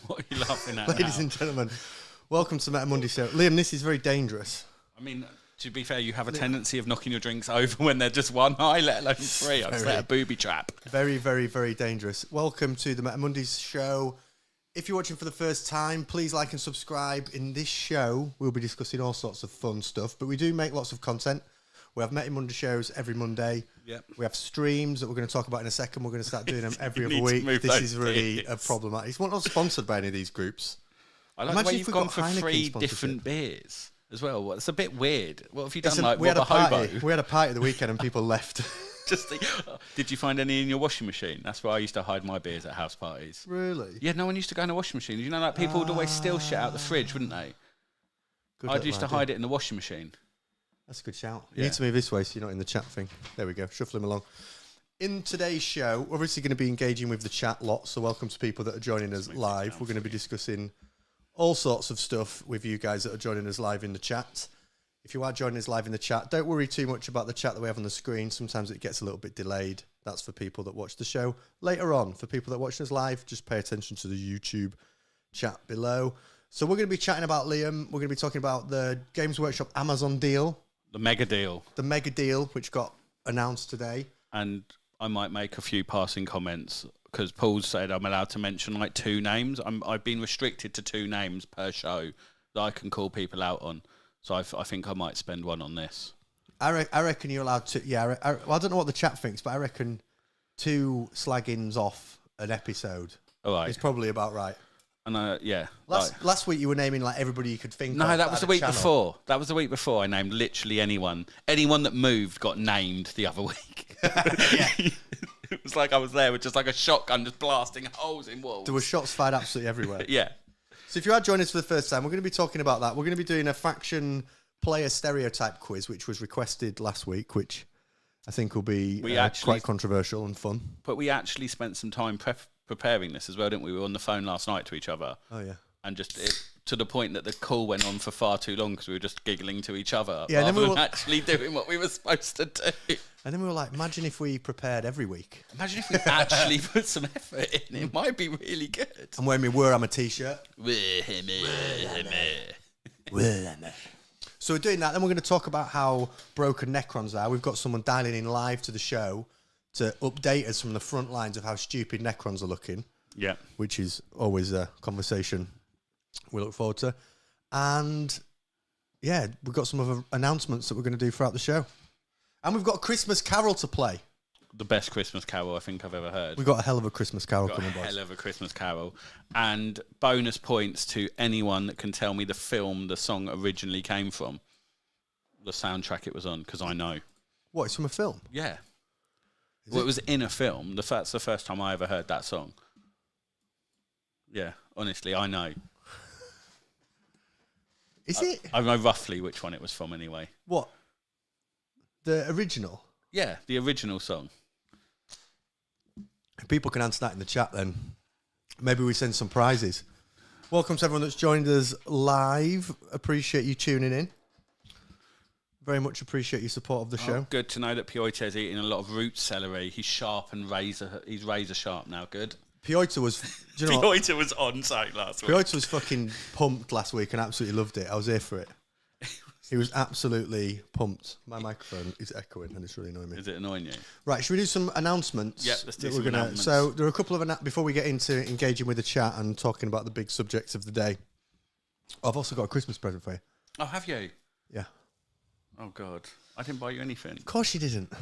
What are you laughing at Ladies now? and gentlemen, welcome to Meta Monday Show. Liam, this is very dangerous. I mean, to be fair, you have a tendency of knocking your drinks over when they're just one high, let alone three. I'd say a booby trap. Very, very, very dangerous. Welcome to the Meta Mondays Show. If you're watching for the first time, please like and subscribe. In this show, we'll be discussing all sorts of fun stuff, but we do make lots of content. We have Meta Monday shows every Monday. Yep. We have streams that we're going to talk about in a second. We're going to start doing them every other need to week. move This those is really beers. problematic. We're not sponsored by any of these groups. I like Imagine the way if you've we gone got for Heineken 3 sponsorship. different beers as well. Well, it's a bit weird. What have you done? Listen, Like, we had what, a the hobo? party. We had a party at the weekend and people left. Did you find any in your washing machine? That's where I used to hide my beers at house parties. Really? Yeah, no one used to go in the washing machine. You know, like people would always steal shit out the fridge, wouldn't they? I used to hide it in the washing machine. That's a good shout. Yeah. You need to move this way so you're not in the chat thing. There we go. Shuffle him along. In today's show, we're obviously going to be engaging with the chat lot, so welcome to people that are joining us live. We're going to be discussing all sorts of stuff with you guys that are joining us live in the chat. If you are joining us live in the chat, don't worry too much about the chat that we have on the screen. Sometimes it gets a little bit delayed. That's for people that watch the show later on. For people that watch us live, just pay attention to the YouTube chat below. So we're going to be chatting about Liam. We're going to be talking about the Games Workshop Amazon deal. The mega deal. The mega deal, which got announced today. And I might make a few passing comments because Paul said I'm allowed to mention like 2 names. I've been restricted to 2 names per show that I can call people out on. So I think I might spend one on this. I reckon you're allowed to. Yeah, well, I don't know what the chat thinks, but I reckon 2 slaggings off an episode All right. is probably about right. And yeah. Last week you were naming like everybody you could think of. No, that was the week channel. before. That was the week before. I named literally anyone. Anyone that moved got named the other week. Yeah. It was like I was there with just like a shotgun just blasting holes in walls. There were shots fired absolutely everywhere. Yeah. So if you are joining us for the first time, we're going to be talking about that. We're going to be doing a faction player stereotype quiz, which was requested last week, which I think will be quite controversial and fun. But we actually spent some time preparing this as well, didn't we? We were on the phone last night to each other. Oh, yeah. And just to the point that the call went on for far too long because we were just giggling to each other yeah, rather than actually doing what we were supposed to do. And then we were like, imagine if we prepared every week. Imagine if we actually put some effort in. It might be really good. I'm wearing my Warhammer t-shirt. So we're doing that. Then we're going to talk about how broken Necrons are. We've got someone dialing in live to the show to update us from the front lines of how stupid Necrons are looking. Yeah. Which is always a conversation we look forward to. And yeah, we've got some other announcements that we're going to do throughout the show. And we've got a Christmas Carol to play. The best Christmas carol I think I've ever heard. We've got a hell of a Christmas Carol Got coming, a boys. hell of a Christmas carol. And bonus points to anyone that can tell me the film the song originally came from. The soundtrack it was on, because I know. What, it's from a film? Yeah. Well, it was in a film. That's the first time I ever heard that song. Yeah, honestly, I know. Is it? I know roughly which one it was from anyway. What? The original? Yeah, the original song. If people can answer that in the chat, then maybe we send some prizes. Welcome to everyone that's joined us live. Appreciate you tuning in. Very much appreciate your support of the show. Good to know that Piotr's eating a lot of root celery. He's sharp and he's razor sharp now. Good. Piotr was... Do you know what? Piotr was on site last week. Piotr was fucking pumped last week and absolutely loved it. I was here for it. He was absolutely pumped. My microphone is echoing and it's really annoying me. Is it annoying you? Right, should we do some announcements? Yep, let's do some announcements. So there are a couple of before we get into engaging with the chat and talking about the big subjects of the day. I've also got a Christmas present for you. Oh, have you? Yeah. Oh, God. I didn't buy you anything. Of course you didn't.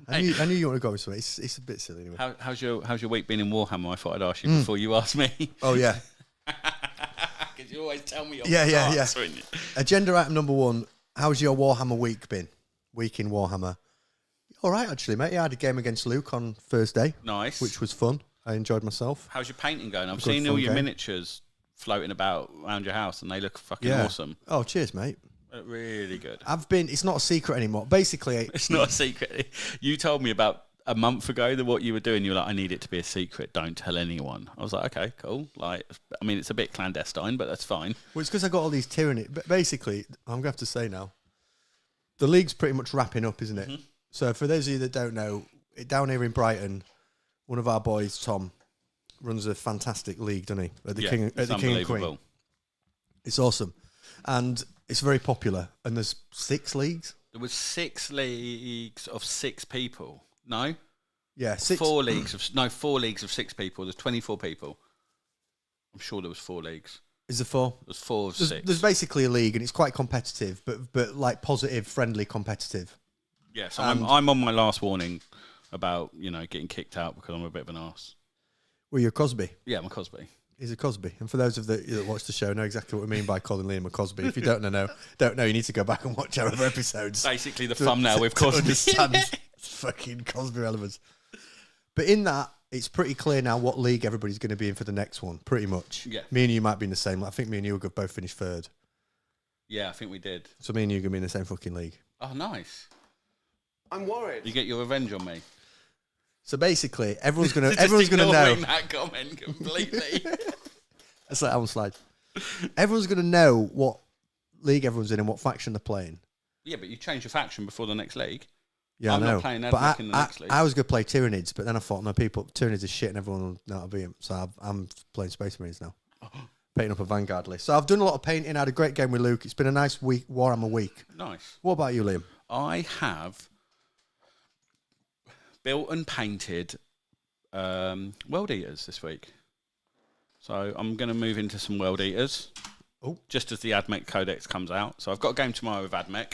I knew you want to go with something. It's a bit silly anyway. How's your week been in Warhammer? I thought I'd ask you before you asked me. Oh, yeah. Because you always tell me your Yeah. Agenda item number 1. How's your Warhammer week been? Week in Warhammer. All right, actually, mate. Yeah, I had a game against Luke on Thursday. Nice. Which was fun. I enjoyed myself. How's your painting going? I'm seeing all your miniatures floating about around your house and they look fucking awesome. Oh, cheers, mate. Really good. It's not a secret anymore. Basically, it's not a secret. You told me about a month ago that what you were doing, you were like, I need it to be a secret. Don't tell anyone. I was like, okay, cool. Like, I mean, it's a bit clandestine, but that's fine. Well, it's because I got all these tyranny. But basically, I'm going to have to say now, the league's pretty much wrapping up, isn't it? Mm-hmm. So for those of you that don't know, down here in Brighton, one of our boys, Tom, runs a fantastic league, doesn't he? At the Yeah, King, at it's the King and Queen. unbelievable. It's awesome, and it's very popular. And there's 6 leagues. There was 6 leagues of 6 people. No, Yeah, 6. 4 leagues of 4 leagues of 6 people. There's 24 people. I'm sure there was 4 leagues. Is there 4? There's 4 of 6. There's basically a league, and it's quite competitive, but like positive, friendly, competitive. Yeah, so I'm on my last warning about getting kicked out because I'm a bit of an arse. Well, you're Cosby. Yeah, I'm a Cosby. He's a Cosby, and for those of you that watch the show, know exactly what we mean by calling Liam a Cosby. If you don't know, you need to go back and watch our other episodes. Basically, the thumbnail with Cosby. To understand fucking Cosby elements. But in that, it's pretty clear now what league everybody's going to be in for the next one. Pretty much. Yeah. Me and you might be in the same. I think me and you will both finish 3rd. Yeah, I think we did. So me and you are going to be in the same fucking league. Oh, nice. I'm worried. You get your revenge on me. So basically, everyone's going to ignoring know. that comment completely. That's like Alan Slide. Everyone's going to know what league everyone's in and what faction they're playing. Yeah, but you change your faction before the next league. Yeah, I'm I know. not playing but Admic in the next league. I was going to play Tyranids, but then I thought, no, Tyranids is shit and everyone will know how to beat them. So I'm playing Space Marines now. Painting up a Vanguard list. So I've done a lot of painting. I had a great game with Luke. It's been a nice week, Warhammer week. Nice. What about you, Liam? I have built and painted World Eaters this week. So I'm going to move into some World Eaters. Oh. Just as the AdMech Codex comes out. So I've got a game tomorrow with AdMech.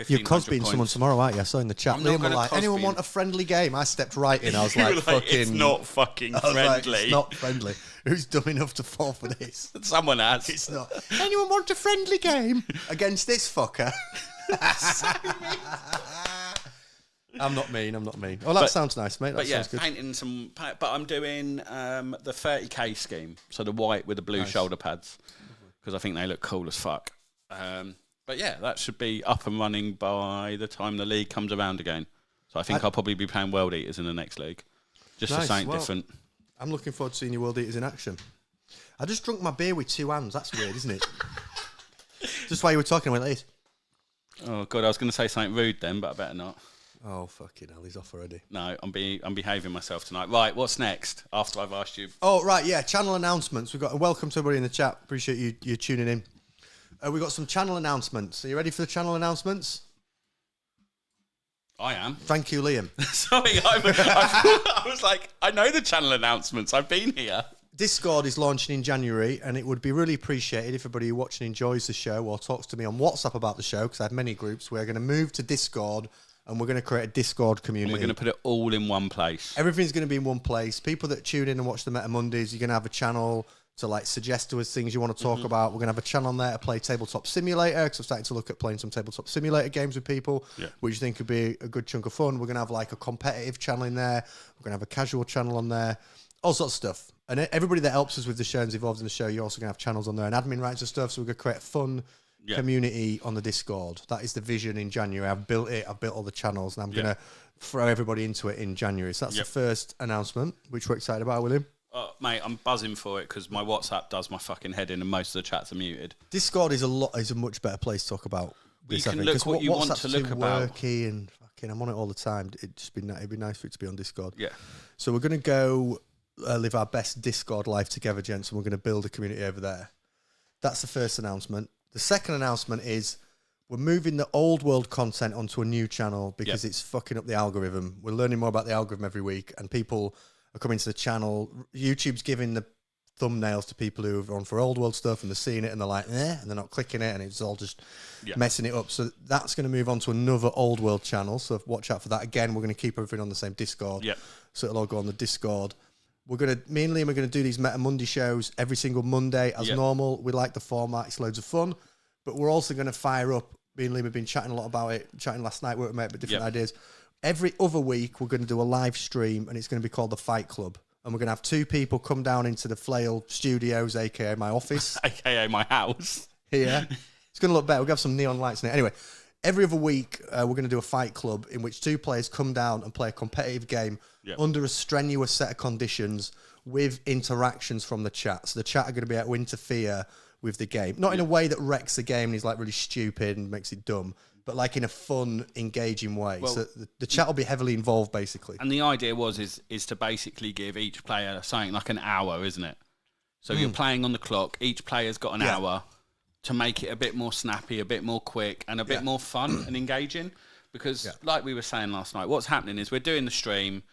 You're Cosbying someone tomorrow, aren't you? I saw in the chat. I'm not Liam was like, Cosby anyone want a friendly game? I stepped right in. I was like, fucking... It's not fucking I was like, friendly. it's not friendly. Who's dumb enough to fall for this? Someone has. It's not. Anyone want a friendly game against this fucker? I'm not mean. Oh, that sounds nice, mate. That sounds good. Painting some... But I'm doing the 30k scheme. So the white with the blue shoulder pads. Because I think they look cool as fuck. But yeah, that should be up and running by the time the league comes around again. So I think I'll probably be playing World Eaters in the next league. Just for something different. I'm looking forward to seeing your World Eaters in action. I just drunk my beer with 2 hands. That's weird, isn't it? Just while you were talking, I went like this. Oh, God, I was going to say something rude then, but I better not. Oh, fucking hell, he's off already. No, I'm behaving myself tonight. Right, what's next after I've asked you? Oh, right, yeah, channel announcements. We've got a welcome to everybody in the chat. Appreciate you tuning in. We've got some channel announcements. Are you ready for the channel announcements? I am. Thank you, Liam. Sorry, I was like, I know the channel announcements. I've been here. Discord is launching in January, and it would be really appreciated if everybody who watching enjoys the show or talks to me on WhatsApp about the show, because I have many groups. We're going to move to Discord, and we're going to create a Discord community. And we're going to put it all in one place. Everything's going to be in one place. People that tune in and watch the Meta Mondays, you're going to have a channel to like suggest to us things you want to talk about. We're going to have a channel on there to play Tabletop Simulator, because I've started to look at playing some Tabletop Simulator games with people, which I think could be a good chunk of fun. We're going to have like a competitive channel in there. We're going to have a casual channel on there. All sorts of stuff. And everybody that helps us with the show and is involved in the show, you're also going to have channels on there and admin rights and stuff. So we're going to create a fun community on the Discord. That is the vision in January. I've built it. I've built all the channels, and I'm going to throw everybody into it in January. So that's the first announcement, which we're excited about, William. Mate, I'm buzzing for it because my WhatsApp does my fucking head in and most of the chats are muted. Discord is a much better place to talk about this. You can look what you want to look about. Worky and fucking, I'm on it all the time. It'd be nice for it to be on Discord. Yeah. So we're going to go live our best Discord life together, gents, and we're going to build a community over there. That's the first announcement. The second announcement is we're moving the old world content onto a new channel because it's fucking up the algorithm. We're learning more about the algorithm every week, and people are coming to the channel. YouTube's giving the thumbnails to people who are on for old world stuff, and they're seeing it and they're like, and they're not clicking it, and it's all just messing it up. So that's going to move on to another old world channel. So watch out for that. Again, we're going to keep everything on the same Discord. So it'll all go on the Discord. Me and Liam are going to do these Meta Monday shows every single Monday as normal. We like the format. It's loads of fun. But we're also going to fire up. Me and Liam have been chatting a lot about it, chatting last night, working out different ideas. Every other week, we're going to do a live stream, and it's going to be called The Fight Club. And we're going to have 2 people come down into the Flail Studios, a.k.a. my office. A.k.a. my house. Here. It's going to look better. We'll have some neon lights in it. Anyway, every other week, we're going to do a fight club in which 2 players come down and play a competitive game under a strenuous set of conditions with interactions from the chat. So the chat are going to be able to interfere with the game. Not in a way that wrecks the game and is like really stupid and makes it dumb. but like in a fun, engaging way. Well, So the chat will be heavily involved, basically. And the idea is to basically give each player something like an hour, isn't it? So you're playing on the clock. Each player's got an hour to make it a bit more snappy, a bit more quick, and a bit more fun and engaging. Because, like we were saying last night, what's happening is we're doing the stream.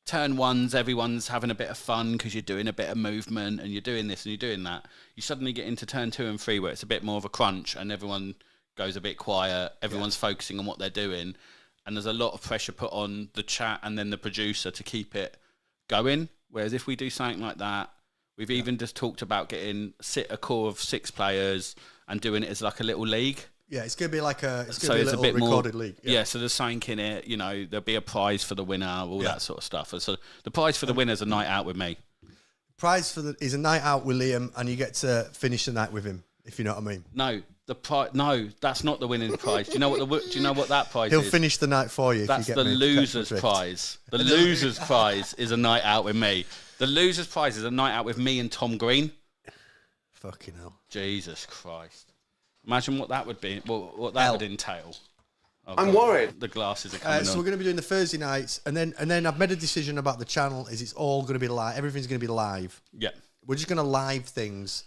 Turn ones, everyone's having a bit of fun because you're doing a bit of movement and you're doing this and you're doing that. You suddenly get into turn 2 and 3 where it's a bit more of a crunch and everyone goes a bit quiet. Everyone's focusing on what they're doing. And there's a lot of pressure put on the chat and then the producer to keep it going. Whereas if we do something like that, we've even just talked about getting a core of 6 players and doing it as like a little league. Yeah, it's going to be like a a bit recorded more, league. Yeah, so there's something in it. You know, there'll be a prize for the winner, all that sort of stuff. And so the prize for the winner is a night out with me. Prize is a night out with Liam, and you get to finish the night with him, if you know what I mean. No, that's not the winning prize. Do you know what that prize He'll is? finish the night for you. That's if you the get loser's prize. The loser's prize is a night out with me. The loser's prize is a night out with me and Tom Green. Fucking hell. Jesus Christ. Imagine what that would be. What that would entail. Oh, I'm worried. The glasses are coming So on. we're going to be doing the Thursday nights, and then I've made a decision about the channel. It's all going to be live. Everything's going to be live. Yeah. We're just going to live things.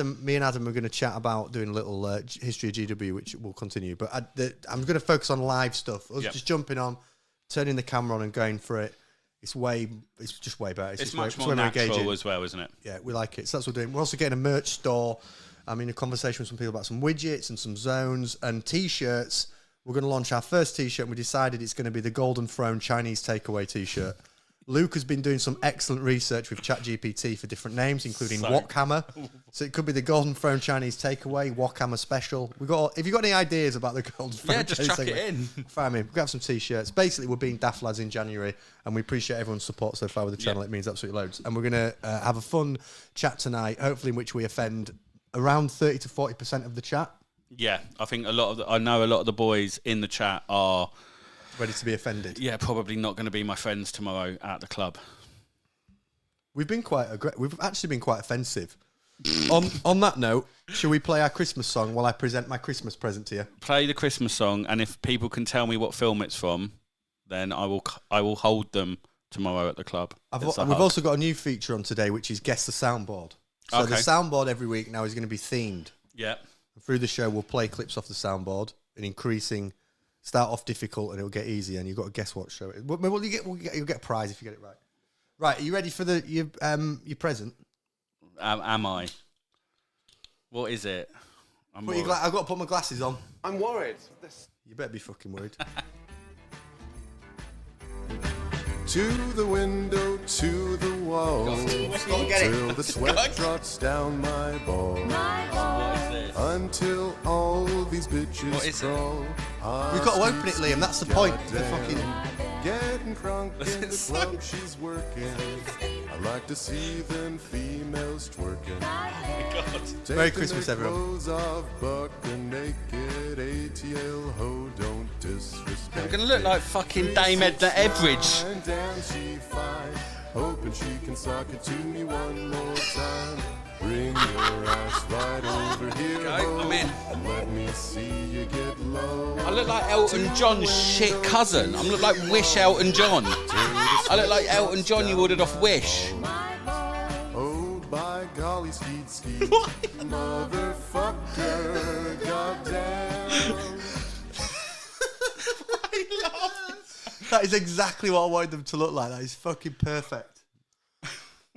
Me and Adam are going to chat about doing a little history of GW, which will continue. But I'm going to focus on live stuff. Us just jumping on, turning the camera on, and going for it. It's just way better. It's much more natural as well, isn't it? Yeah, we like it. So that's what we're doing. We're also getting a merch store. I'm in a conversation with some people about some widgets and some zones and T-shirts. We're going to launch our first T-shirt, and we decided it's going to be the Golden Throne Chinese Takeaway T-shirt. Luke has been doing some excellent research with ChatGPT for different names, including Warhammer. So it could be the Golden Throne Chinese Takeaway, Warhammer Special. If you've got any ideas about the Golden Throne just Chinese chuck it in. Find me. We've got some T-shirts. Basically, we're being daft lads in January, and we appreciate everyone's support so far with the channel. It means absolutely loads. And we're going to have a fun chat tonight, hopefully in which we offend around 30 to 40% of the chat. Yeah, I think I know a lot of the boys in the chat are ready to be offended. Yeah, probably not going to be my friends tomorrow at the club. We've actually been quite offensive. On that note, shall we play our Christmas song while I present my Christmas present to you? Play the Christmas song, and if people can tell me what film it's from, then I will hold them tomorrow at the club. We've also got a new feature on today, which is Guess the Soundboard. So the soundboard every week now is going to be themed. Yeah. Through the show, we'll play clips off the soundboard in increasing. Start off difficult and it'll get easier, and you've got to guess what show it is. You'll get a prize if you get it right. Right, are you ready for your present? Am I? What is it? I've got to put my glasses on. I'm worried. You better be fucking worried. To the window, to the wall, till the sweat drops down my balls. Until all these bitches crawl. We've got to open it, Liam. That's the point. Getting crunk in the club she's working. I like to see them females twerking. Merry Christmas, everyone. Clothes off, buck and naked, ATL ho, don't disrespect. We're going to look like fucking Dame Edna Everidge. And damn, she fine. Hoping she can sock it to me one more time. Bring your ass right over here, ho, I'm in. and let me see you get low. I look like Elton John's shit cousin. I look like Wish Elton John. I look like Elton John you ordered off Wish. Oh, by golly, skeet skeet. Motherfucker, goddamn. That is exactly what I wanted them to look like. That is fucking perfect.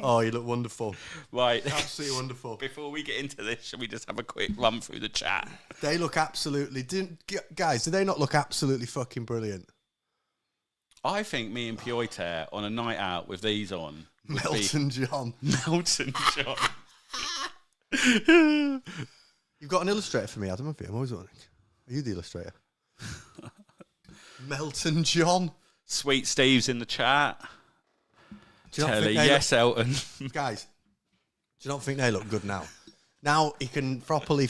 Oh, you look wonderful. Right. Absolutely wonderful. Before we get into this, shall we just have a quick run through the chat? They look absolutely... Guys, do they not look absolutely fucking brilliant? I think me and Piotr on a night out with these on... Melton John. Melton John. You've got an illustrator for me, Adam, have you? I'm always wondering. Are you the illustrator? Melton John. Sweet Steve's in the chat. Telly, yes, Elton. Guys, do you not think they look good now? Now he can properly...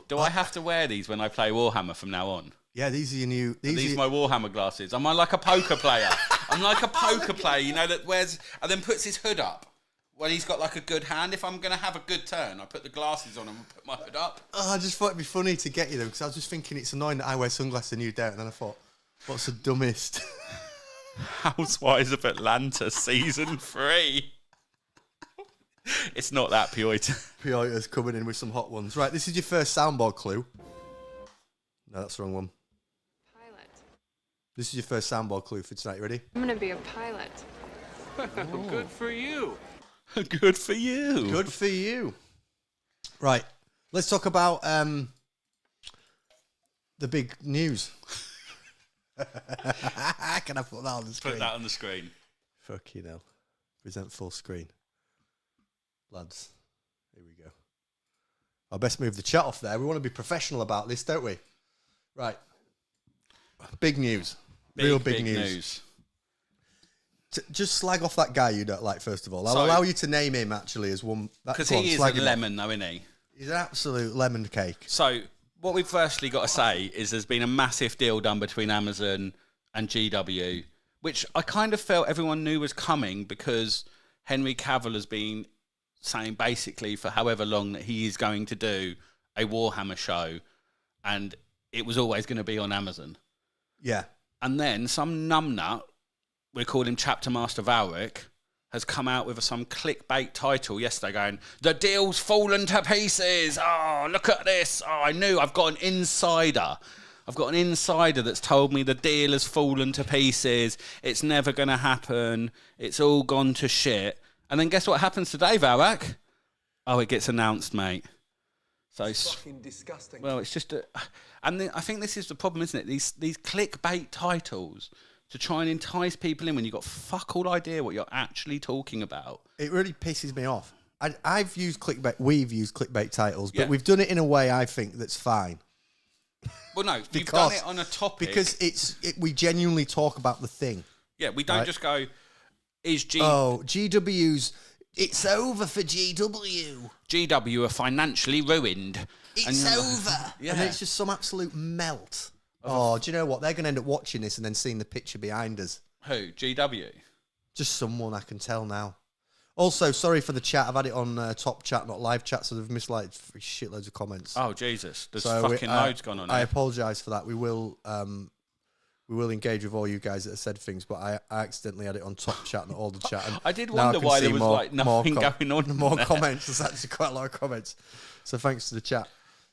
Do I have to wear these when I play Warhammer from now on? Yeah, these are your new... These are my Warhammer glasses. Am I like a poker player? I'm like a poker player, you know, that wears... And then puts his hood up Well, he's got like a good hand. If I'm going to have a good turn, I put the glasses on and put my hood up. Oh, I just thought it'd be funny to get you them because I was just thinking it's annoying that I wear sunglasses and you don't. And then I thought, what's the dumbest? Housewives of Atlanta season 3. It's not that, Piotr. Piotr's coming in with some hot ones. Right, this is your first soundboard clue. No, that's the wrong one. Pilot. This is your first soundboard clue for tonight. You ready? I'm gonna be a pilot. Good for you. Good for you. Good for you. Right, let's talk about the big news. Can I put that on the screen? Put that on the screen. Fucking hell. Present full screen. Lads, here we go. I'll best move the chat off there. We want to be professional about this, don't we? Right. Big news. Real big news. Just slag off that guy you don't like, first of all. I'll allow you to name him, actually, as one. Because he is a lemon, though, isn't he? He's an absolute lemon cake. So, what we've firstly got to say is there's been a massive deal done between Amazon and GW, which I kind of felt everyone knew was coming because Henry Cavil has been saying basically for however long that he is going to do a Warhammer show, and it was always going to be on Amazon. Yeah. And then some numbnut, we call him Chapter Master Valric, has come out with some clickbait title yesterday going, "The deal's fallen to pieces. Oh, look at this. Oh, I knew. I've got an insider. I've got an insider that's told me the deal has fallen to pieces. It's never going to happen. It's all gone to shit." And then guess what happens today, Valric? Oh, it gets announced, mate. So it's Fucking disgusting. well, it's just I think this is the problem, isn't it? These clickbait titles to try and entice people in when you've got fuck all idea what you're actually talking about. It really pisses me off. I've used clickbait. We've used clickbait titles, but Yeah. we've done it in a way I think that's fine. Well, no, you've done it on a topic. Because we genuinely talk about the thing. Yeah, we don't just go, is GW's, it's over for GW. GW are financially ruined. It's over. Yeah. And then it's just some absolute melt. Oh, do you know what? They're going to end up watching this and then seeing the picture behind us. Who? GW? Just someone I can tell now. Also, sorry for the chat. I've had it on top chat, not live chat, so they've missed like shitloads of comments. Oh, Jesus. There's So fucking loads gone on I here. apologise for that. We will engage with all you guys that have said things, but I accidentally had it on top chat, not all the chat. And I did now wonder can why see there was like nothing going on. More there. comments. There's actually quite a lot of comments. So thanks to the chat.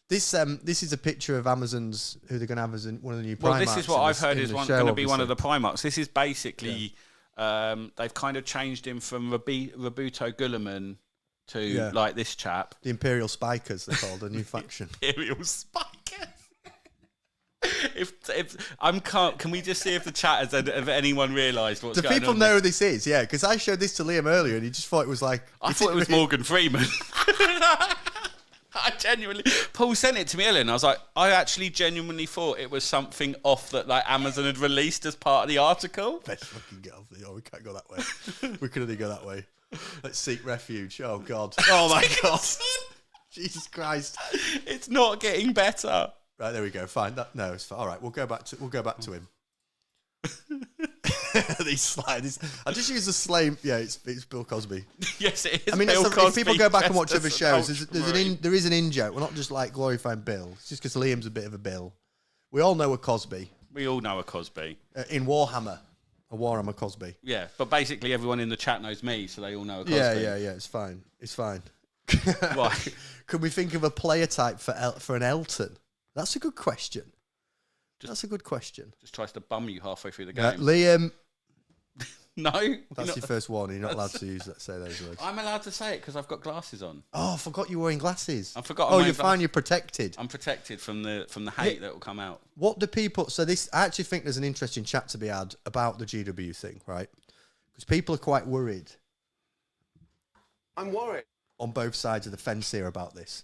This is a picture of Amazon's, who they're going to have as one of the new Primarks. Well, this is what I've heard is going to be one of the the Primarks. This is basically, they've kind of changed him from Robuto Gulliman to like this chap. The Imperial Spikers, they're called, a new faction. Imperial Spikers. Can we just see if the chat has anyone realised what's Do going on? people know who this is? Yeah, because I showed this to Liam earlier and he just thought it was like... I thought it was Morgan Freeman. I genuinely... Paul sent it to me earlier and I was like, I actually genuinely thought it was something off that like Amazon had released as part of the article. Let's fucking get off the... Oh, we can't go that way. We can only go that way. Let's seek refuge. Oh, God. Oh, my God. Jesus Christ. It's not getting better. Right, there we go. Fine. No, it's fine. All right, we'll go back to him. These slides. I just use the same. Yeah, it's Bill Cosby. Yes, it is. I mean, Bill if people go back and watch Cosby other shows, dressed there is an in joke. We're not just like glorifying Bill. It's just because Liam's a bit of a Bill. We all know a Cosby. We all know a Cosby. In Warhammer. A Warhammer Cosby. Yeah, but basically everyone in the chat knows me, so they all know a Cosby. Yeah. It's fine. It's fine. Why? Could we think of a player type for an Elton? That's a good question. That's a good question. Just tries to bum you halfway through the game. Liam. No. That's your first warning. You're not allowed to say those words. I'm allowed to say it because I've got glasses on. Oh, I forgot you were wearing glasses. I forgot. Oh, you're fine. You're protected. I'm protected from the hate that will come out. What do people... So this... I actually think there's an interesting chat to be had about the GW thing, right? Because people are quite worried. I'm worried. On both sides of the fence here about this.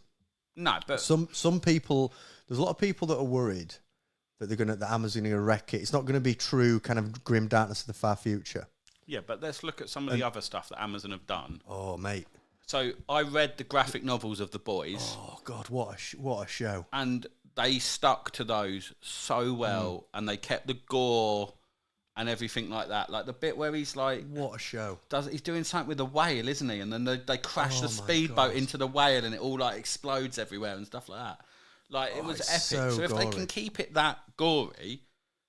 No, but... Some people... There's a lot of people that are worried that that Amazon are going to wreck it. It's not going to be true kind of grim darkness of the far future. Yeah, but let's look at some of the other stuff that Amazon have done. Oh, mate. So I read the graphic novels of the boys. Oh, God, what a show. And they stuck to those so well, and they kept the gore and everything like that. Like the bit where he's like, What a show. he's doing something with the whale, isn't he? And then they crash Oh the my speedboat God. into the whale, and it all like explodes everywhere and stuff like that. Like it was it's epic. so So if gory. they can keep it that gory,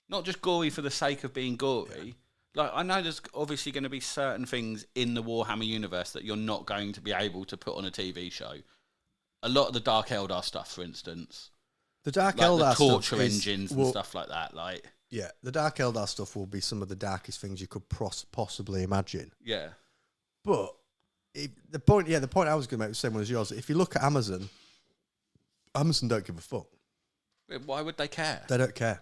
not just gory for the sake of being gory. Like I know there's obviously going to be certain things in the Warhammer universe that you're not going to be able to put on a TV show. A lot of the Dark Eldar stuff, for instance, The Dark like Eldar the stuff torture is- engines and well, stuff like that. Like Yeah, the Dark Eldar stuff will be some of the darkest things you could possibly imagine. yeah, But the point I was going to make was the same one as yours. If you look at Amazon don't give a fuck. why would they care? They don't care.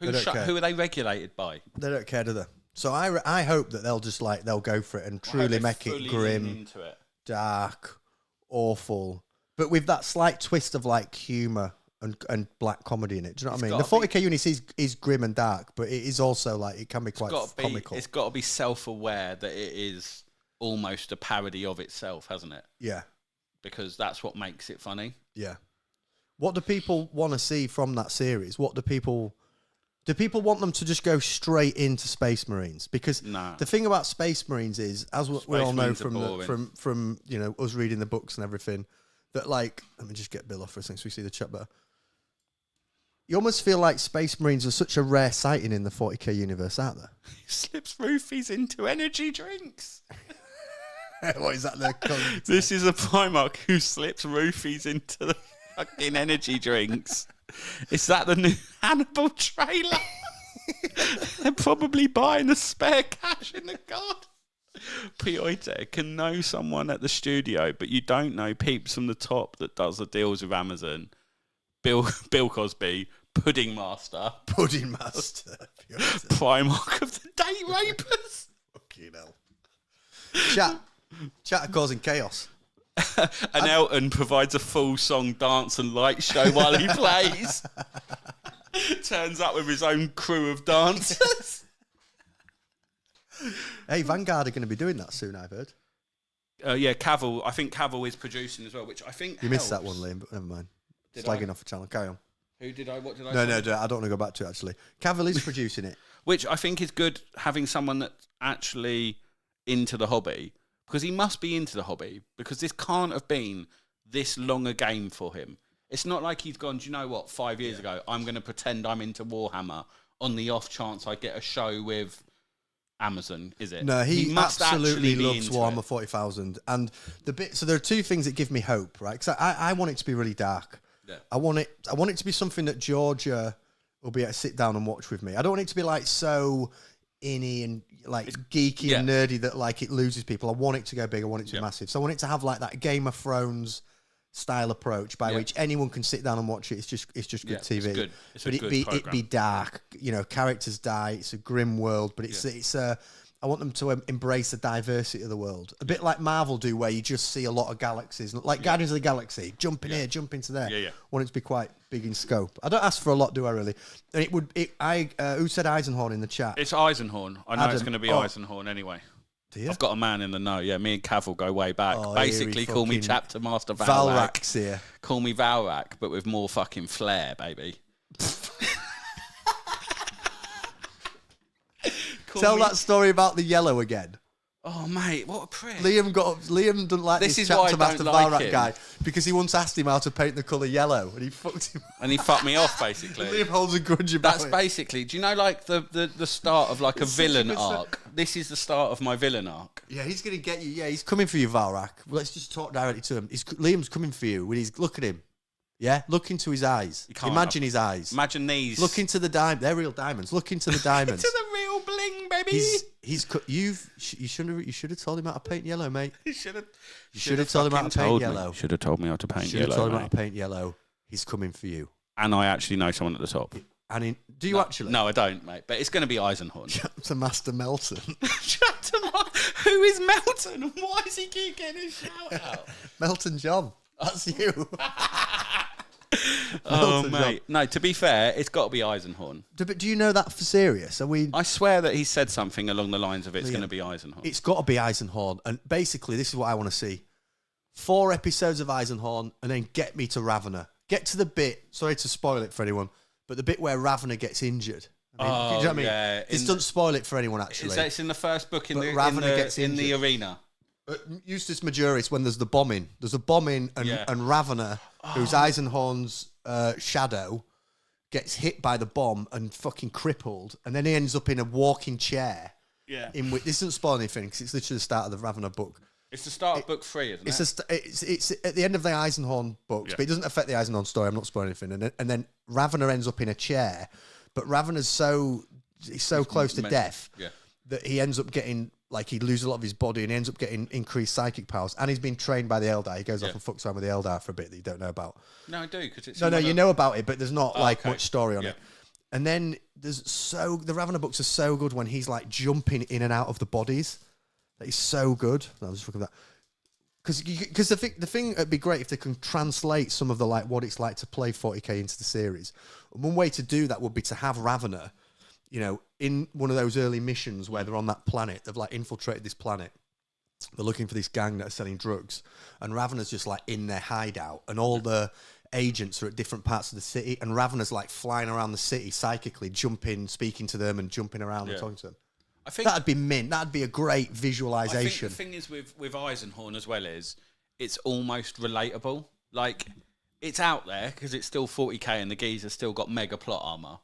They don't care. Who are they regulated by? They don't care, do they? So I hope that they'll go for it and I hope truly they make it fully lean grim, into it. dark, awful, but with that slight twist of like humour and black comedy in it. Do you know what I mean? The gotta 40k unit is grim and dark, but it is also like it can be quite comical. It's got to be self-aware that it is almost a parody of itself, hasn't it? Yeah, Because that's what makes it funny. yeah. What do people want to see from that series? What do people want them to just go straight into Space Marines? Because Nah. the thing about Space Marines is, as we all know Marines are boring. from you know us reading the books and everything, that like let me just get Bill off for a second so we see the chat better. You almost feel like Space Marines are such a rare sighting in the 40k universe, aren't they? He slips roofies into energy drinks. What is that? This is a Primarch who slips roofies into the fucking energy drinks. Is that the new Hannibal trailer? They're probably buying the spare cash in the garden. Pioite can know someone at the studio, but you don't know peeps from the top that does the deals with Amazon. Bill Cosby, Pudding Master, Pudding Master. Primarch of the Date Rapers. Fucking hell. Chat are causing chaos. And Elton provides a full song dance and light show while he plays. Turns up with his own crew of dancers. Hey, Vanguard are going to be doing that soon, I've heard. Yeah, Cavil. I think Cavil is producing as well, which I think You missed that helps. one, Liam, but never mind. Did Slagging I? off a channel. Carry on. Who did I? What did I? No, say? I don't want to go back to it, actually. Cavil is producing it. Which I think is good, having someone that's actually into the hobby, because he must be into the hobby, because this can't have been this long a game for him. It's not like he's gone, do you know what, 5 years ago, I'm going to pretend I'm into Warhammer on the off chance I get a show with Amazon, is it? No, he must absolutely actually be loves into Warhammer it. 40,000. And so there are two things that give me hope, right? Because I want it to be really dark. Yeah. I want it to be something that Georgia will be able to sit down and watch with me. I don't want it to be like so inny and like geeky and nerdy that like it loses people. I want it to go big. I want it to be massive. So I want it to have like that Game of Thrones style approach by which anyone can sit down and watch it. It's just good TV. It's good. It's but a good it'd programme. be dark. You know, characters die. It's a grim world, but it's I want them to embrace the diversity of the world. A bit like Marvel do, where you just see a lot of galaxies. Like Guardians of the Galaxy, jump in here, jump into there. Yeah. Want it to be quite big in scope. I don't ask for a lot, do I really? And who said Eisenhorn in the chat? It's Eisenhorn. I know it's Adam. going to be Oh. Eisenhorn anyway. Do you? I've got a man in the know. Yeah, me and Cavill go way back. Oh, Basically, here we call me fucking- Chapter Master Valrak. Valrak's here. Call me Valrak, but with more fucking flair, baby. Tell that story about the yellow again. Oh, mate, what a prick. Liam doesn't like This this is why I Chapter don't Master like Valrak him. guy because he once asked him how to paint the colour yellow and he fucked him. And he fucked me off, basically. Liam holds a grudge about That's it. basically, do you know, like, the start of, like, a It's such a villain good arc? This is the start of my villain arc. Yeah, he's going to get you. Yeah, he's coming for you, Valrak. Let's just talk directly to him. Liam's coming for you. Look at him. Yeah, look into his eyes. can't Imagine his eyes. Imagine these. Look into the diamond. They're real diamonds. Look into the diamonds. to the real bling, baby. You should have told him how to paint yellow, mate. You should have told him how to paint yellow. Should have told me how to paint Should have yellow, told him how mate. to paint yellow. He's coming for you. And I actually know someone at the top. And do you actually? No, I don't, mate. But it's going to be Eisenhorn. Chapter Master Melton. Who is Melton? And why does he keep getting a shout out? Melton John. That's you. Oh, Melton mate. No, to be fair, it's got to be Eisenhorn. But do you know that for serious? Are we? I swear that he said something along the lines of it's Liam, going to be Eisenhorn. It's got to be Eisenhorn. And basically, this is what I want to see. 4 episodes of Eisenhorn and then get me to Ravener. Get to the bit, sorry to spoil it for anyone, but the bit where Ravener gets injured. I mean, do you know what I mean? yeah. This doesn't spoil it for anyone, actually. It's in the first book But Ravana gets in the injured. arena. Eustace Majoris, when there's the bombing, there's a bombing, and, Yeah. and Ravana, who's Eisenhorn's shadow, gets hit by the bomb and fucking crippled, and then he ends up in a walking chair. Yeah. In which this doesn't spoil anything because it's literally the start of the Ravana book. It's the start of book 3, isn't it? It's at the end of the Eisenhorn books, Yeah. but it doesn't affect the Eisenhorn story. I'm not spoiling anything. And then Ravana ends up in a chair, but Ravana's so close to death Yeah. that he ends up getting, like, he loses a lot of his body and he ends up getting increased psychic powers. And he's been trained by the Eldar. He goes off and fucks around with the Eldar for a bit that you don't know about. No, I do, because it's... No, you know about it, but there's not okay. much story on Yeah. it. And then the Ravana books are so good when he's like jumping in and out of the bodies. That is so good. No, I'm just looking at that. Because the thing it'd be great if they can translate some of the like what it's like to play 40k into the series. And one way to do that would be to have Ravana, you know, in one of those early missions where they're on that planet. They've like infiltrated this planet. They're looking for this gang that are selling drugs, and Ravana's just like in their hideout, and all the agents are at different parts of the city, and Ravana's like flying around the city psychically, jumping, speaking to them, and jumping around and talking to them. I think That'd be mint. That'd be a great I visualization. think the thing is with Eisenhorn as well is it's almost relatable. Like, it's out there because it's still 40k and the geezer's still got mega plot armor,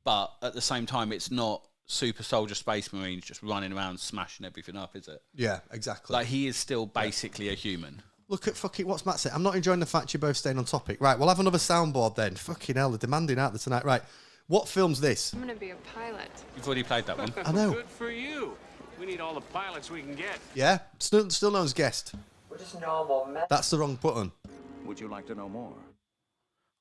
but at the same time, it's not super soldier space marines just running around smashing everything up, is it? Yeah, exactly. Like, he is still basically a human. Look at fucking what's Matt saying. I'm not enjoying the fact you're both staying on topic. Right, we'll have another soundboard then. Fucking hell, they're demanding out there tonight. Right, what film's this? I'm gonna be a pilot. You've already played that one. I know. Good for you. We need all the pilots we can get. Yeah, still known as guest. We're just normal men. That's the wrong button. Would you like to know more?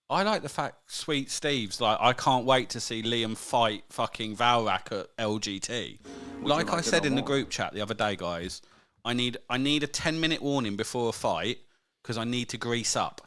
I like the fact Sweet Steve's like, I can't wait to see Liam fight fucking Valrak at LGT. Like I said in the group chat the other day, guys, I need a 10-minute warning before a fight because I need to grease up.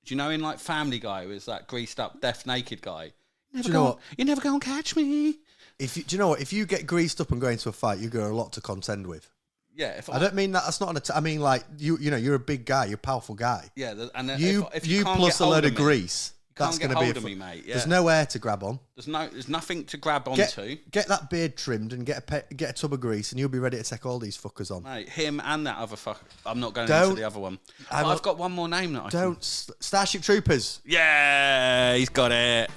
Do you know in like Family Guy, was that greased up deaf naked guy? Do you know what? You're never going to catch me. Do you know what? If you get greased up and go into a fight, you got a lot to contend with. Yeah, if I don't mean that. That's not I mean, like, you know, you're a big guy. You're a powerful guy. Yeah, and If you can't plus get a hold load of of me, grease, you can't that's get going to be hold a of me, mate. Yeah. There's no air to grab on. There's nothing to grab Get, onto. get that beard trimmed and get a tub of grease, and you'll be ready to take all these fuckers on. Mate, him and that other fuck. I'm not going Don't- into the other one. I But will- I've got one more name that I can... Don't Starship Troopers. Yeah, he's got it.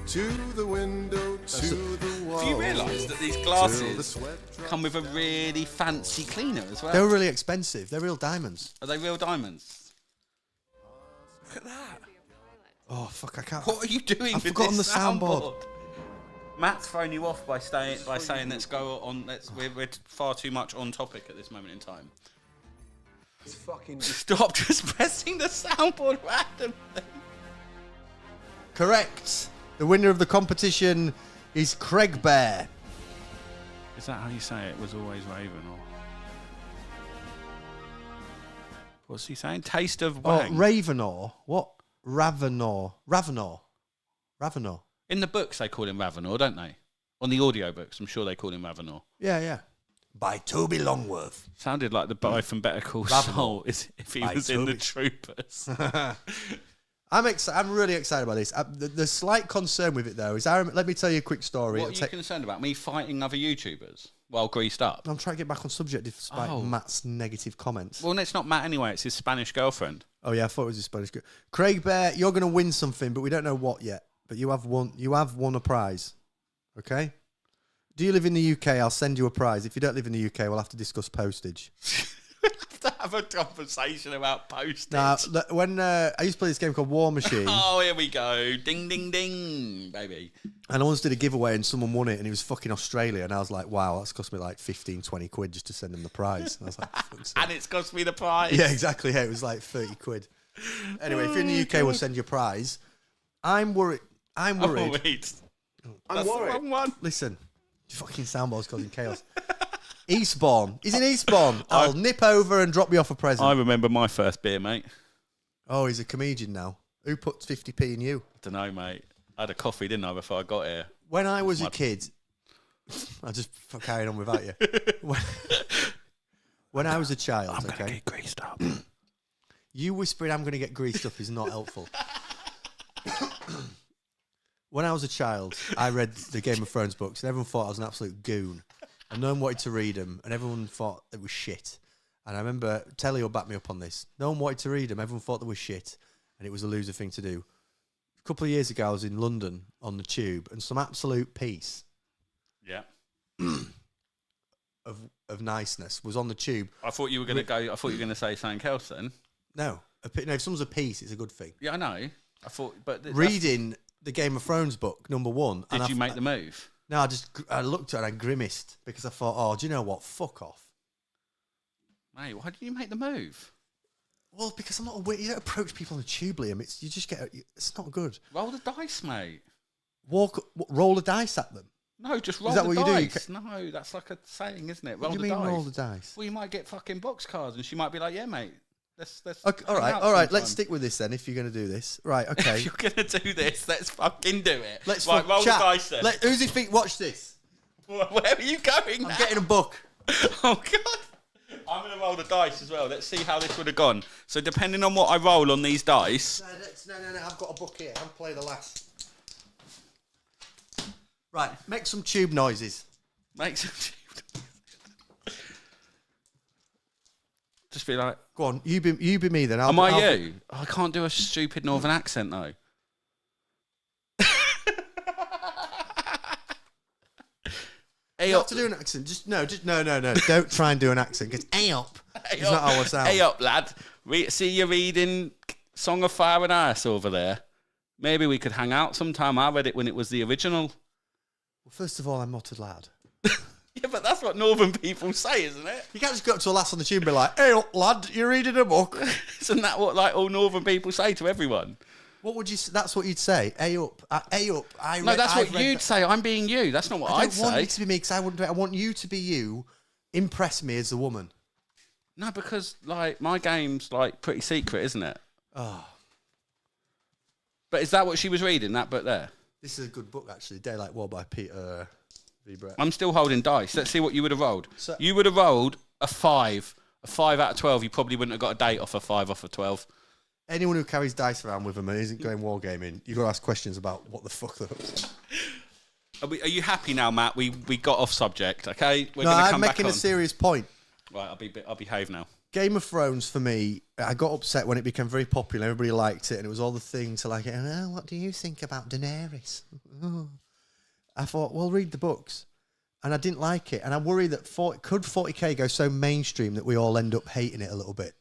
To the window, to the wall. Do you realise that these Till the glasses sweat drops. come with a really fancy cleaner as well? They're really expensive. They're real diamonds. Are they real diamonds? Look at that. Oh fuck! I can't. What are you doing I've with forgotten this the soundboard. soundboard? Matt's thrown you off by saying let's go on. We're far too much on topic at this moment in time. It's fucking. Stop just pressing the soundboard randomly. Correct. The winner of the competition is Craig Bear. Is that how you say it? Was always Raven or? What's he saying? Taste of Oh, Wang. Ravenor. What? Ravenor. In the books, they call him Ravenor, don't they? On the audio books, I'm sure they call him Ravenor. Yeah. By Toby Longworth. Sounded like the boy from Better Call Ravenor. Saul if he By was in the Toby. Troopers. I'm really excited about this. The slight concern with it though is let me tell you a quick story. What are you concerned about? Me fighting other YouTubers while greased up? I'm trying to get back on subject despite Oh. Matt's negative comments. Well, it's not Matt anyway. It's his Spanish girlfriend. Oh yeah, I thought it was a Spanish girl. Craig Bear, you're going to win something, but we don't know what yet. But you have won a prize. Okay? Do you live in the UK? I'll send you a prize. If you don't live in the UK, we'll have to discuss postage. To have a conversation about postage. Now, when I used to play this game called War Machine, Oh, here we go. Ding, ding, ding, baby. and I once did a giveaway and someone won it, and it was fucking Australia, and I was like, wow, that's cost me like 15, 20 quid just to send them the prize. And I was like, fuck's sake. And it's cost me the prize. Yeah, exactly. Yeah, it was like 30 quid. Anyway, if you're in the UK, we'll send you a prize. I'm worried. I'm worried. I'm That's the worried. wrong one. Listen, fucking soundboard's causing chaos. Eastbourne. He's in Eastbourne. I'll nip over and drop you off a present. I remember my first beer, mate. Oh, he's a comedian now. Who puts 50p in you? I don't know, mate. I had a coffee, didn't I, before I got here? When I was a kid, I'll just carry on without you. When I was a child, okay, get greased up. you whispering I'm going to get greased up is not helpful. When I was a child, I read the Game of Thrones books, and everyone thought I was an absolute goon. And no one wanted to read them, and everyone thought it was shit. And I remember, Telly will back me up on this. No one wanted to read them. Everyone thought they were shit, and it was a loser thing to do. A couple of years ago, I was in London on the tube, and some absolute piece of niceness was on the tube. I thought you were going to go. I thought you were going to say something else then. No, if someone's a piece, it's a good thing. Yeah, I know. I thought, but reading the Game of Thrones book, number one. Did you make the move? No, I looked at it and I grimaced because I thought, oh, do you know what? Fuck off. Mate, why did you make the move? Well, because I'm not aware. You don't approach people on the tube, Liam. You just get. It's not good. Roll the dice, mate. Roll the dice at them. No, just roll Is that the what you dice. do? No, that's like a saying, isn't it? What do you mean roll the dice? Well, you might get fucking boxcars, and she might be like, "Yeah, mate, let's." Okay, all right. Let's stick with this then. If you're going to do this, right? Okay. If you're going to do this, let's fucking do it. Let's roll the dice then. Who's his feet? Watch this. Where are you going? I'm getting a book. Oh god. I'm going to roll the dice as well. Let's see how this would have gone. So depending on what I roll on these dice. No. I've got a book here. I'll play the last. Right, make some tube noises. Make some tube noises. Just be like, go on. You be me then. Am I you? I can't do a stupid northern accent though. You have to do an accent. No. Don't try and do an accent because it's not how I sound. Hey up, lad. See you reading Song of Fire and Ice over there. Maybe we could hang out sometime. I read it when it was the original. Well, first of all, I'm not a lad. Yeah, but that's what northern people say, isn't it? You can't just go up to a lass on the tube and be like, "Hey up, lad, you're reading a book." Isn't that what like all northern people say to everyone? What would you? That's what you'd say. Hey up, hey up. No, that's what you'd say. I'm being you. That's not what I'd say. I don't want you to be me because I wouldn't do it. I want you to be you. Impress me as a woman. No, because like my game's like pretty secret, isn't it? Oh. But is that what she was reading? That book there. This is a good book actually. Daylight War by Peter V. Brett. I'm still holding dice. Let's see what you would have rolled. So, you would have rolled a 5. A 5 out of 12. You probably wouldn't have got a date off a 5 off of 12. Anyone who carries dice around with them and isn't going wargaming, you've got to ask questions about what the fuck they're up to. Are you happy now, Matt? We got off subject, okay? No, I'm making a serious point. Right, I'll behave now. Game of Thrones for me, I got upset when it became very popular. Everybody liked it, and it was all the thing to like it. Oh, what do you think about Daenerys? Oh. I thought, well, read the books, and I didn't like it, and I worry that 40K go so mainstream that we all end up hating it a little bit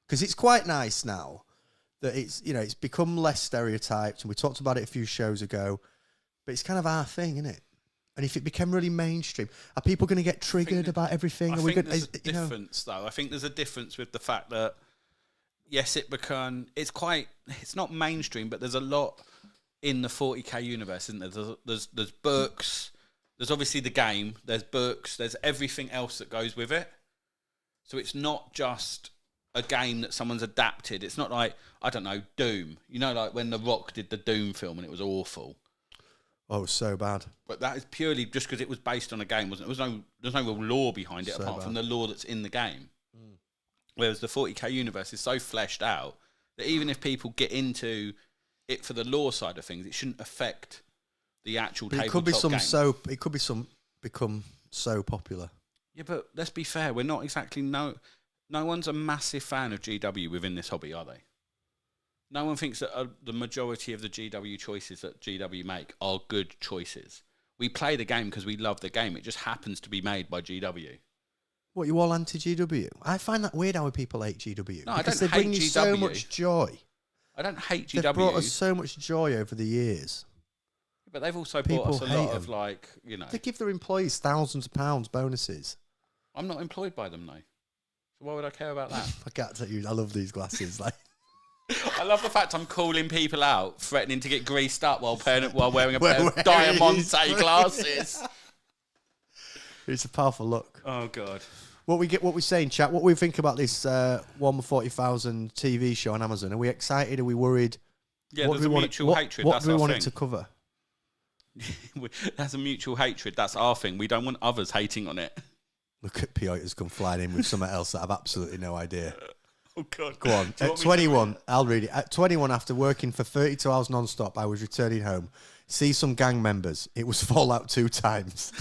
because it's quite nice now that it's become less stereotyped, and we talked about it a few shows ago, but it's kind of our thing, isn't it? And if it became really mainstream, are people going to get triggered about everything? I think there's a difference, though. I think there's a difference with the fact that, yes, it's not mainstream, but there's a lot in the 40K universe, isn't there? There's books, there's obviously the game, there's books, there's everything else that goes with it. So it's not just a game that someone's adapted. It's not like, I don't know, Doom. You know, like when The Rock did the Doom film and it was awful. Oh, it was so bad. But that is purely just because it was based on a game, wasn't it? There's no real lore behind it apart from the lore that's in the game. Mm. Whereas the 40K universe is so fleshed out that even if people get into it for the lore side of things, it shouldn't affect the actual tabletop game. It could be become so popular. Yeah, but let's be fair. We're not exactly no one's a massive fan of GW within this hobby, are they? No one thinks that the majority of the GW choices that GW make are good choices. We play the game because we love the game. It just happens to be made by GW. What, you all anti-GW? I find that weird how people hate GW. No, because I don't hate GW. They bring you so much joy. I don't hate GW. They've brought us so much joy over the years. But they've also brought us a lot of, like, you know... They give their employees thousands of pounds bonuses. I'm not employed by them, though. So why would I care about that? I can't tell you. I love these glasses. Like, I love the fact I'm calling people out, threatening to get greased up while wearing a pair of Diamante glasses. It's a powerful look. Oh, God. What we're saying, chat, what we think about this Warhammer 40,000 TV show on Amazon. Are we excited? Are we worried? Yeah, there's a mutual hatred. What do we want it to cover? That's a mutual hatred. That's our thing. We don't want others hating on it. Look at Piotr's come flying in with something else that I've absolutely no idea. Oh, God. Go on. At 21, I'll read it. At 21, after working for 32 hours non-stop, I was returning home. See some gang members. It was Fallout 2 times.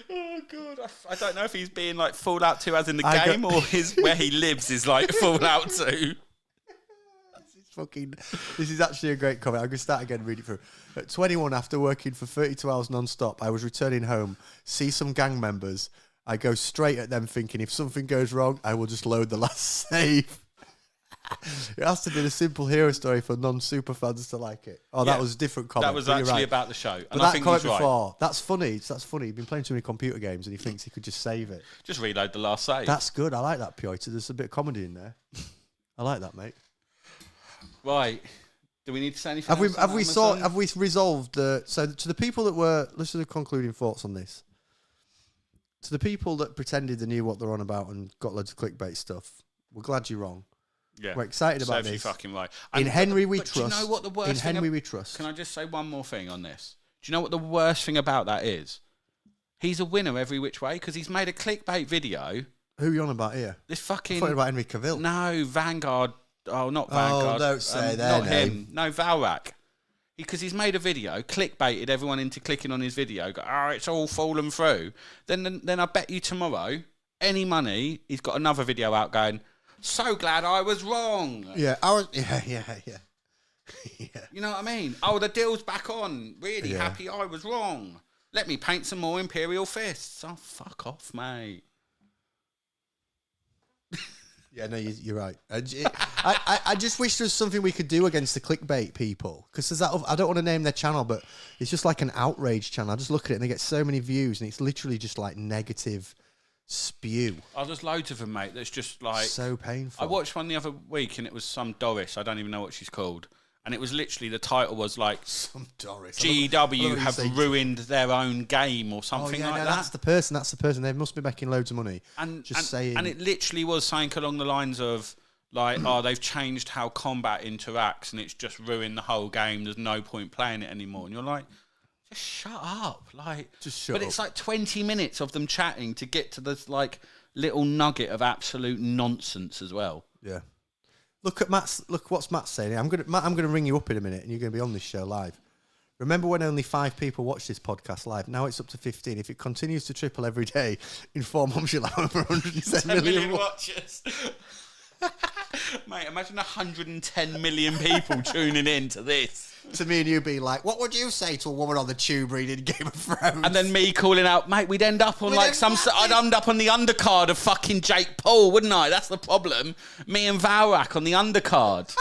Oh god, I don't know if he's being like Fallout 2 as in the I game, got- or his where he lives is like Fallout 2. This is actually a great comment. I'm going to start again and read it through. At 21, after working for 32 hours non-stop, I was returning home, see some gang members. I go straight at them thinking if something goes wrong, I will just load the last save. It has to be the simple hero story for non-super fans to like it. Oh, that Yeah. was a different comment. That was but you're actually right. about the show. But And I that think comment he's right. before, that's funny. That's funny. He's been playing too many computer games and he thinks he could just save it. Just reload the last save. That's good. I like that, Piotr. There's a bit of comedy in there. I like that, mate. Right. Do we need to say anything? Have we else on Amazon? have we resolved the so to the people that were listen to the concluding thoughts on this. To the people that pretended they knew what they're on about and got loads of clickbait stuff, we're glad you're wrong. Yeah. We're excited about Serves you this. fucking right. In Henry we but trust. Do you know what the worst in thing Henry we trust. Can I just say one more thing on this? Do you know what the worst thing about that is? He's a winner every which way because he's made a clickbait video. Who are you on about here? This I fucking thought about Henry Cavil. no Vanguard. Oh, not Vanguard. don't say their not name. him. No, Valrak. Because he's made a video, clickbaited everyone into clicking on his video. Go, it's all fallen through. Then I bet you tomorrow, any money, he's got another video out going. So glad I was wrong. Yeah, yeah. You know what I mean? Oh, the deal's back on. Really Yeah. happy I was wrong. Let me paint some more Imperial fists. Oh, fuck off, mate. Yeah, no, you're right. I just wish there was something we could do against the clickbait people. Because there's that. I don't want to name their channel, but it's just like an outrage channel. I just look at it and they get so many views, and it's literally just like negative spew. Oh, there's loads of them, mate. That's just like So painful. I watched one the other week, and it was some Doris. I don't even know what she's called. And it was literally the title was like Some Doris. GW have ruined their own game or Oh something yeah, like no, that. that's the person. That's the person. They must be making loads of money. And just saying. And it literally was something along the lines of like, oh, they've changed how combat interacts, and it's just ruined the whole game. There's no point playing it anymore. And you're like, just shut up, like, Just shut But up. it's like 20 minutes of them chatting to get to this like little nugget of absolute nonsense as well. Yeah. Look at Matt's. Look what's Matt saying. Matt, I'm gonna ring you up in a minute, and you're gonna be on this show live. Remember when only 5 people watch this podcast live? Now it's up to 15. If it continues to triple every day, in 4 months you'll have over 110 million watchers. Mate, imagine 110 million people tuning in to this. To me and you being like, what would you say to a woman on the tube reading Game of Thrones? And then me calling out, mate, we'd end up on I'd end up on the undercard of fucking Jake Paul, wouldn't I? That's the problem. Me and Valrak on the undercard.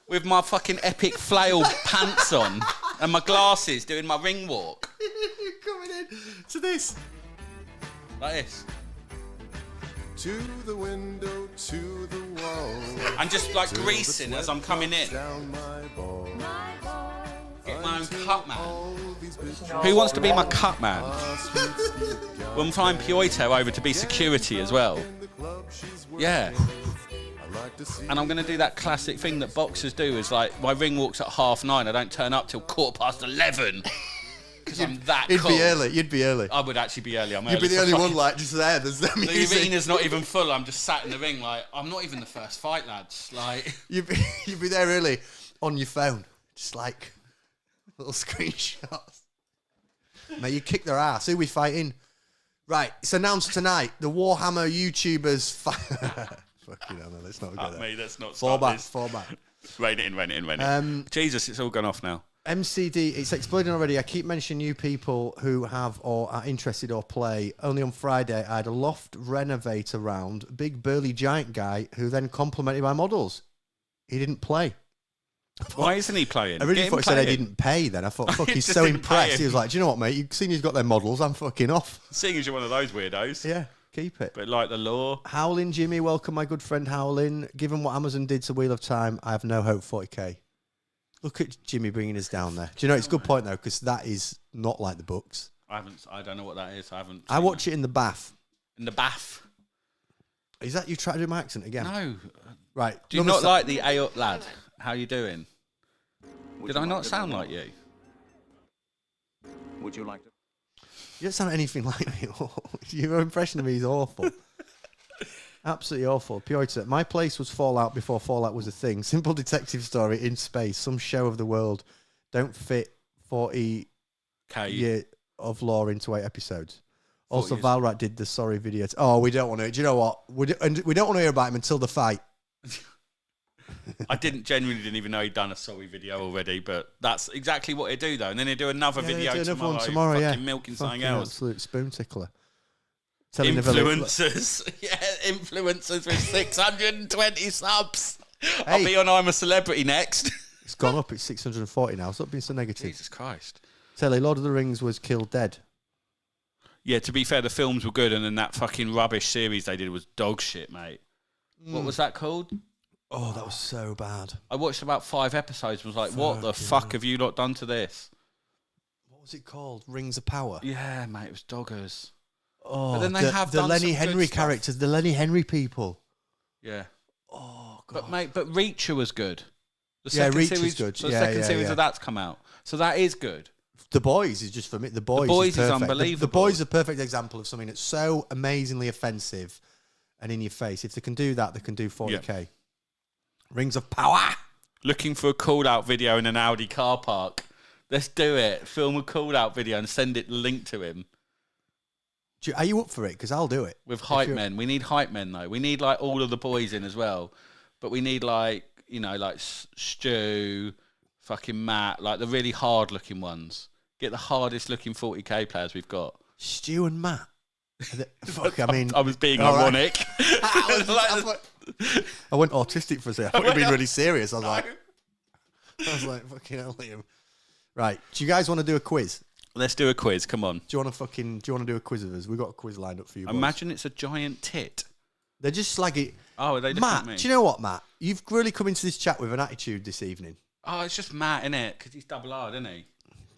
With my fucking epic flail pants on and my glasses doing my ring walk. coming in to this. Like this. To the window, to the wall. And just like Till greasing the as I'm coming in. down my ball. Get my own cut man. All these bitches Who wants to be my cut man? are sweet, sweet gal. We'll find Piotr over to be security as well. In the club she's working. Yeah. I like to see And I'm going to do that classic thing that boxers do is like, my ring walk's at 9:30. I don't turn up till 11:15. Because I'm that You'd cool. be early. You'd be early. I would actually be early. I'm You'd be early the for only one fucking- like just there. There's the The music. arena's not even full. I'm just sat in the ring like, I'm not even the first fight, lads. Like, You'd be there early on your phone, just like little screenshots. Mate, you kick their ass. Who we fighting? Right, it's announced tonight. The Warhammer YouTubers fight. Fucking hell, no, let's not go there. mate, that's not Fall back, fall back. Rein it in. Jesus, it's all gone off now. MCD, it's exploding already. I keep mentioning new people who have or are interested or play. Only on Friday, I had a loft renovator round, big burly giant guy who then complimented my models. He didn't play. Why isn't he playing? I really Get him thought he said I playing. didn't pay then. I thought, fuck, he's Just so didn't pay impressed. him. He was like, do you know what, mate? You've seen he's got their models. I'm fucking off. Seeing as you're one of those weirdos. Yeah, keep it. But like the law. Howlin' Jimmy, welcome my good friend Howlin'. Given what Amazon did to Wheel of Time, I have no hope 40k. Look at Jimmy bringing us down there. Do you know, it's a good point though, because that is not like the books. I don't know what that is. I watch it in the bath. in the bath. Is that you trying to do my accent again? No. Right. Do you Another not sa- like the A up lad? How you doing? Did I not sound like you? Would you like to? You don't sound anything like me. Your impression of me is awful. Absolutely awful. Piotr, my place was Fallout before Fallout was a thing. Simple detective story in space. Some show of the world. Don't fit 40 years of lore into 8 episodes. Also, Valrat did the sorry video. Oh, we don't want to. Do you know what? We don't want to hear about him until the fight. I genuinely didn't even know he'd done a sorry video already, but that's exactly what he'd do, though. And then he'd do another video tomorrow, fucking milking something else. Absolute spoon tickler. Influencers. Influencers with 620 subs. Hey. I'll be on I'm a Celebrity next. It's gone up. It's 640 now. Stop being so negative. Jesus Christ. Telly, Lord of the Rings was killed dead. Yeah, to be fair, the films were good, and then that fucking rubbish series they did was dog shit, mate. What was that called? Oh, that was so bad. I watched about 5 episodes and was like, what the fuck have you lot done to this? What was it called? Rings of Power? Yeah, mate, it was doggers. Oh, but then they have the done Lenny some Henry good characters, the Lenny Henry people. Yeah. Oh, God. But Reacher was good. Reacher's is good. The second series of that's come out. So that is good. The Boys is just for me. The Boys is unbelievable. The Boys is a perfect example of something that's so amazingly offensive and in your face. If they can do that, they can do 40k. Yeah. Rings of Power. Looking for a call-out video in an Audi car park. Let's do it. Film a call-out video and send it linked to him. Are you up for it? Because I'll do it. With hype men. We need hype men, though. We need, like, all of the boys in as well. But we need, like, you know, like Stu, fucking Matt, like the really hard-looking ones. Get the hardest-looking 40k players we've got. Stu and Matt. Fuck, I mean... I was being ironic. I went autistic for a second. I thought you were being really serious. I was like, fucking hell, Liam. Right, do you guys want to do a quiz? Let's do a quiz, come on. Do you want to do a quiz of us? We've got a quiz lined up for you boys. Imagine it's a giant tit. They're just slaggy. Oh, are they Matt, me? do you know what, Matt? You've really come into this chat with an attitude this evening. Oh, it's just Matt, innit? Because he's double hard, isn't he?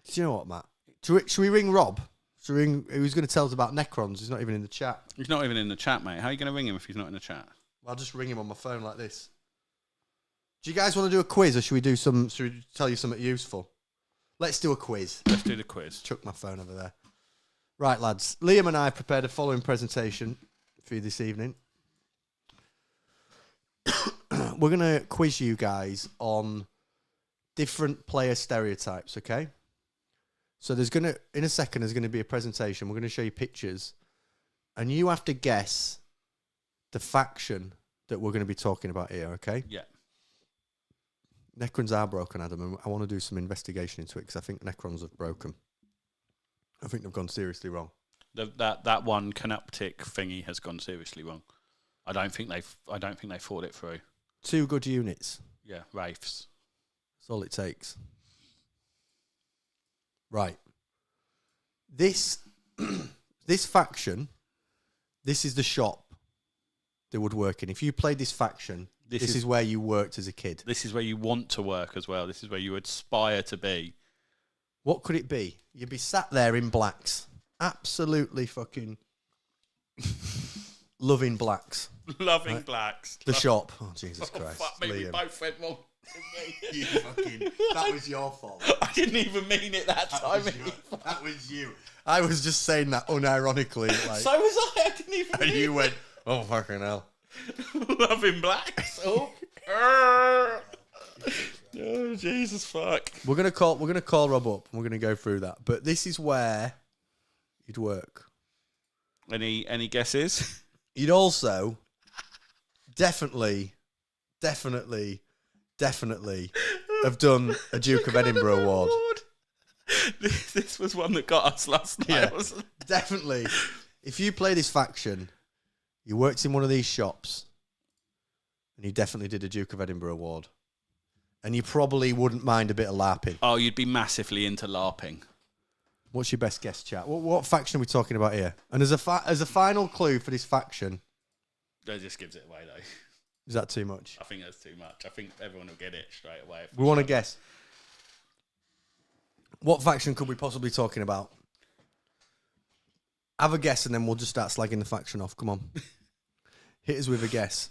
Do you know what, Matt? Should we ring Rob? Who's going to tell us about Necrons? He's not even in the chat. He's not even in the chat, mate. How are you going to ring him if he's not in the chat? I'll just ring him on my phone like this. Do you guys want to do a quiz, or should we tell you something useful? Let's do a quiz. Let's do the quiz. Chuck my phone over there. Right, lads. Liam and I have prepared a following presentation for you this evening. We're going to quiz you guys on different player stereotypes, okay? So in a second, there's going to be a presentation. We're going to show you pictures. And you have to guess the faction that we're going to be talking about here, okay? Yeah. Necrons are broken, Adam, and I want to do some investigation into it because I think Necrons have broken. I think they've gone seriously wrong. That one canoptic thingy has gone seriously wrong. I don't think they thought it through. 2 good units. Yeah, Wraiths. That's all it takes. Right. This faction, this is the shop they would work in. If you played this faction, this is where you worked as a kid. This is where you want to work as well. This is where you aspire to be. What could it be? You'd be sat there in blacks. Absolutely fucking loving blacks. Loving blacks. The shop. Oh, Jesus Christ. Fuck me, we both went wrong. You fucking... That was your fault. I didn't even mean it that time. That was you. I was just saying that unironically. Like, so was I. I didn't even mean and you went, oh, fucking hell. Loving blacks. Oh, Jesus fuck. We're gonna call Rob up and we're gonna go through that. But this is where you'd work. Any guesses? You'd also definitely have done a Duke of Edinburgh award. This was one that got us last night. Yeah, wasn't it? definitely. If you play this faction, you worked in one of these shops, and you definitely did a Duke of Edinburgh award. And you probably wouldn't mind a bit of LARPing. Oh, you'd be massively into LARPing. What's your best guess, chat? What faction are we talking about here? And as a final clue for this faction... That just gives it away, though. Is that too much? I think that's too much. I think everyone will get it straight away. We want to guess. What faction could we possibly be talking about? Have a guess and then we'll just start slagging the faction off. Come on. Hit us with a guess.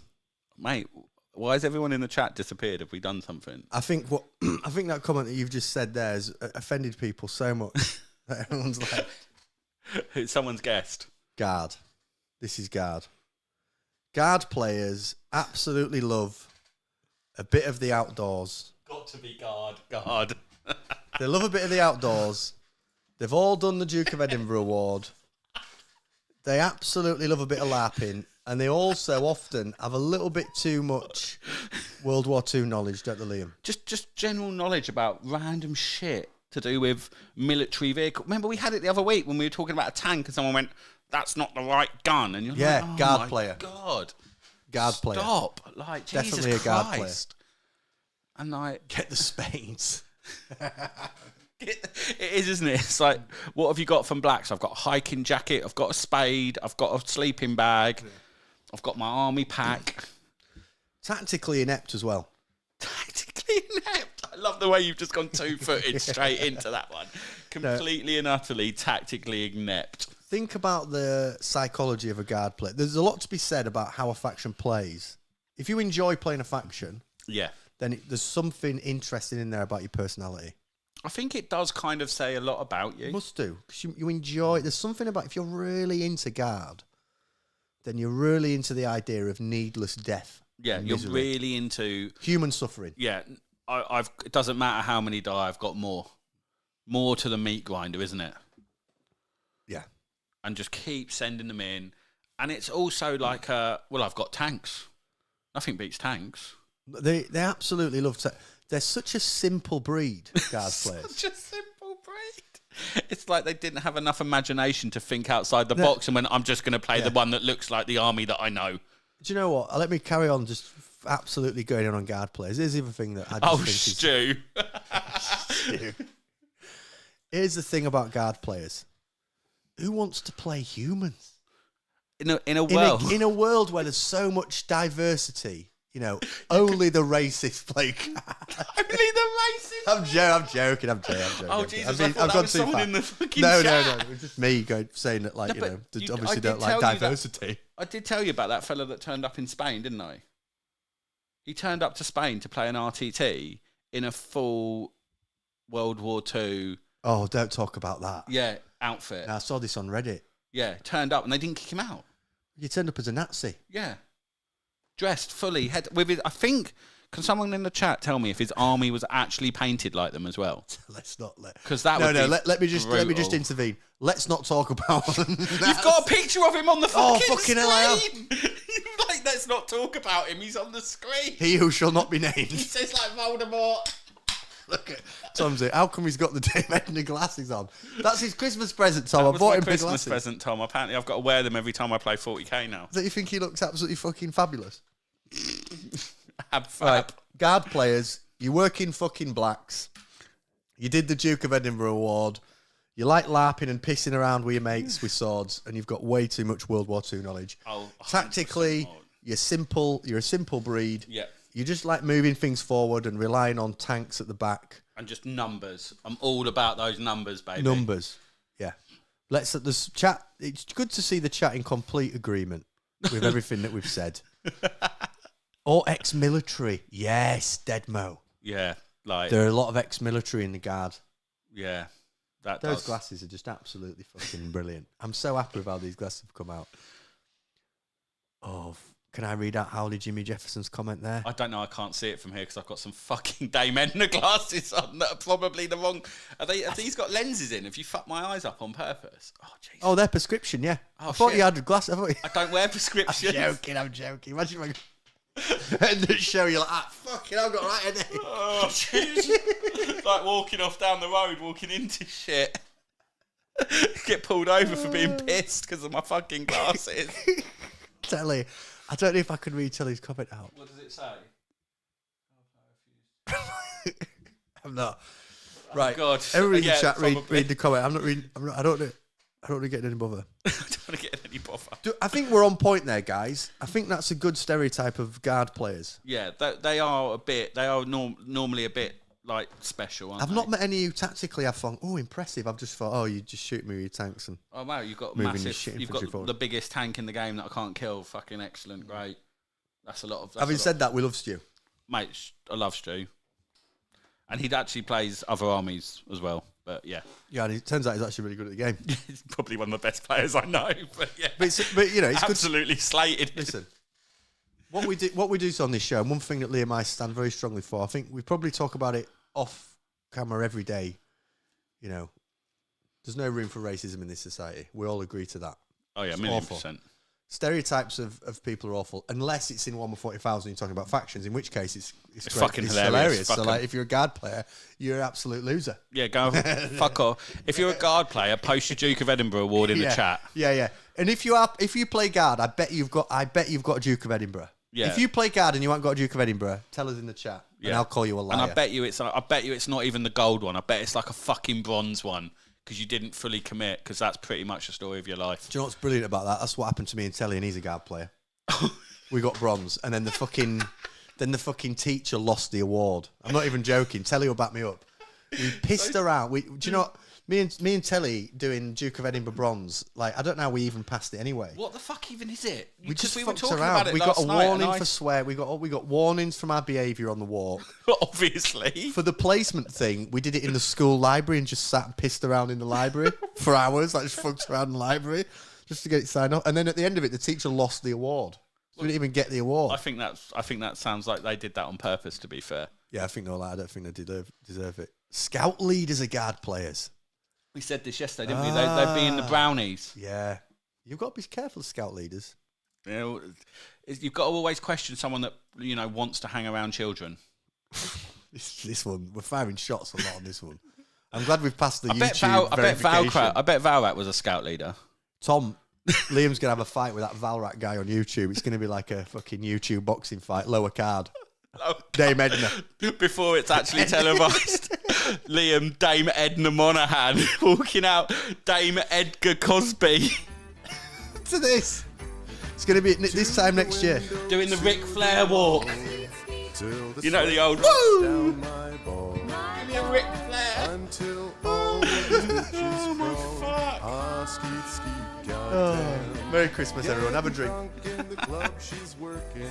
Mate, why has everyone in the chat disappeared? Have we done something? I think that comment that you've just said there has offended people so much that everyone's like... Someone's guessed. Guard. This is Guard. Guard players absolutely love a bit of the outdoors. Got to be guard. They love a bit of the outdoors. They've all done the Duke of Edinburgh Award. They absolutely love a bit of LARPing, and they also often have a little bit too much World War II knowledge, don't they, Liam? Just general knowledge about random shit to do with military vehicle. Remember, we had it the other week when we were talking about a tank, and someone went, "That's not the right gun," and you're like, "Oh, guard my player. God, Guard player. Stop!" Like, Definitely Jesus a guard Christ. And like, Get the spades. it is, isn't it? It's like, what have you got from Blacks? I've got a hiking jacket, I've got a spade, I've got a sleeping bag, I've got my army pack. Tactically inept as well. Tactically inept. I love the way you've just gone 2-footed straight into that one. Completely and utterly tactically inept. Think about the psychology of a guard player. There's a lot to be said about how a faction plays. If you enjoy playing a faction, Yeah. then there's something interesting in there about your personality. I think it does kind of say a lot about you. Must do, because you enjoy. There's something about, if you're really into guard, then you're really into the idea of needless death. Yeah, and you're misery. really into... Human suffering. Yeah, it doesn't matter how many die, I've got more. More to the meat grinder, isn't it? Yeah. And just keep sending them in. And it's also like, well, I've got tanks. Nothing beats tanks. They absolutely love to. They're such a simple breed, guard players. Such a simple breed. It's like they didn't have enough imagination to think outside the box and went, I'm just going to play the one that looks like the army that I know. Do you know what? Let me carry on just absolutely going in on guard players. Here's the other thing that I just think Stu. Here's the thing about guard players. Who wants to play humans? In a world. In a world where there's so much diversity, you know, only the racist play guard. Only the racist. I'm joking. Oh, Jesus, I've that gone was too someone far. in the fucking No. chat. It was just me saying that, like, No, you know, but I obviously did don't like tell you that- diversity. I did tell you about that fella that turned up in Spain, didn't I? He turned up to Spain to play an RTT in a full World War II Oh, don't talk about that. outfit. I saw this on Reddit. Yeah, turned up and they didn't kick him out. You turned up as a Nazi. Yeah. Dressed fully, with his, I think, can someone in the chat tell me if his army was actually painted like them as well? Let's not let. Because that No, would no. be Let me just brutal. intervene. Let's not talk about. You've got a picture of him on the fucking fucking hell, I have. screen. Like, let's not talk about him. He's on the screen. He who shall not be He named. says like Voldemort. Look at Tom's. How come he's got the Dame Edna glasses on? That's his Christmas present, Tom. That I was bought my him big Christmas glasses. present, Tom. Apparently, I've got to wear them every time I play 40k now. Don't you think he looks absolutely fucking fabulous? Ab fab. Right, guard players, you work in fucking Blacks. You did the Duke of Edinburgh Award. You like LARPing and pissing around with your mates with swords, and you've got way too much World War II knowledge. Oh, 100% Tactically, more. you're simple. You're a simple breed. Yeah. You just like moving things forward and relying on tanks at the back. And just numbers. I'm all about those numbers, baby. Numbers. Yeah. This chat. It's good to see the chat in complete agreement with everything that we've said. Or ex-military. Yes, Deadmo. Yeah, like There are a lot of ex-military in the guard. yeah, that Those does. glasses are just absolutely fucking brilliant. I'm so happy with how these glasses have come out. Oh, can I read out Howley Jimmy Jefferson's comment there? I don't know. I can't see it from here because I've got some fucking Dame Edna glasses on that are probably the wrong. Have these got lenses in? Have you fucked my eyes up on purpose? Oh, jeez. Oh, they're prescription, yeah. Oh, I thought shit. you had glasses. I don't wear prescriptions. I'm joking. Imagine if I end the show, you're like, fucking, I've got right headache. Oh, jeez. Like walking off down the road, walking into shit. Get pulled over for being pissed because of my fucking glasses. Telly, I don't know if I can read Telly's comment out. What does it say? I'm not. Right, God. everybody in Yeah, the chat, probably. read the comment. I'm not reading. I don't want to get any bother. I don't want to get any bother. I think we're on point there, guys. I think that's a good stereotype of guard players. Yeah, they are a bit. They are normally a bit like special. Aren't I've they? not met any who tactically I've thought, oh, impressive. I've just thought, oh, you just shoot me with your tanks and Oh wow, you've got moving your massive. shit You've infantry got forward. the biggest tank in the game that I can't kill. Fucking excellent, great. That's a lot of. Having said that, we love Stu. mate, I love Stu, and he actually plays other armies as well. But yeah, Yeah, and it turns out he's actually really good at the game. he's probably one of the best players I know. But yeah, But you know, it's good. absolutely slated. Listen, What we do on this show, and one thing that Liam and I stand very strongly for, I think we probably talk about it off camera every day. You know, there's no room for racism in this society. We all agree to that. Oh yeah, It's 1,000,000%. Stereotypes of people are awful, unless it's in Warhammer 40,000 you're talking about factions, in which case it's great. fucking It's hilarious. So like, if you're a guard player, you're an absolute loser. Yeah, go fuck off. If you're a guard player, post your Duke of Edinburgh award in the chat. Yeah. And if you play guard, I bet you've got a Duke of Edinburgh. Yeah. If you play guard and you haven't got a Duke of Edinburgh, tell us in the chat, and I'll call you a liar. And I bet you it's not even the gold one. I bet it's like a fucking bronze one because you didn't fully commit. Because that's pretty much the story of your life. Do you know what's brilliant about that? That's what happened to me and Telly, and he's a guard player. We got bronze, and then the fucking teacher lost the award. I'm not even joking. Telly will back me up. We pissed around. Do you know what? Me and Telly doing Duke of Edinburgh bronze. Like, I don't know how we even passed it anyway. What the fuck even is it? We just were fucked talking around. about it We got a last night, warning and for swear. We got warnings from our behaviour on the walk. obviously. For the placement thing, we did it in the school library and just sat and pissed around in the library for hours. Like, just fucked around in the library just to get it signed off. And then at the end of it, the teacher lost the award. So we didn't even get the award. I think that sounds like they did that on purpose. To be fair. Yeah, I think no, I don't think they deserve it. Scout leaders are guard players. We said this yesterday, didn't we? They'd be in the brownies. Yeah, you've got to be careful of scout leaders. You know, you've got to always question someone that wants to hang around children. This one, we're firing shots a lot on this one. I'm glad we've passed the I bet verification. I bet Valrat was a scout leader. Tom, Liam's gonna have a fight with that Valrat guy on YouTube. It's gonna be like a fucking YouTube boxing fight, lower card. Dame Edna. Before it's actually televised. Liam, Dame Edna Monaghan walking out, Dame Edgar Cosby to this. It's going to be this time next year. doing the Ric Flair walk. You know the old Woo! Give me a Ric Flair. Until all the bitches crawl. Skeet, goddamn. Merry Christmas, everyone. Have a drink. In the club she's working.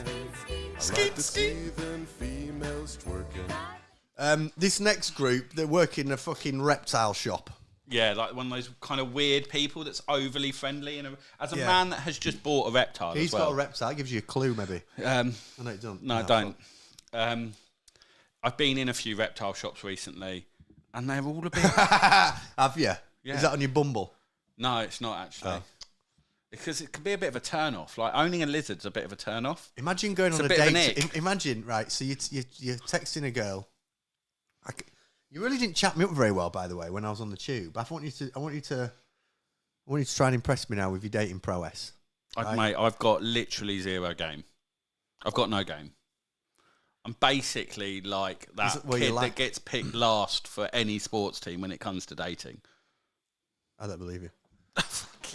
I like to see them females twerking. This next group, they work in a fucking reptile shop. Yeah, like one of those kind of weird people that's overly friendly. And as a man that has just bought a reptile, He's as well. got a reptile. That gives you a clue, maybe. I know you don't. No, I don't. I've been in a few reptile shops recently, and they're all a bit. Have you? Yeah. Is that on your Bumble? No, it's not actually. Oh. Because it can be a bit of a turn off. Like owning a lizard's a bit of a turn off. Imagine going on a bit of an date. ick. Imagine, right? So you're texting a girl. You really didn't chat me up very well, by the way, when I was on the tube. I want you to try and impress me now with your dating prowess. Right? Mate, I've got literally zero game. I've got no game. I'm basically like that kid that gets picked last for any sports team when it comes to dating. I don't believe you.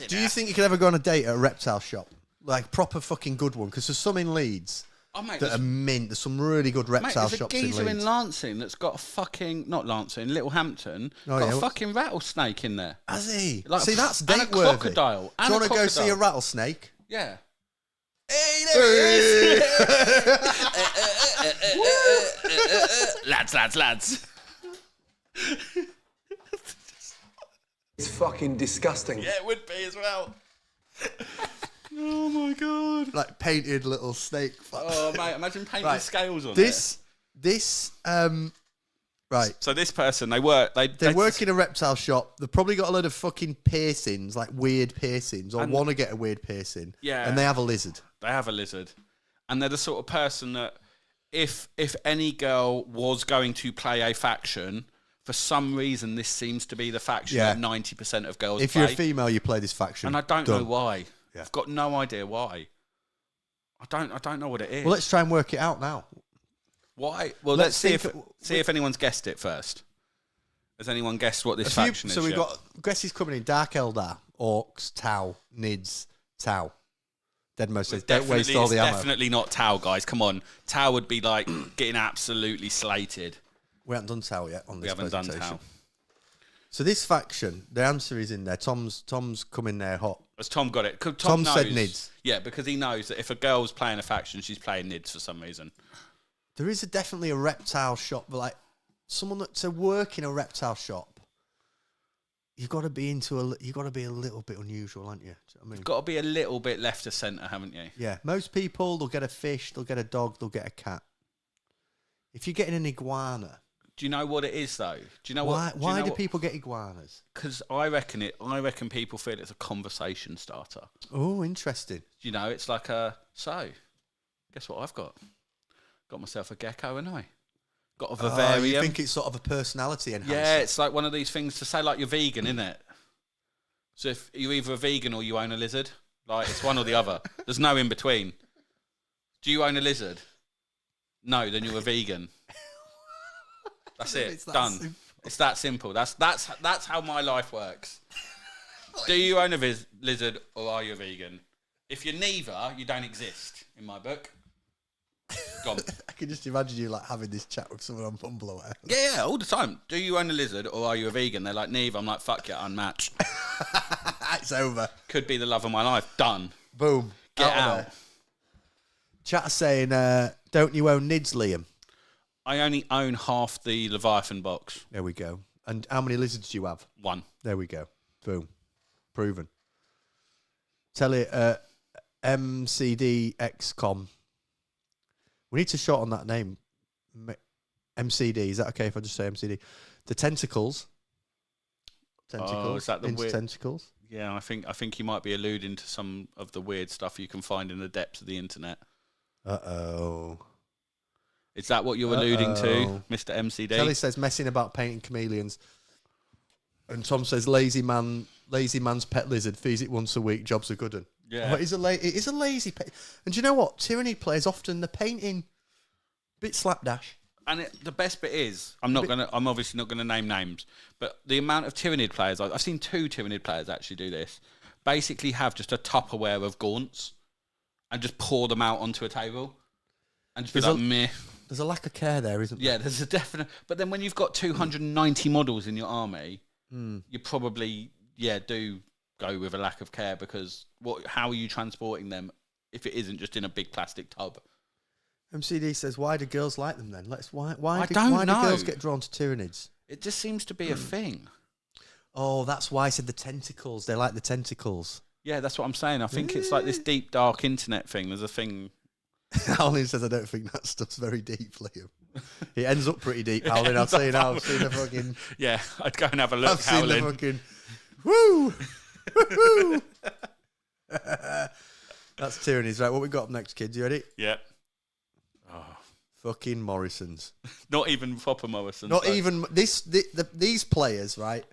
Do you think you could ever go on a date at a reptile shop? Like, proper fucking good one? Because there's some in Leeds that are mint. There's some really good reptile shops in Leeds. There's a geezer in Lancing that's got a fucking... Not Lancing, Littlehampton. Got a fucking rattlesnake in there. Has he? Like, see, that's and a date-worthy. crocodile. Do you want to go see a rattlesnake? Yeah. Hey, there he is! Lads. It's fucking disgusting. Yeah, it would be as well. Oh my god! Like painted little snake. Oh mate, imagine painting scales on this. Right. So this person, they work in a reptile shop. They've probably got a load of fucking piercings, like weird piercings, or want to get a weird piercing. Yeah. And they have a lizard. They have a lizard, and they're the sort of person that if any girl was going to play a faction. For some reason, this seems to be the faction that 90% of girls play. If you're a female, you play this faction. And I don't know why. Yeah. I've got no idea why. I don't know what it is. Well, let's try and work it out now. Why? Well, let's see if anyone's guessed it first. Has anyone guessed what this faction is? So we've got guesses coming in. Dark Eldar, Orcs, Tau, Nids, Tau. Deadmo says, don't waste all the ammo. It's definitely not Tau, guys. Come on. Tau would be like getting absolutely slated. We haven't done Tau yet on this presentation. We haven't done Tau. So this faction, the answer is in there. Tom's come in there hot. Has Tom got it? Tom said Nids. Yeah, because he knows that if a girl's playing a faction, she's playing Nids for some reason. There is definitely a reptile shop, but like someone to work in a reptile shop. you've got to be you got to be a little bit unusual, aren't you? Do you know what I mean? You've got to be a little bit left of centre, haven't you? Yeah. Most people, they'll get a fish, they'll get a dog, they'll get a cat. If you're getting an iguana, Do you know what it is though? Do you know why? what? Why do people get iguanas? Because I reckon people feel it's a conversation starter. Oh, interesting. You know, it's like so. Guess what I've got? Got myself a gecko, and I got a vivarium. You think it's sort of a personality enhancer? Yeah, it's like one of these things to say like you're vegan, isn't it? So if you're either a vegan or you own a lizard, like it's one or the other. There's no in between. Do you own a lizard? No, then you're a vegan. That's it. It's that done. simple. It's that simple. That's how my life works. Do you own a lizard or are you a vegan? If you're neither, you don't exist in my book. Gone. I can just imagine you like having this chat with someone on Bumble or whatever. Yeah, all the time. Do you own a lizard or are you a vegan? They're like, neither. I'm like, fuck yeah, unmatched. It's over. Could be the love of my life. Done. Boom. Get of out. there. Chat saying, don't you own Nids, Liam? I only own half the Leviathan box. There we go. And how many lizards do you have? One. There we go. Boom. Proven. Tell it, MCD XCOM. We need to shorten that name. MCD. Is that okay if I just say MCD? The tentacles. Oh, is that the into weird tentacles? Yeah, I think you might be alluding to some of the weird stuff you can find in the depths of the internet. Uh-oh. Is that what you're alluding to, Mr. MCD? Kelly says messing about painting chameleons. And Tom says lazy man's pet lizard, feeds it once a week, job's a good one. Yeah. Oh, it is a lazy pet. And do you know what? Tyranny players often the painting bit slapdash. And the best bit is, I'm obviously not gonna name names, but the amount of Tyranid players, I've seen 2 Tyranid players actually do this, basically have just a Tupperware of gaunts and just pour them out onto a table and just be like, meh. There's a lack of care there, isn't there? Yeah, there's a definite. But then when you've got 290 models in your army, you probably do go with a lack of care because how are you transporting them if it isn't just in a big plastic tub? MCD says, why do girls like them then? Why do girls get drawn to Tyranids? It just seems to be a thing. Oh, that's why I said the tentacles. They like the tentacles. Yeah, that's what I'm saying. I think it's like this deep, dark internet thing. There's a thing. Howlin says, I don't think that stuff's very deep, Liam. It ends up pretty deep, Howlin. I'll tell you now. I've seen the fucking... Yeah, I'd go and have a look, I've seen Howlin. the fucking... Woo! Woo! That's Tyrannies. Right, what we got up next, kids? You ready? Yeah. Fucking Morrisons. Not even proper Morrisons. Not even... These players, right?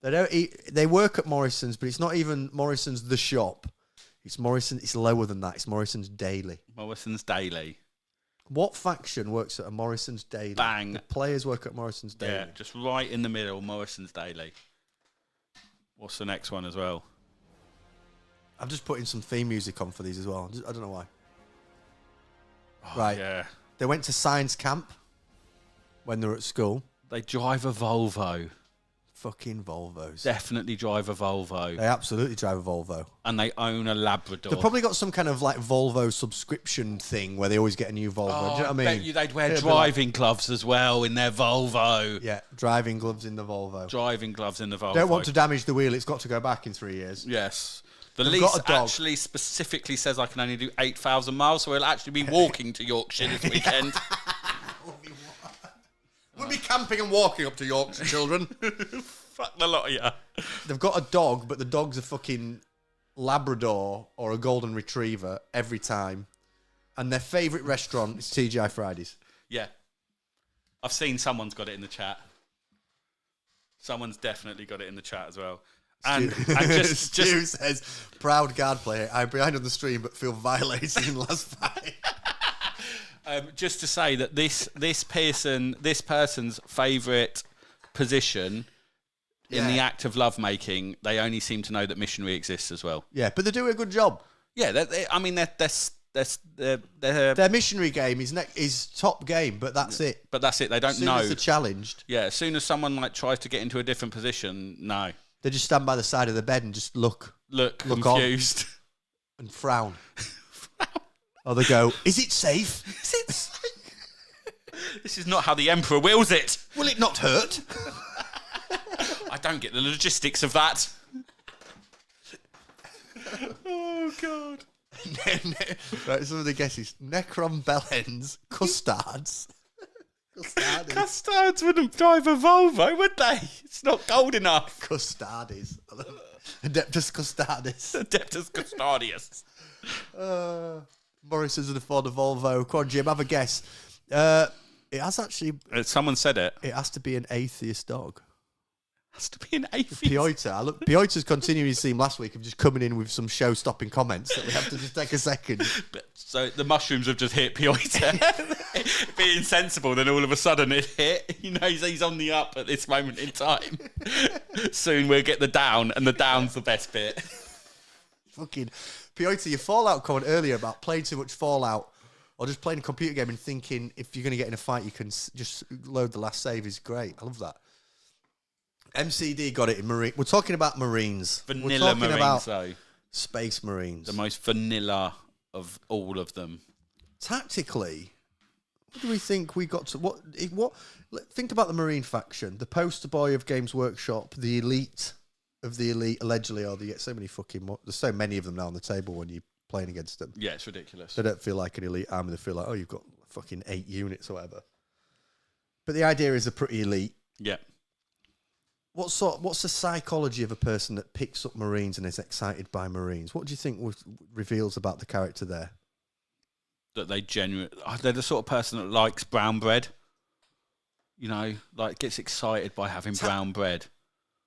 They work at Morrisons, but it's not even Morrisons the shop. It's Morrison. It's lower than that. It's Morrison's Daily. Morrison's Daily. What faction works at a Morrison's Daily? Bang. The players work at Morrison's Daily. Yeah, just right in the middle, Morrison's Daily. What's the next one as well? I'm just putting some theme music on for these as well. I don't know why. Right. Yeah. They went to science camp when they were at school. They drive a Volvo. Fucking Volvos. Definitely drive a Volvo. They absolutely drive a Volvo. And they own a Labrador. They've probably got some kind of like Volvo subscription thing where they always get a new Volvo. Oh, Do you know what I mean? I bet you they'd wear driving gloves as well in their Volvo. Yeah, driving gloves in the Volvo. Driving gloves in the Volvo. Don't want to damage the wheel. It's got to go back in 3 years. Yes. The They've lease got a dog. actually specifically says I can only do 8,000 miles, so we'll actually be walking to Yorkshire this weekend. We'll be camping and walking up to Yorkshire, children. Fuck the lot of you. They've got a dog, but the dog's a fucking Labrador or a Golden Retriever every time. And their favourite restaurant is TGI Fridays. Yeah. I've seen someone's got it in the chat. Someone's definitely got it in the chat as well. And Stu says, proud guard player. I'm behind on the stream, but feel violated in the last fight. Just to say that this person's favourite position in the act of lovemaking, they only seem to know that missionary exists as well. Yeah, but they do a good job. Yeah, Their missionary game is top game, but that's it. But that's it. They don't As soon know. as they're challenged, Yeah, as soon as someone like tries to get into a different position, no. they just stand by the side of the bed and just look Confused. on and frown. Or they go, is it safe? Is it safe? This is not how the Emperor wills it. Will it not hurt? I don't get the logistics of that. Oh, God. Right, some of the guesses. Necron bellends, custards. Custards wouldn't drive a Volvo, would they? It's not gold enough. Custardis. Adeptus custardis. Adeptus Custodius. Morris doesn't afford a Volvo. Come on, Jim, have a guess. It has actually... Someone said it. It has to be an atheist dog. Has to be an atheist. Piotr. Piotr's continuing his theme last week of just coming in with some show-stopping comments that we have to just take a second. So the mushrooms have just hit Piotr. Being sensible, then all of a sudden it hit. You know, he's on the up at this moment in time. Soon we'll get the down, and the down's the best bit. Fucking Piotr, your Fallout comment earlier about playing too much Fallout or just playing a computer game and thinking if you're going to get in a fight, you can just load the last save is great. I love that. MCD got it in Marine. We're talking about Marines. Vanilla Marines, though. Space Marines. The most vanilla of all of them. Tactically, what do we think we got to... What? Think about the Marine faction. The poster boy of Games Workshop, the elite of the elite, allegedly, they get so many fucking... There's so many of them now on the table when you're playing against them. Yeah, it's ridiculous. They don't feel like an elite army. They feel like, oh, you've got fucking 8 units or whatever. But the idea is they're pretty elite. Yeah. What's the psychology of a person that picks up Marines and is excited by Marines? What do you think reveals about the character there? That they're the sort of person that likes brown bread. You know, like gets excited by having brown bread.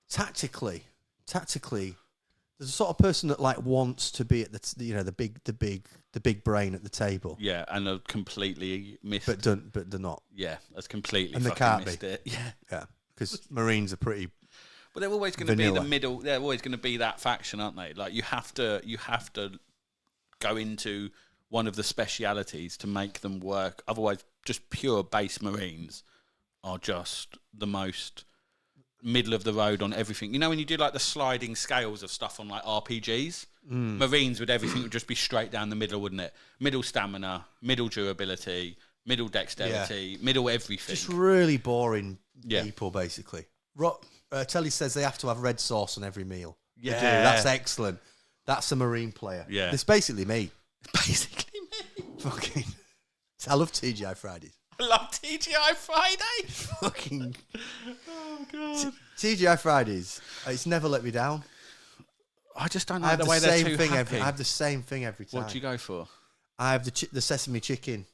Tactically, there's a sort of person that like wants to be at the big brain at the table. Yeah, and are completely missed. But they're not. Yeah, that's completely and fucking missed it. Yeah. Because Marines are pretty. But they're always going to be in the middle. They're always going to be that faction, aren't they? Like you have to go into one of the specialities to make them work. Otherwise, just pure base Marines are just the most middle of the road on everything. You know, when you do like the sliding scales of stuff on like RPGs, Marines with everything would just be straight down the middle, wouldn't it? Middle stamina, middle durability, middle dexterity, middle everything. Just really boring people, basically. Telly says they have to have red sauce on every meal. Yeah. They do. That's excellent. That's a Marine player. Yeah. It's basically me. Basically me. Fucking. I love TGI Fridays. I love TGI Fridays. Fucking. Oh, God. TGI Fridays. It's never let me down. I just don't like the way they're too happy. I have the same thing every time. What do you go for? I have the sesame chicken.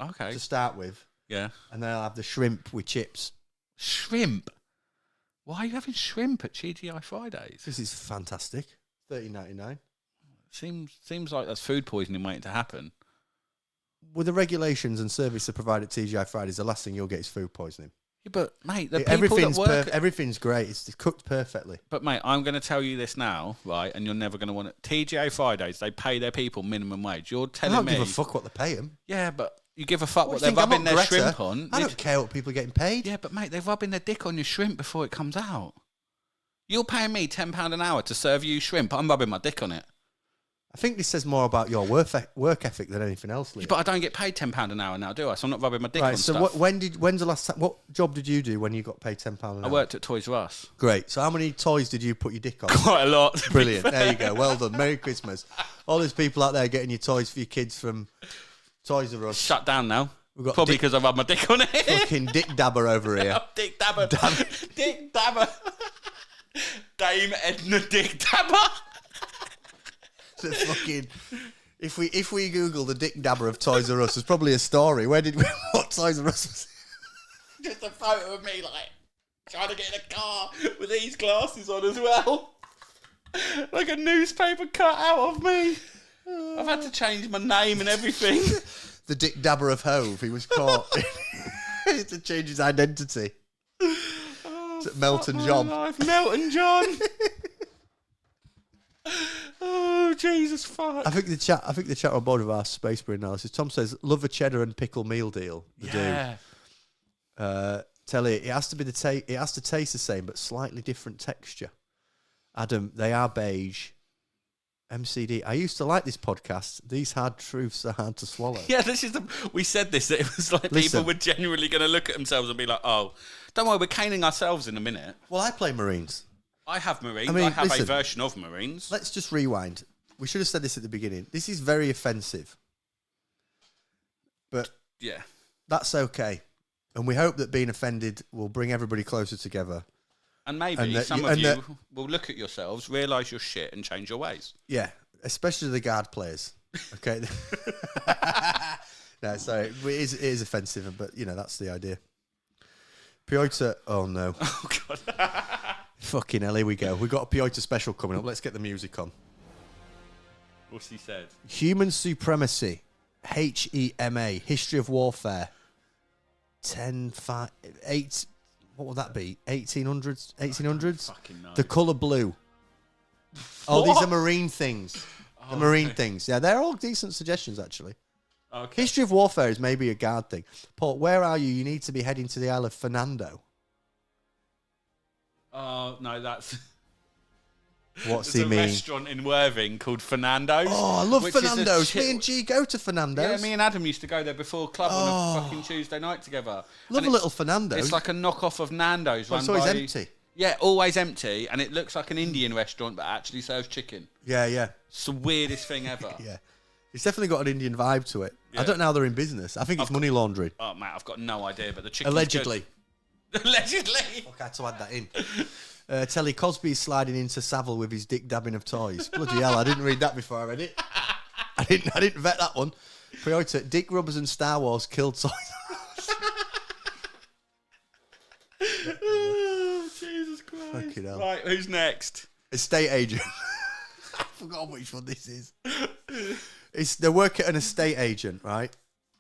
Okay. To start with. Yeah. And then I'll have the shrimp with chips. Shrimp? Why are you having shrimp at TGI Fridays? This is fantastic. $13.99. Seems like that's food poisoning waiting to happen. With the regulations and service they provide at TGI Fridays, the last thing you'll get is food poisoning. Yeah, but mate, the people that work... everything's great. It's cooked perfectly. But mate, I'm going to tell you this now, right? And you're never going to want it. TGI Fridays, they pay their people minimum wage. You're telling me... I don't give a fuck what they pay them. Yeah, but you give a fuck what they're rubbing their shrimp on. I don't care what people are getting paid. Yeah, but mate, they're rubbing their dick on your shrimp before it comes out. You're paying me £10 an hour to serve you shrimp. I'm rubbing my dick on it. I think this says more about your work ethic than anything else, Lee. But I don't get paid £10 an hour now, do I? So I'm not rubbing my dick on stuff. So when's the last time? What job did you do when you got paid £10 an hour? I worked at Toys R Us. Great. So how many toys did you put your dick on? Quite a lot. Brilliant. There you go. Well done. Merry Christmas. All those people out there getting your toys for your kids from Toys R Us. Shut down now. We've got probably because I rubbed my dick on it. Fucking Dick Dabber over here. Dick Dabber. Dick Dabber. Dame Edna Dick Dabber. So fucking, if we Google the Dick Dabber of Toys R Us, there's probably a story. What Toys R Us was? Just a photo of me like trying to get in a car with these glasses on as well, like a newspaper cut out of me. I've had to change my name and everything. The Dick Dabber of Hove. He was caught. He had to change his identity. Melton John. Melton John. Oh Jesus fuck! I think the chat on board with our Space Marine analysis. Tom says, "Love a cheddar and pickle meal deal." Yeah. Telly, it has to be it has to taste the same, but slightly different texture. Adam, they are beige. MCD. I used to like this podcast. These hard truths are hard to swallow. Yeah, we said this, that it was like Listen. people were genuinely going to look at themselves and be like, oh, don't worry, we're caning ourselves in a minute. Well, I play Marines. I have Marines. I mean, I have listen. a version of Marines. Let's just rewind. We should have said this at the beginning. This is very offensive. But Yeah. that's okay. And we hope that being offended will bring everybody closer together. And maybe And that some you- of and you that- will look at yourselves, realise your shit and change your ways. Yeah, especially the guard players. Okay. No, sorry. It is offensive, but, that's the idea. Piotr, oh no. Oh, God. Fucking hell, here we go. We've got a Piotr special coming up. Let's get the music on. What's he said? Human Supremacy, HEMA, History of Warfare, 10, 5, 8, what would that be? 1800s? 1800s? Fucking know. The colour blue. Oh, these are marine things. The marine things. Yeah, they're all decent suggestions, actually. Okay. History of Warfare is maybe a guard thing. Paul, where are you? You need to be heading to the Isle of Fernando. Oh, no, that's... What's There's he a mean? restaurant in Worthing called Fernando's. Oh, I love which is a Fernando's. chi- Me and G go to Fernando's. Yeah, me and Adam used to go there before club on a fucking Tuesday night together. Love And a little Fernando's. It's like a knockoff of Nando's. Well, run it's always by- empty. Yeah, always empty, and it looks like an Indian restaurant, but actually serves chicken. Yeah. It's the weirdest thing ever. Yeah. It's definitely got an Indian vibe to it. I Yeah. don't know how they're in business. I think it's money laundering. Oh, mate, I've got no idea, but the chicken Allegedly. Allegedly. Fuck, I had to add that in. Telly Cosby's sliding into Savile with his dick dabbing of toys. Bloody hell, I didn't read that before I read it. I didn't vet that one. Priority, Dick Rubbers and Star Wars killed toys. Oh, Jesus Christ. Fucking hell. Right, who's next? Estate agent. I forgot which one this is. They work at an estate agent, right?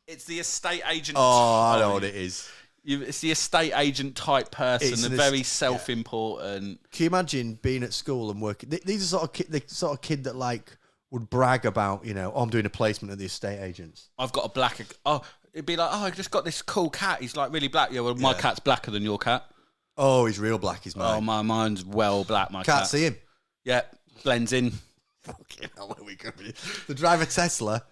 It's the estate agent. Oh, I know type. what it is. It's the estate agent type person, It's a an very est- self-important. Can you imagine being at school and working? These are the sort of kid that like would brag about, oh, I'm doing a placement at the estate agents. I've got a black. Oh, it'd be like, oh, I just got this cool cat. He's like really black. Yeah, well, my cat's blacker than your cat. Oh, he's real black, is mine. Oh, mine's well black. My Can't cat. see him. Yeah, blends in. Fucking hell, where we go? The driver Tesla,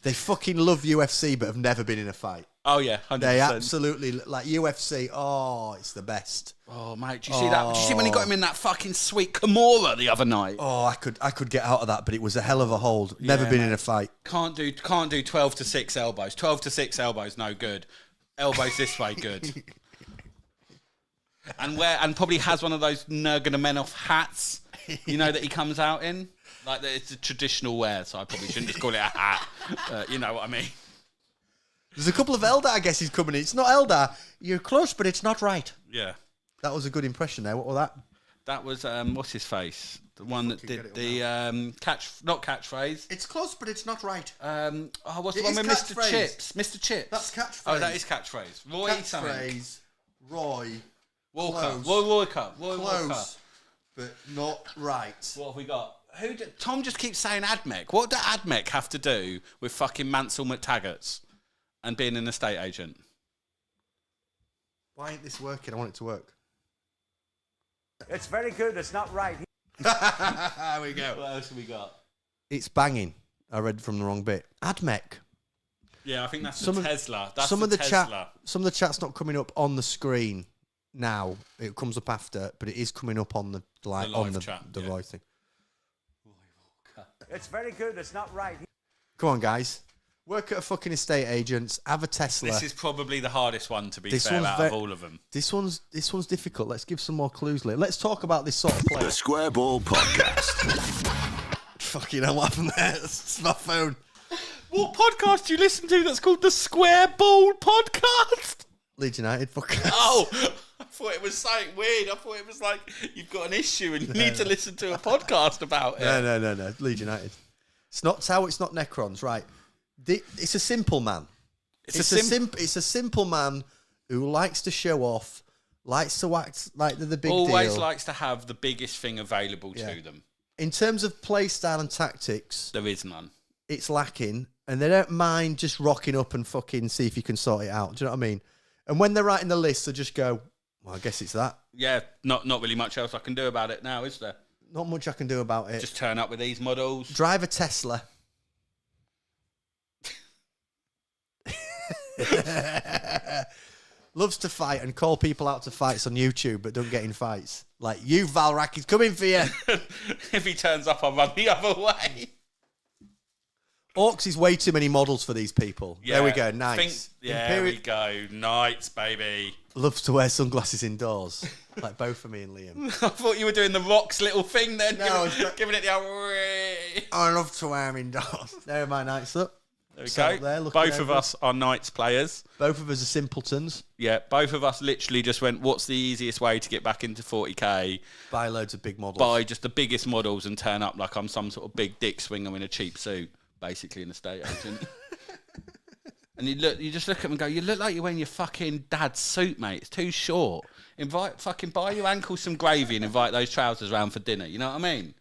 they fucking love UFC but have never been in a fight. Oh yeah, 100%. They absolutely like UFC. Oh, it's the best. Oh mate, do you see that? Did you see when he got him in that fucking sweet Kimura the other night? Oh, I could get out of that, but it was a hell of a hold. Never been in a fight. Can't do 12 to 6 elbows. 12 to 6 elbows, no good. Elbows this way, good. And probably has one of those Nurmagomedov hats, that he comes out in. Like it's a traditional wear, so I probably shouldn't just call it a hat. You know what I mean? There's a couple of Eldar guesses coming in. It's not Eldar. You're close, but it's not right. Yeah. That was a good impression there. What was that? That was what's his face? The one that Fucking did get it not catchphrase. It's close, but it's not right. What's It the one is with Mr. catchphrase. Chips? Mr. Chips. That's catchphrase. Oh, that is catchphrase. Roy something. Catchphrase. Roy. Walker. Close. Roy Walker. Roy Close, Walker. but not right. What have we got? Tom just keeps saying Admech. What do Admech have to do with fucking Mansell McTaggart's and being an estate agent? Why ain't this working? I want it to work. It's very good. It's not right. There we go. What else have we got? It's banging. I read from the wrong bit. Admech. Yeah, I think that's Some the of- Tesla. That's some the of the Tesla. chat. Some of the chat's not coming up on the screen now. It comes up after, but it is coming up on the live on the chat, the yeah. Roy thing. It's very good. It's not right. Come on, guys. Work at a fucking estate agents. Have a Tesla. This is probably the hardest one, to be This fair, one's out ve- of all of them. This one's difficult. Let's give some more clues. Let's talk about this sort of play. The Square Ball Podcast. Fucking hell, what happened there? It's my phone. What podcast do you listen to that's called the Square Ball Podcast? Leeds United. Fuck. Oh, I thought it was something weird. I thought it was like you've got an issue and you need to listen to a podcast about it. No. Leeds United. It's not Tau. It's not Necrons. Right. It's a simple man. It's a simple man who likes to show off, likes to act like they're the big Always deal. likes to have the biggest thing available Yeah. to them. In terms of play style and tactics, There is none. it's lacking, and they don't mind just rocking up and fucking see if you can sort it out. Do you know what I mean? And when they're writing the list, they just go, well, I guess it's that. Yeah, not really much else I can do about it now, is there? Not much I can do about it. Just turn up with these models. Drive a Tesla. Loves to fight and call people out to fights on YouTube, but don't get in fights. Like, you, Valrak, he's coming for you. If he turns up, I'll run the other way. Orcs is way too many models for these people. Yeah, there we go, nice. There we go, knights, baby. Loves to wear sunglasses indoors, like both of me and Liam. I thought you were doing the Rock's little thing then. No, giving it the old... I love to wear them indoors. There are my knights up. There we Sat go. up there, looking Both of over. us are knights players. Both of us are simpletons. Yeah, both of us literally just went, what's the easiest way to get back into 40k? Buy loads of big models. Buy just the biggest models and turn up like I'm some sort of big dick swinger in a cheap suit, basically an estate agent. And you just look at them and go, you look like you're wearing your fucking dad's suit, mate. It's too short. Buy your ankles some gravy and invite those trousers round for dinner. You know what I mean?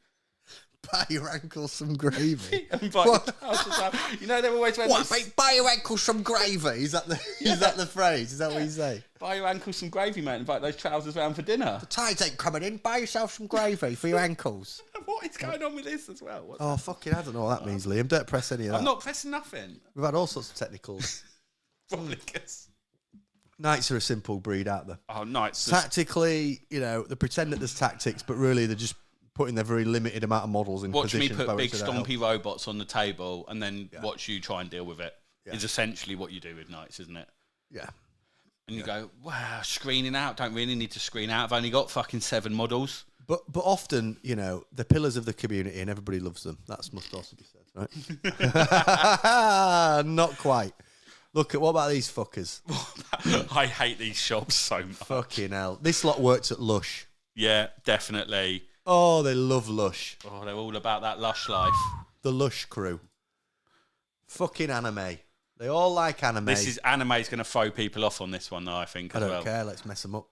Buy your ankles some gravy. Invite your trousers round. You know, they're always wearing What, mate? Buy your ankles some gravy? Is that the phrase? Is that what you say? Buy your ankles some gravy, mate. Invite those trousers round for dinner. The tides ain't coming in. Buy yourself some gravy for your ankles. What is going on with this as well? Oh, fucking, I don't know what that means, Liam. Don't press any of that. I'm not pressing nothing. We've had all sorts of technicals. Probably because... Knights are a simple breed, aren't they? Oh, knights. Tactically, they pretend that there's tactics, but really they're just putting their very limited amount of models in Watch me positions. put big which they don't stompy help. robots on the table and then watch you try and deal with it. Yeah. Is essentially what you do with knights, isn't it? Yeah. And you go, wow, screening out. Don't really need to screen out. I've only got fucking 7 models. But often, they're pillars of the community and everybody loves them. That must also be said, right? Not quite. Look at, what about these fuckers? I hate these shops so much. Fucking hell. This lot works at Lush. Yeah, definitely. Oh, they love Lush. Oh, they're all about that lush life. The Lush crew. Fucking anime. They all like anime. Anime's going to throw people off on this one, though, I think, I as don't well. care. Let's mess them up.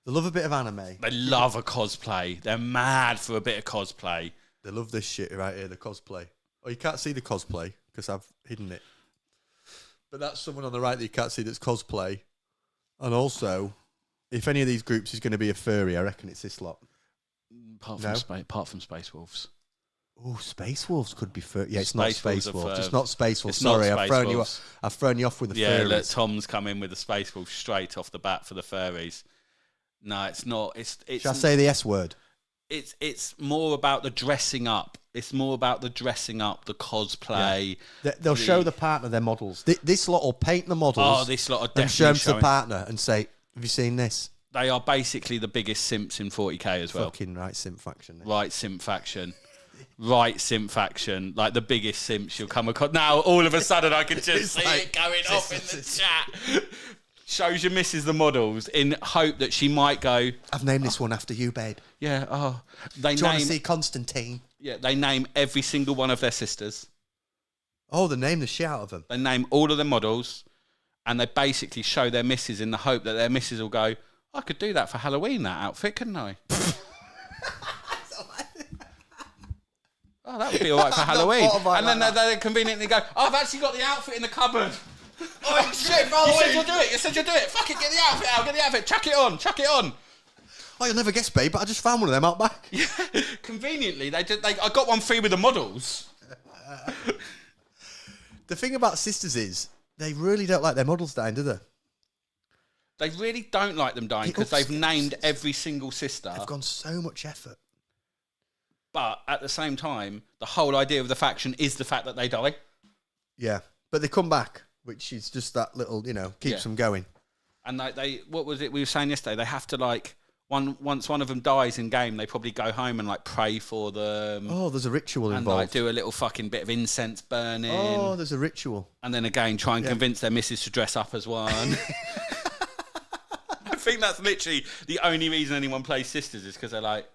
They love a bit of anime. They love a cosplay. They're mad for a bit of cosplay. They love this shit right here, the cosplay. Oh, you can't see the cosplay because I've hidden it. But that's someone on the right that you can't see that's cosplay. And also, if any of these groups is going to be a furry, I reckon it's this lot. Apart from Space Wolves. Oh, Space Wolves could be furry. Yeah, it's Space not Space Wolves are Wolves. fur- It's not Space Wolves. It's not Sorry, Space I've thrown you off with the furries. Look, Tom's come in with the Space Wolves straight off the bat for the furries. No, it's not. It's Shall I say the S word? It's more about the dressing up. It's more about the dressing up, the cosplay. Yeah. They'll show the partner their models. This lot will paint the models. Oh, this lot are and show definitely them to the showing. partner and say, "Have you seen this?" They are basically the biggest simps in 40k as well. Fucking right, simp faction. Right, simp faction. Right, simp faction. Like the biggest simps you'll come across. Now, all of a sudden, I can just see it going off in the chat. Shows your missus the models in hope that she might go, I've named this one after you, babe. yeah, oh. Do you want to see Constantine? Yeah, they name every single one of their sisters. Oh, they name the shit out of them. They name all of their models, and they basically show their missus in the hope that their missus will go, I could do that for Halloween, that outfit, couldn't I? Oh, that would be all right for Halloween. And then they conveniently go, oh, I've actually got the outfit in the cupboard. Oh, shit, you said you'll do it. You said you'll do it. Fuck it, get the outfit out. Get the outfit. Chuck it on. Chuck it on. Oh, you'll never guess, babe, but I just found one of them out back. Yeah, conveniently, I got one free with the models. The thing about sisters is they really don't like their models dying, do they? They really don't like them dying because they've named every single sister. They've gone so much effort. But at the same time, the whole idea of the faction is the fact that they die. Yeah, but they come back, which is just that little, keeps them going. And they what was it we were saying yesterday? They have to once one of them dies in game, they probably go home and pray for them. Oh, there's a ritual and involved. do a little fucking bit of incense burning. Oh, there's a ritual. And then again, try and convince their missus to dress up as one. I think that's literally the only reason anyone plays sisters is because they're like,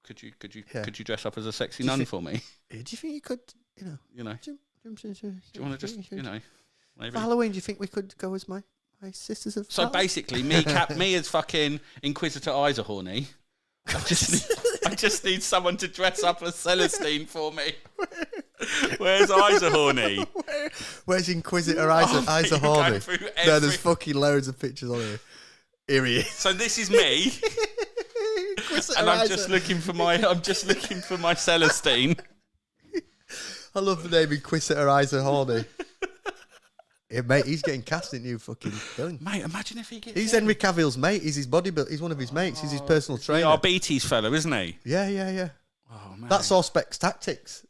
could you dress up as a sexy nun for me? Do you think you could, Do you want to just, maybe? For Halloween, do you think we could go as my sisters of So basically, me as fucking Inquisitor Eyes are horny. I just need someone to dress up as Celestine for me. Where's Eyes are horny? Where's Inquisitor Eyes are horny? No, there's fucking loads of pictures on here. Here he is. So this is me. and I'm just looking for my Celestine. I love the name Inquisitor Isa Horny. Yeah, mate, he's getting cast in new fucking film. Mate, imagine if he gets. He's Henry Cavill's mate. He's his bodybuilder. He's one of his mates. He's his personal trainer. RBT's fellow, isn't he? Yeah. Oh man, That's Auspex Tactics.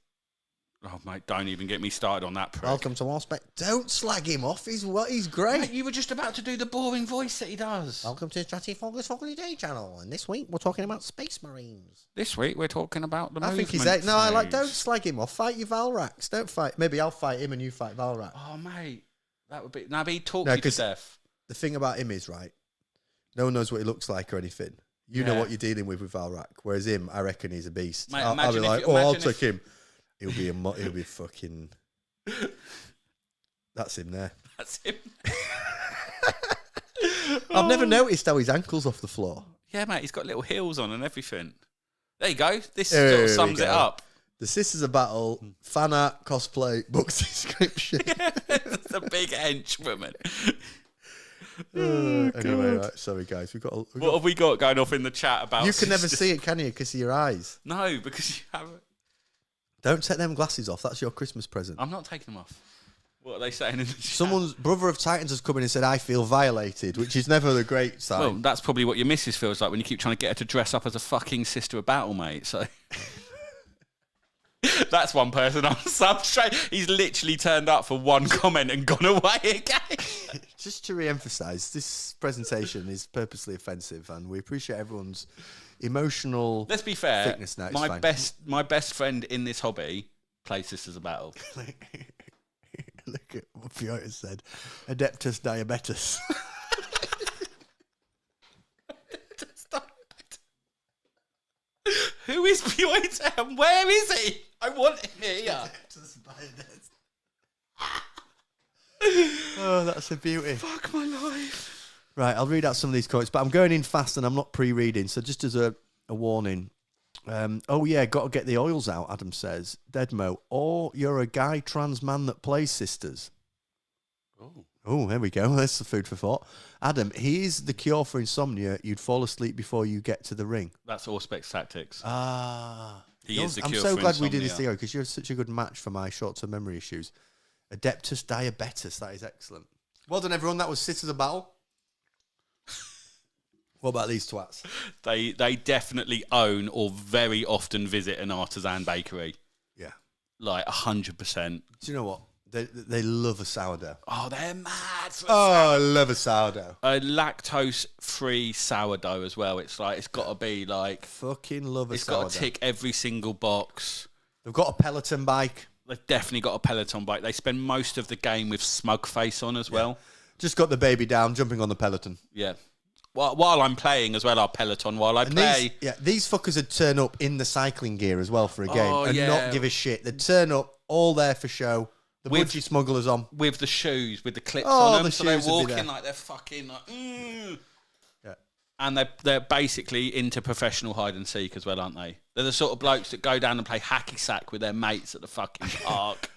Oh mate, don't even get me started on that prick. Welcome to Auspex. Don't slag him off. He's great. Mate, you were just about to do the boring voice that he does. Welcome to Strategy Focus Day channel. And this week we're talking about Space Marines. This week we're talking about the movement. I think he's eight. No, I like. Don't slag him off. Fight your Valrax. Don't fight. Maybe I'll fight him and you fight Valrax. Oh mate, that would be. No, but he'd talk you to death. The thing about him is, right, no one knows what he looks like or anything. You know what you're dealing with Valrax. Whereas him, I reckon he's a beast. Mate, I'll be like, I'll take him. He'll be fucking. That's him there. That's him. I've never noticed how his ankle's off the floor. Yeah, mate, he's got little heels on and everything. There you go. This sort of sums it up. The Sisters of Battle, fan art, cosplay, book description. It's a big henchwoman. Anyway, right, sorry guys, What have we got going off in the chat about? You can never see it, can you? Because of your eyes. No, because you haven't. Don't take them glasses off. That's your Christmas present. I'm not taking them off. What are they saying in the chat? Someone's brother of Titans has come in and said, I feel violated, which is never a great sign. Well, that's probably what your missus feels like when you keep trying to get her to dress up as a fucking Sister of Battle, mate. So that's one person on substrate. He's literally turned up for one comment and gone away again. Just to re-emphasise, this presentation is purposely offensive, and we appreciate everyone's emotional. Let's be fair. Thickness now. My best friend in this hobby plays Sisters of Battle. Look at what Piotr said. Adeptus diabetes. Who is Piotr and where is he? I want him here. Adeptus diabetes. Oh, that's a beauty. Fuck my life. Right, I'll read out some of these quotes, but I'm going in fast and I'm not pre-reading, so just as a warning. Oh yeah, got to get the oils out, Adam says. Deadmo, or you're a guy trans man that plays Sisters. Oh, there we go. That's the food for thought. Adam, he is the cure for insomnia. You'd fall asleep before you get to the ring. That's Auspex Tactics. He is the I'm cure so for glad insomnia. we did this together because you're such a good match for my short-term memory issues. Adeptus diabetes, that is excellent. Well done, everyone. That was Sisters of Battle. What about these twats? They definitely own or very often visit an artisan bakery. Yeah. Like 100%. Do you know what? They love a sourdough. Oh, they're mad. I love a sourdough. A lactose-free sourdough as well. It's like, it's got to be like... Fucking love a It's sourdough. got to tick every single box. They've got a Peloton bike. They've definitely got a Peloton bike. They spend most of the game with smug face on as well. Just got the baby down, jumping on the Peloton. Yeah. While I'm playing as well, our Peloton, while I play. These fuckers would turn up in the cycling gear as well for a game and yeah. not give a shit. They'd turn up all there for show. The budgie smugglers on. With the shoes, with the clips Oh, on them. the So they're shoes would be walking there. like they're fucking like... Yeah. And they're basically into professional hide and seek as well, aren't they? They're the sort of blokes that go down and play hacky sack with their mates at the fucking park.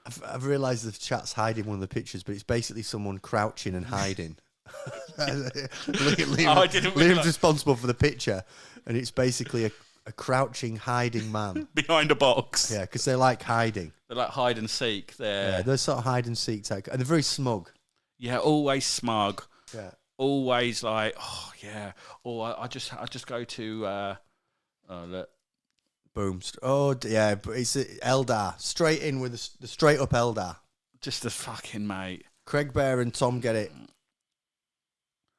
I've realised the chat's hiding one of the pictures, but it's basically someone crouching and hiding. Liam, I didn't Liam's realise. responsible for the picture, and it's basically a crouching, hiding man. Behind a box. Yeah, because they like hiding. They're like hide and seek. They're sort of hide and seek type, and they're very smug. Yeah, always smug. Yeah. Always like, oh yeah. Or I just go to look. Boom. Oh yeah, but it's Eldar. Straight in with the straight up Eldar. Just a fucking mate. Craig Bear and Tom get it.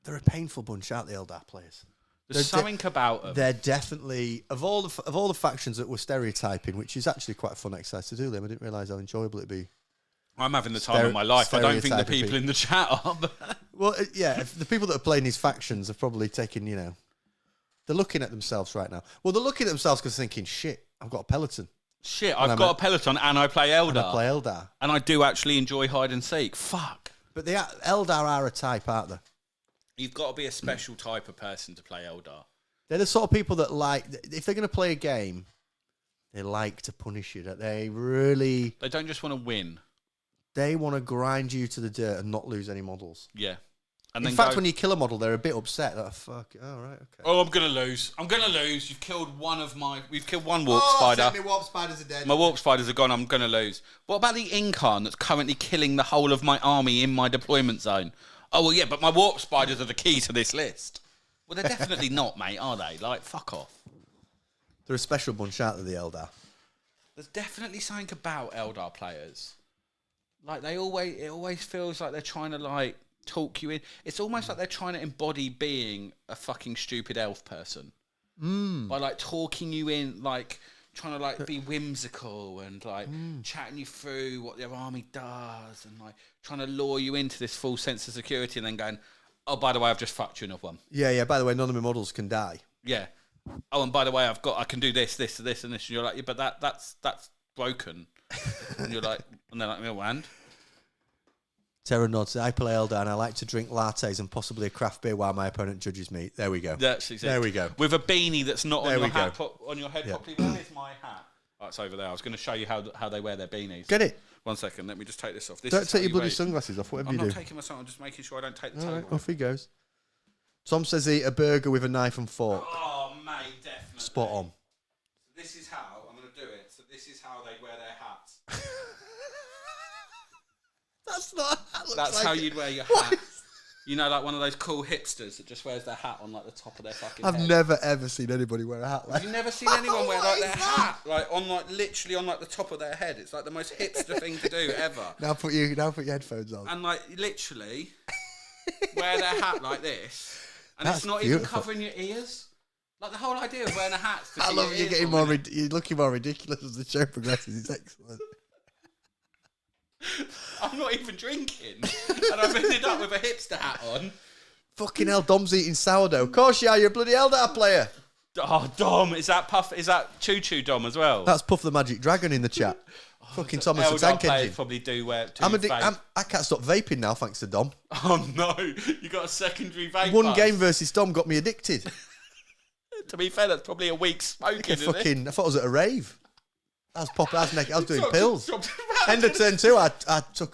They're a painful bunch, aren't they, Eldar players? There's something about them. They're definitely of all the factions that we're stereotyping, which is actually quite a fun exercise to do. Liam, I didn't realise how enjoyable it'd be. I'm having the time of my life. I don't think the stereotyping people in the chat are. But Well, yeah, if the people that are playing these factions are probably taking, they're looking at themselves right now. Well, they're looking at themselves because thinking, shit, I've got a Peloton. shit, I've got a Peloton and I play Eldar. And I play Eldar. And I do actually enjoy hide and seek. Fuck. But the Eldar are a type, aren't they? You've got to be a special type of person to play Eldar. They're the sort of people that like, if they're going to play a game, they like to punish you. That they don't just want to win. They want to grind you to the dirt and not lose any models. Yeah. And In then fact, go, when you kill a model, they're a bit upset. Like, fuck. Oh, right, okay. oh, I'm gonna lose. You've killed we've killed one warp spider. My warp spiders are dead. My warp spiders are gone. I'm gonna lose. What about the Incarn that's currently killing the whole of my army in my deployment zone? Oh well, yeah, but my warp spiders are the key to this list. Well, they're definitely not, mate, are they? Like, fuck off. They're a special bunch, aren't they, the Eldar? There's definitely something about Eldar players. Like, it always feels like they're trying to, like, talk you in. It's almost like they're trying to embody being a fucking stupid elf person. By, like, talking you in, like, trying to, like, be whimsical and, like, chatting you through what their army does and, like, trying to lure you into this full sense of security and then going, oh, by the way, I've just fucked you another one. Yeah. By the way, none of my models can die. Yeah. Oh, and by the way, I can do this, and this, and this. And you're like, yeah, but that's broken. And you're like, and they're like, no, and? Terra Nod says, I play Eldar and I like to drink lattes and possibly a craft beer while my opponent judges me. There we go. That's exactly. There we go. With a beanie that's not on your hat, on your head Yeah. properly. Where is my hat? Oh, it's over there. I was going to show you how they wear their beanies. Get it? 1 second. Let me just take this off. Don't take your bloody sunglasses off, whatever I'm you do. not taking my sunglasses. I'm just making sure I don't take the All table. right, off he goes. Tom says eat a burger with a knife and fork. Oh, mate, definitely. Spot on. This is how I'm going to do it. So this is how they wear their hats. That's not. That's like how it. you'd wear your hat. You know, like one of those cool hipsters that just wears their hat on like the top of their fucking I've head. never ever seen anybody wear a hat like Have you never seen anyone wear like their hat, like on like literally on like the top of their head? It's like the most hipster thing to do ever. Now put your headphones on. And like literally wear their hat like this, and That's it's not beautiful. even covering your ears. Like the whole idea of wearing a hat. I love you getting more. You're looking more ridiculous as the show progresses. It's excellent. I'm not even drinking, and I've ended up with a hipster hat on. Fucking hell, Dom's eating sourdough. Of course you are. You're a bloody Eldar player. Oh, Dom, is that Choo Choo Dom as well? That's Puff the Magic Dragon in the chat. Fucking Thomas the Eldar Tank players Engine. probably do wear. I can't stop vaping now, thanks to Dom. Oh no, you got a secondary vape. One buzz. game versus Dom got me addicted. To be fair, that's probably a week's smoking. Isn't it? I thought I was at a rave. I was popping. I was doing Dropped- pills. dropped- End of turn 2, I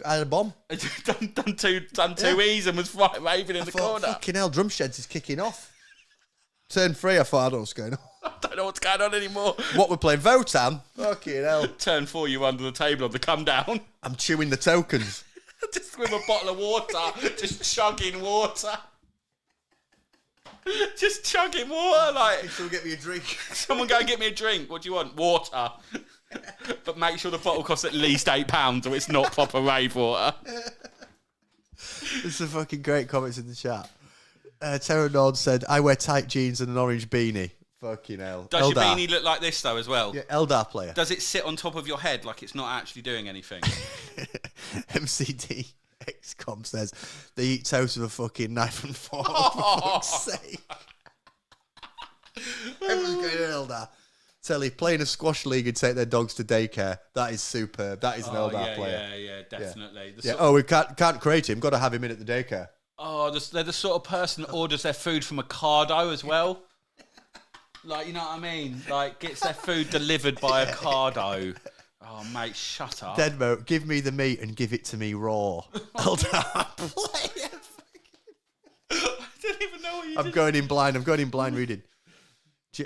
had a bomb. done two E's and was raving in I the thought, corner. fucking hell, drum sheds is kicking off. Turn 3, I thought, I don't know what's going on. I don't know what's going on anymore. What, we're playing Votan? Fucking hell. Turn 4, you under the table on the come down. I'm chewing the tokens. Just with a bottle of water, just chugging water. Just chugging water, like Someone get me a drink. someone go and get me a drink. What do you want? Water. But make sure the bottle costs at least £8 or it's not proper rave water. There's some fucking great comments in the chat. Terra Nord said, I wear tight jeans and an orange beanie. Fucking hell. Does your Eldar. beanie look like this though as well? Yeah, Eldar player. Does it sit on top of your head like it's not actually doing anything? MCD XCOM says, they eat toast with a fucking knife and fork, for fuck's sake. Everyone's going to Eldar. Telly, playing a squash league and take their dogs to daycare. That is superb. That is an Eldar player. Yeah, definitely. Yeah. Oh, we can't create him. Got to have him in at the daycare. Oh, they're the sort of person that orders their food from Ocado as well. Like, you know what I mean? Like, gets their food delivered by Ocado. Oh, mate, shut up. Deadmo, give me the meat and give it to me raw. Eldar player. I don't even know what you I'm did. going in blind reading.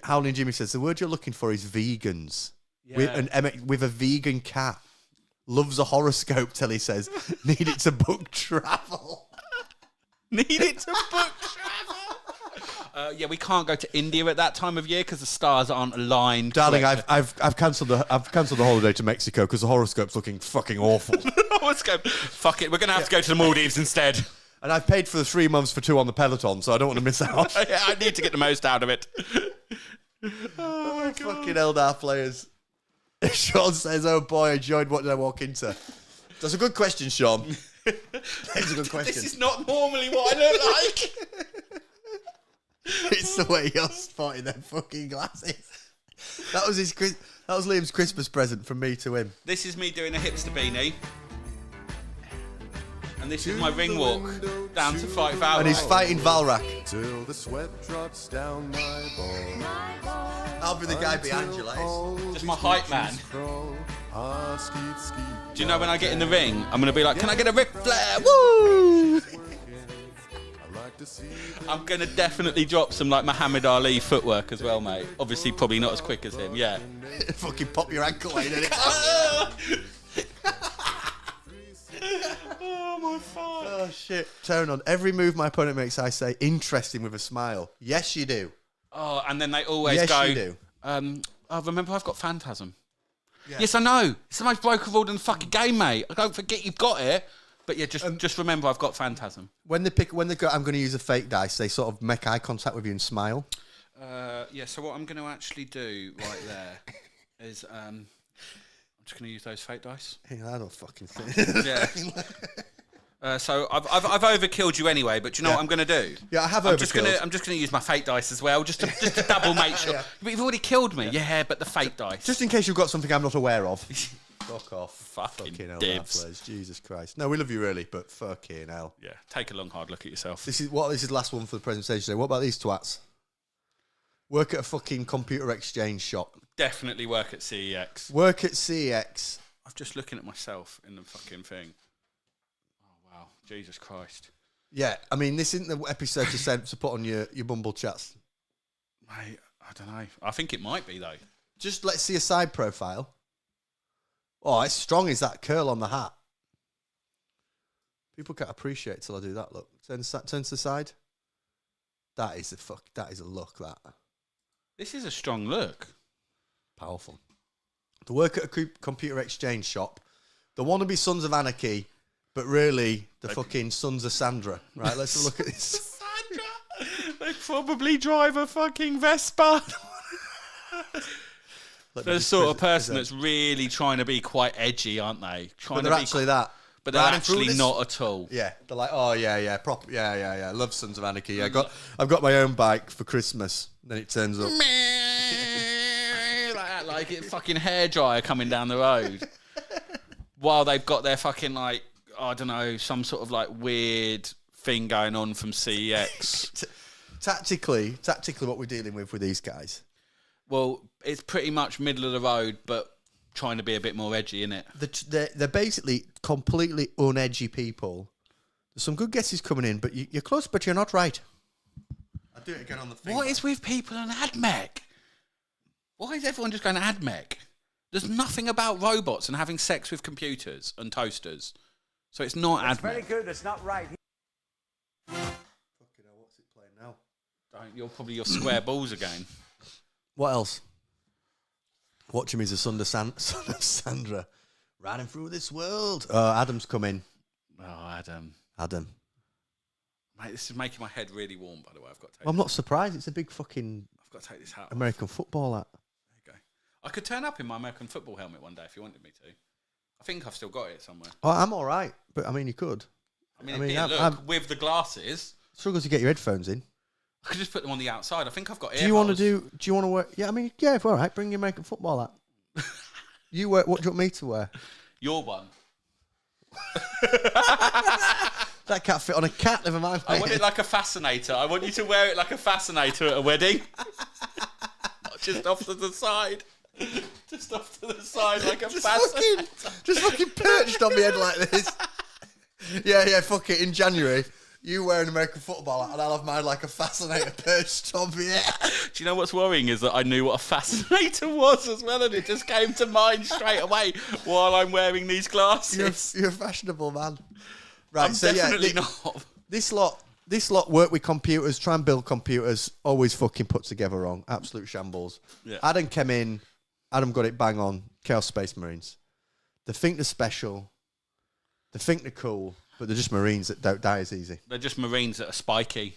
Howling Jimmy says, the word you're looking for is vegans. Yeah. With a vegan cat. Loves a horoscope, Telly says. Need it to book travel. Need it to book travel. Yeah, we can't go to India at that time of year because the stars aren't aligned. Darling, correctly. I've cancelled the holiday to Mexico because the horoscope's looking fucking awful. Let's go. Fuck it, we're going to have to go to the Maldives instead. And I've paid for the 3 months for 2 on the Peloton, so I don't want to miss out. Yeah, I need to get the most out of it. Oh, fucking Eldar players. Sean says, oh boy, I enjoyed what did I walk into. That's a good question, Sean. That's a good question. This is not normally what I look like. It's the way you're spotting them fucking glasses. That was Liam's Christmas present from me to him. This is me doing a hipster beanie. And this is my ring walk down to fight Valor. And he's fighting Valrak. Till the sweat drops down my balls. I'll be the guy behind you, lads. Just my hype man. Skeet. Do you know when I get in the ring, I'm going to be like, can I get a Ric Flair? Woo! I'm going to definitely drop some like Muhammad Ali footwork as well, mate. Obviously, probably not as quick as him, yeah. Fucking pop your ankle in it. Oh, my fuck. Oh, shit. Turn on. Every move my opponent makes, I say, interesting with a smile. Yes, you do. Oh, and then they always Yes, go, you do. oh, remember I've got Phantasm. Yeah. Yes, I know. It's the most broken rule in the fucking game, mate. I don't forget you've got it. But yeah, just remember I've got Phantasm. When they go, I'm going to use a fake dice, they sort of make eye contact with you and smile. Yeah, so what I'm going to actually do right there is I'm just going to use those fake dice. Yeah, I don't fucking think. Yeah. So I've overkilled you anyway, but do you know what I'm going to do? Yeah, I have I'm overkilled. I'm just going to use my fate dice as well, just to double make sure. Yeah. But you've already killed me. Yeah, but the fate dice. Just in case you've got something I'm not aware of. Fuck off. Fucking hell, dibs. Flares. Jesus Christ. No, we love you really, but fucking hell. Yeah, take a long hard look at yourself. This is the last one for the presentation today. What about these twats? Work at a fucking computer exchange shop. Definitely work at CEX. Work at CEX. I'm just looking at myself in the fucking thing. Oh, wow. Jesus Christ. Yeah, I mean, this isn't the episode to put on your Bumble chats. Mate, I don't know. I think it might be, though. Just let's see a side profile. Oh, it's strong as that curl on the hat. People can't appreciate it till I do that. Look, turn to the side. That is a look. That This is a strong look. Powerful. The work at a computer exchange shop. The wannabe Sons of Anarchy, but really the fucking Sons of Sandra. Right, let's have a look at this. Sandra? They probably drive a fucking Vespa. They're the sort of person that's really trying to be quite edgy, aren't they? But they're actually that. But they're actually not at all. Yeah, they're like, oh yeah, proper, yeah. Love Sons of Anarchy. Yeah, I've got my own bike for Christmas. Then it turns up like a fucking hairdryer coming down the road, while they've got their fucking like, I don't know, some sort of like weird thing going on from CEX. Tactically, what we're dealing with these guys. Well, it's pretty much middle of the road, but trying to be a bit more edgy, innit? They're basically completely unedgy people. There's some good guesses coming in, but you're close, but you're not right. I'll do it again on the thing. What is with people and AdMech? Why is everyone just going to AdMech? There's nothing about robots and having sex with computers and toasters. So it's not AdMech. Very good. It's not right. Fucking hell, what's it playing now? You're probably your square balls again. What else? Watch him as a son of Sandra. Riding through this world. Adam's coming. Oh, Adam. Mate, this is making my head really warm, by the way. I've got to take I'm not surprised. It's a big fucking I've got to take this hat off. American football hat. There you go. I could turn up in my American football helmet one day if you wanted me to. I think I've still got it somewhere. Oh, I'm all right. But, I mean, you could. With the glasses. Struggle to get your headphones in. I could just put them on the outside. I think I've got ear Do you want holes. to wear... Yeah, I mean, yeah, all right. Bring your American football hat. You wear... What do you want me to wear? Your one. That can't fit on a cat, never mind. I want it like a fascinator. I want you to wear it like a fascinator at a wedding. Not just off to the side. Just off to the side like a fascinator. Just fucking perched on my head like this. Yeah, fuck it. In January, you wear an American football hat and I'll have mine like a fascinator perched on me. Do you know what's worrying is that I knew what a fascinator was as well, and it just came to mind straight away while I'm wearing these glasses. You're a fashionable man. Right, I'm so definitely not. This lot work with computers, try and build computers, always fucking put together wrong. Absolute shambles. Yeah. Adam came in, Adam got it bang on, Chaos Space Marines. They think they're special, they think they're cool, but they're just Marines that don't die as easy. They're just Marines that are spiky.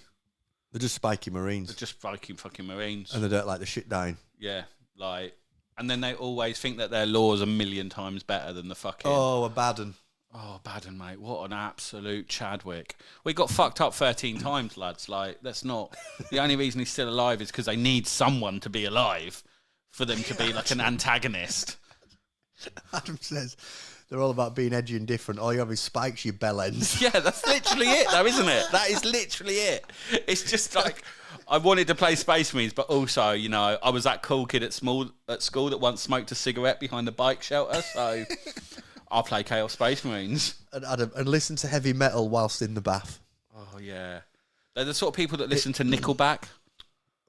They're just spiky Marines. They're just spiky fucking Marines. And they don't like the shit dying. Yeah, like... And then they always think that their law's a million times better than the fucking... Oh, a bad one. Oh, Baden, mate. What an absolute Chadwick. We got fucked up 13 times, lads. Like, that's not... The only reason he's still alive is because they need someone to be alive for them to be like an antagonist. Adam says they're all about being edgy and different. All you have is spikes, you bell ends. Yeah, that's literally it, though, isn't it? That is literally it. It's just like... I wanted to play Space Marines, but also, you know, I was that cool kid at school that once smoked a cigarette behind the bike shelter, so... I'll play Chaos Space Marines. And Adam, and listen to heavy metal whilst in the bath. Oh, yeah. They're the sort of people that listen to Nickelback.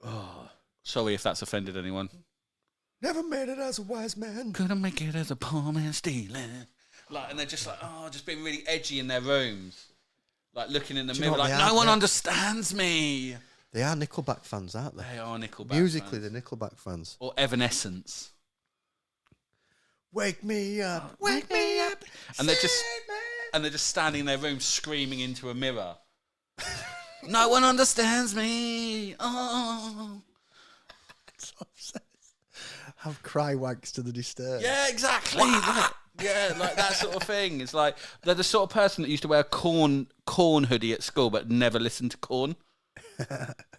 Oh, sorry if that's offended anyone. Never made it as a wise man. Couldn't make it as a poor man stealing. Like, and they're just like, just being really edgy in their rooms. Like, looking in the mirror, like, no one understands me. They are Nickelback fans, aren't they? They are Nickelback Musically, fans. they're Nickelback fans. Or Evanescence. Wake me up, wake me up. And they're just standing in their room screaming into a mirror. No one understands me. Oh. Have cry wanks to the Disturbed. Yeah, exactly. Like that sort of thing. It's like they're the sort of person that used to wear a corn hoodie at school but never listened to Korn.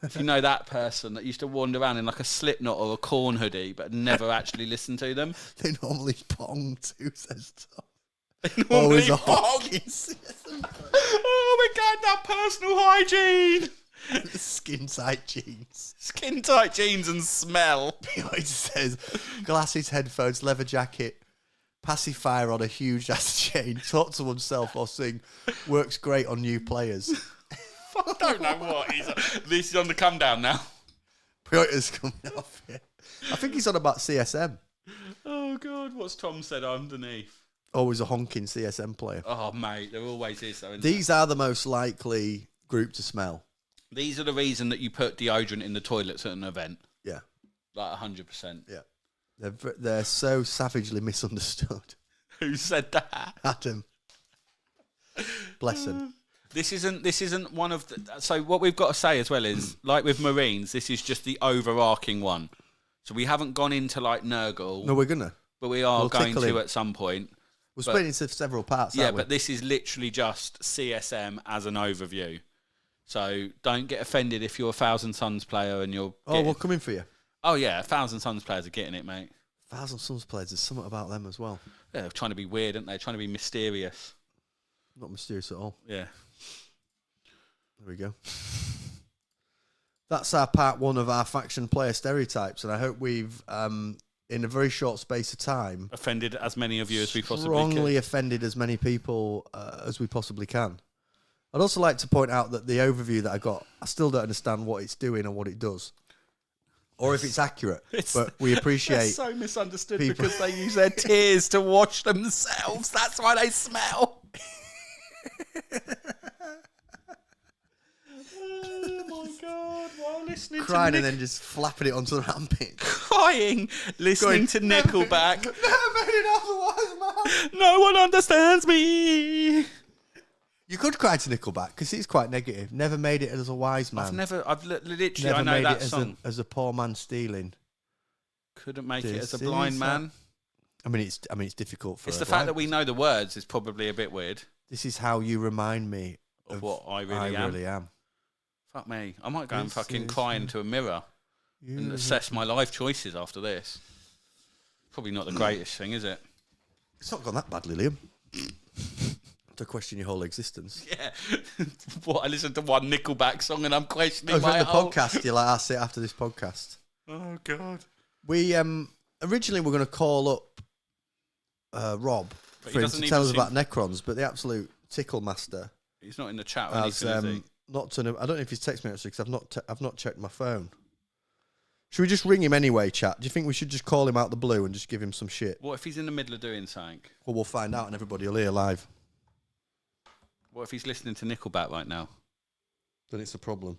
If you know that person that used to wander around in like a Slipknot or a Korn hoodie but never actually listened to them. They normally pong too, says Tom. They normally Always a pong. Oh my God, that personal hygiene. Skin tight jeans. Skin tight jeans and smell. He always says glasses, headphones, leather jacket, pacifier on a huge ass chain, talk to oneself or sing, works great on new players. I don't know what he's on. This is on the come down now. Priority's coming off here. I think he's on about CSM. Oh God, what's Tom said underneath? Always a honking CSM player. Oh mate, there always is. Though, These are the most likely group to smell. These are the reason that you put deodorant in the toilets at an event. Yeah. Like 100%. Yeah. They're so savagely misunderstood. Who said that? Adam. Bless him. This isn't one of the... So what we've got to say as well is, like with Marines, this is just the overarching one. So we haven't gone into like Nurgle. No, we're gonna. But we are going tickle to him at some point. We're splitting into several parts, Yeah, aren't we? but this is literally just CSM as an overview. So don't get offended if you're a Thousand Suns player and you're... we're coming for you. Oh yeah, Thousand Suns players are getting it, mate. Thousand Suns players, there's something about them as well. Yeah, they're trying to be weird, aren't they? Trying to be mysterious. Not mysterious at all. Yeah. There we go. That's our part one of our faction player stereotypes, and I hope we've, in a very short space of time, Offended as many of you as we possibly strongly can. offended as many people as we possibly can. I'd also like to point out that the overview that I got, I still don't understand what it's doing or what it does, or if it's accurate. But we appreciate. It's so misunderstood people. because they use their tears to wash themselves. That's why they smell. Oh my God! While listening Crying to and then just flapping it onto the rampage. crying, listening to Nickelback. Never made it otherwise, man. No one understands me. You could cry to Nickelback because it's quite negative. Never made it as a wise man. I've literally, Never I know made that it song. as a poor man stealing. Couldn't make it as a This blind is man. I mean, it's difficult for. It's a the fact that blind we know the words is probably a bit weird. This is how you remind me Of what I really am. Fuck me. I might go and This fucking is cry into a mirror and assess my life choices after this. Probably not the greatest thing, is it? It's not gone that badly, Liam. To question your whole existence. Yeah. What? I listened to one Nickelback song and I'm questioning Over my the whole... podcast, you're like, I'll sit after this podcast. Oh, God. We originally were going to call up Rob But he for him doesn't to tell us even about Necrons, but the absolute tickle master He's not in the chat or has anything, is he? not done. I don't know if he's texted me actually because I've not checked my phone. Should we just ring him anyway, chat? Do you think we should just call him out the blue and just give him some shit? What if he's in the middle of doing something? Well, we'll find out and everybody will hear live. What if he's listening to Nickelback right now? Then it's a problem.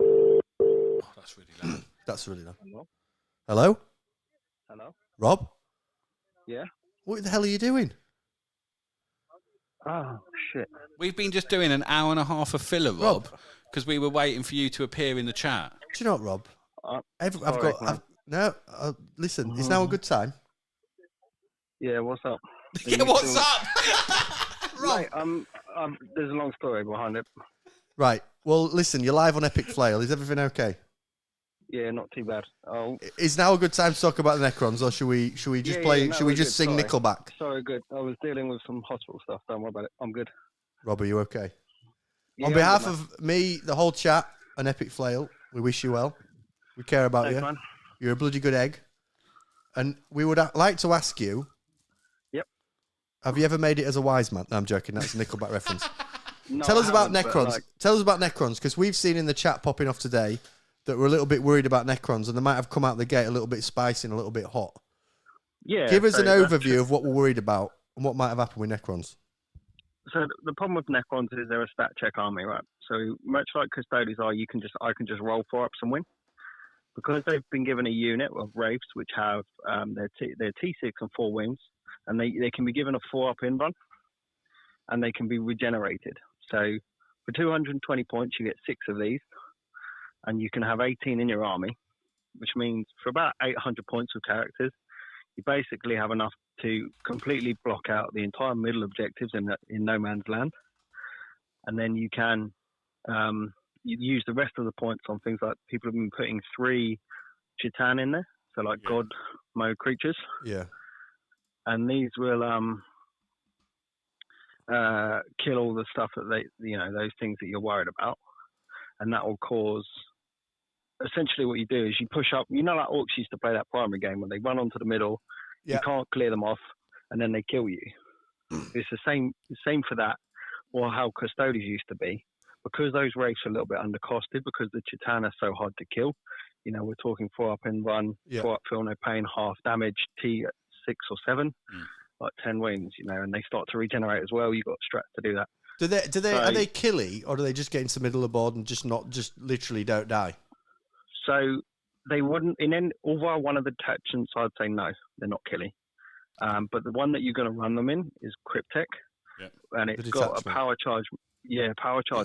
Oh, that's really loud. That's really loud. Hello? Hello? Hello? Rob? Yeah? What the hell are you doing? Oh, shit. We've been just doing an hour and a half of filler, Rob, because we were waiting for you to appear in the chat. Do you know what, Rob? I've sorry, man. Listen, it's now a good time. Yeah, what's up? Yeah, what's up? Right, there's a long story behind it. Right. Well, listen, you're live on Epic Flail. Is everything okay? Yeah, not too bad. Oh, Is now a good time to talk about the Necrons, or should we just play? no, should we we're just good, sing sorry. Nickelback? sorry, good. I was dealing with some hospital stuff. Don't worry about it. I'm good. Rob, are you okay? Yeah, On I'm behalf good, of me, the whole chat, and Epic Flail, we wish you well. We care about Thanks, you. man. You're a bloody good egg. And we would like to ask you. Yep. Have you ever made it as a wise man? No, I'm joking. That's a Nickelback reference. No, Tell I us about haven't, but, Necrons. like, Tell us about Necrons, because we've seen in the chat popping off today that we're a little bit worried about Necrons, and they might have come out the gate a little bit spicy and a little bit hot. yeah. Give us so an that's overview true. of what we're worried about and what might have happened with Necrons. So the problem with Necrons is they're a stat check army, right? So much like Custodians are, I can just roll 4-ups and win. Because they've been given a unit of Wraiths which have their T6 and 4 wings, and they can be given a 4-up in run, and they can be regenerated. So for 220 points, you get 6 of these, and you can have 18 in your army, which means for about 800 points of characters, you basically have enough to completely block out the entire middle objectives in no man's land, and then you can you use the rest of the points on things like people have been putting 3 Chitan in there, so like god mode creatures. Yeah. And these will kill all the stuff that those things that you're worried about, and that will cause. Essentially, what you do is you push up. You know, like orcs used to play that primary game when they run onto the middle, you can't clear them off, and then they kill you. It's the same for that, or how Custodians used to be, because those Wraiths are a little bit undercosted because the Chitan are so hard to kill. You know, we're talking 4-up in run, 4-up feel no pain, half damage, T at 6 or 7, like 10 wings. You know, and they start to regenerate as well. You've got strats to do that. Are they killy, or do they just get into the middle of the board and just literally don't die? So they wouldn't, although one of the detachments, I'd say no, they're not killy. But the one that you're going to run them in is Cryptek, and it's got a power charge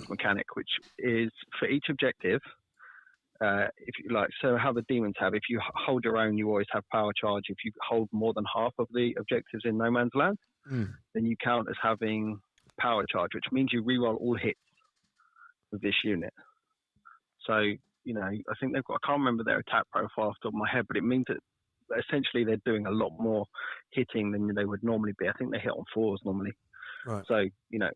mechanic, which is for each objective. If you like, so how the demons have, if you hold your own, you always have power charge. If you hold more than half of the objectives in no man's land, then you count as having power charge, which means you reroll all hits with this unit. So, you know, I think they've got, I can't remember their attack profile off the top of my head, but it means that essentially they're doing a lot more hitting than they would normally be. I think they hit on 4s normally. Right. So, you know,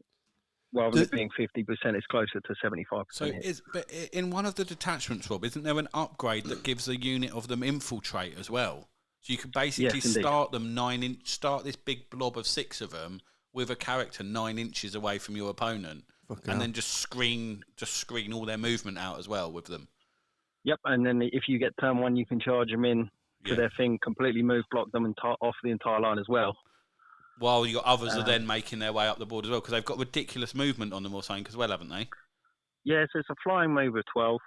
rather than it being 50%, it's closer to 75%. So, but in one of the detachments, Rob, isn't there an upgrade that gives a unit of them infiltrate as well? So you could basically start them start this big blob of 6 of them with a character 9 inches away from your opponent, then just screen all their movement out as well with them. Yep, and then if you get turn 1, you can charge them in to their thing, completely move, block them, off the entire line as well. While your others are then making their way up the board as well, because they've got ridiculous movement on them or something as well, haven't they? Yeah, so it's a flying move of 12.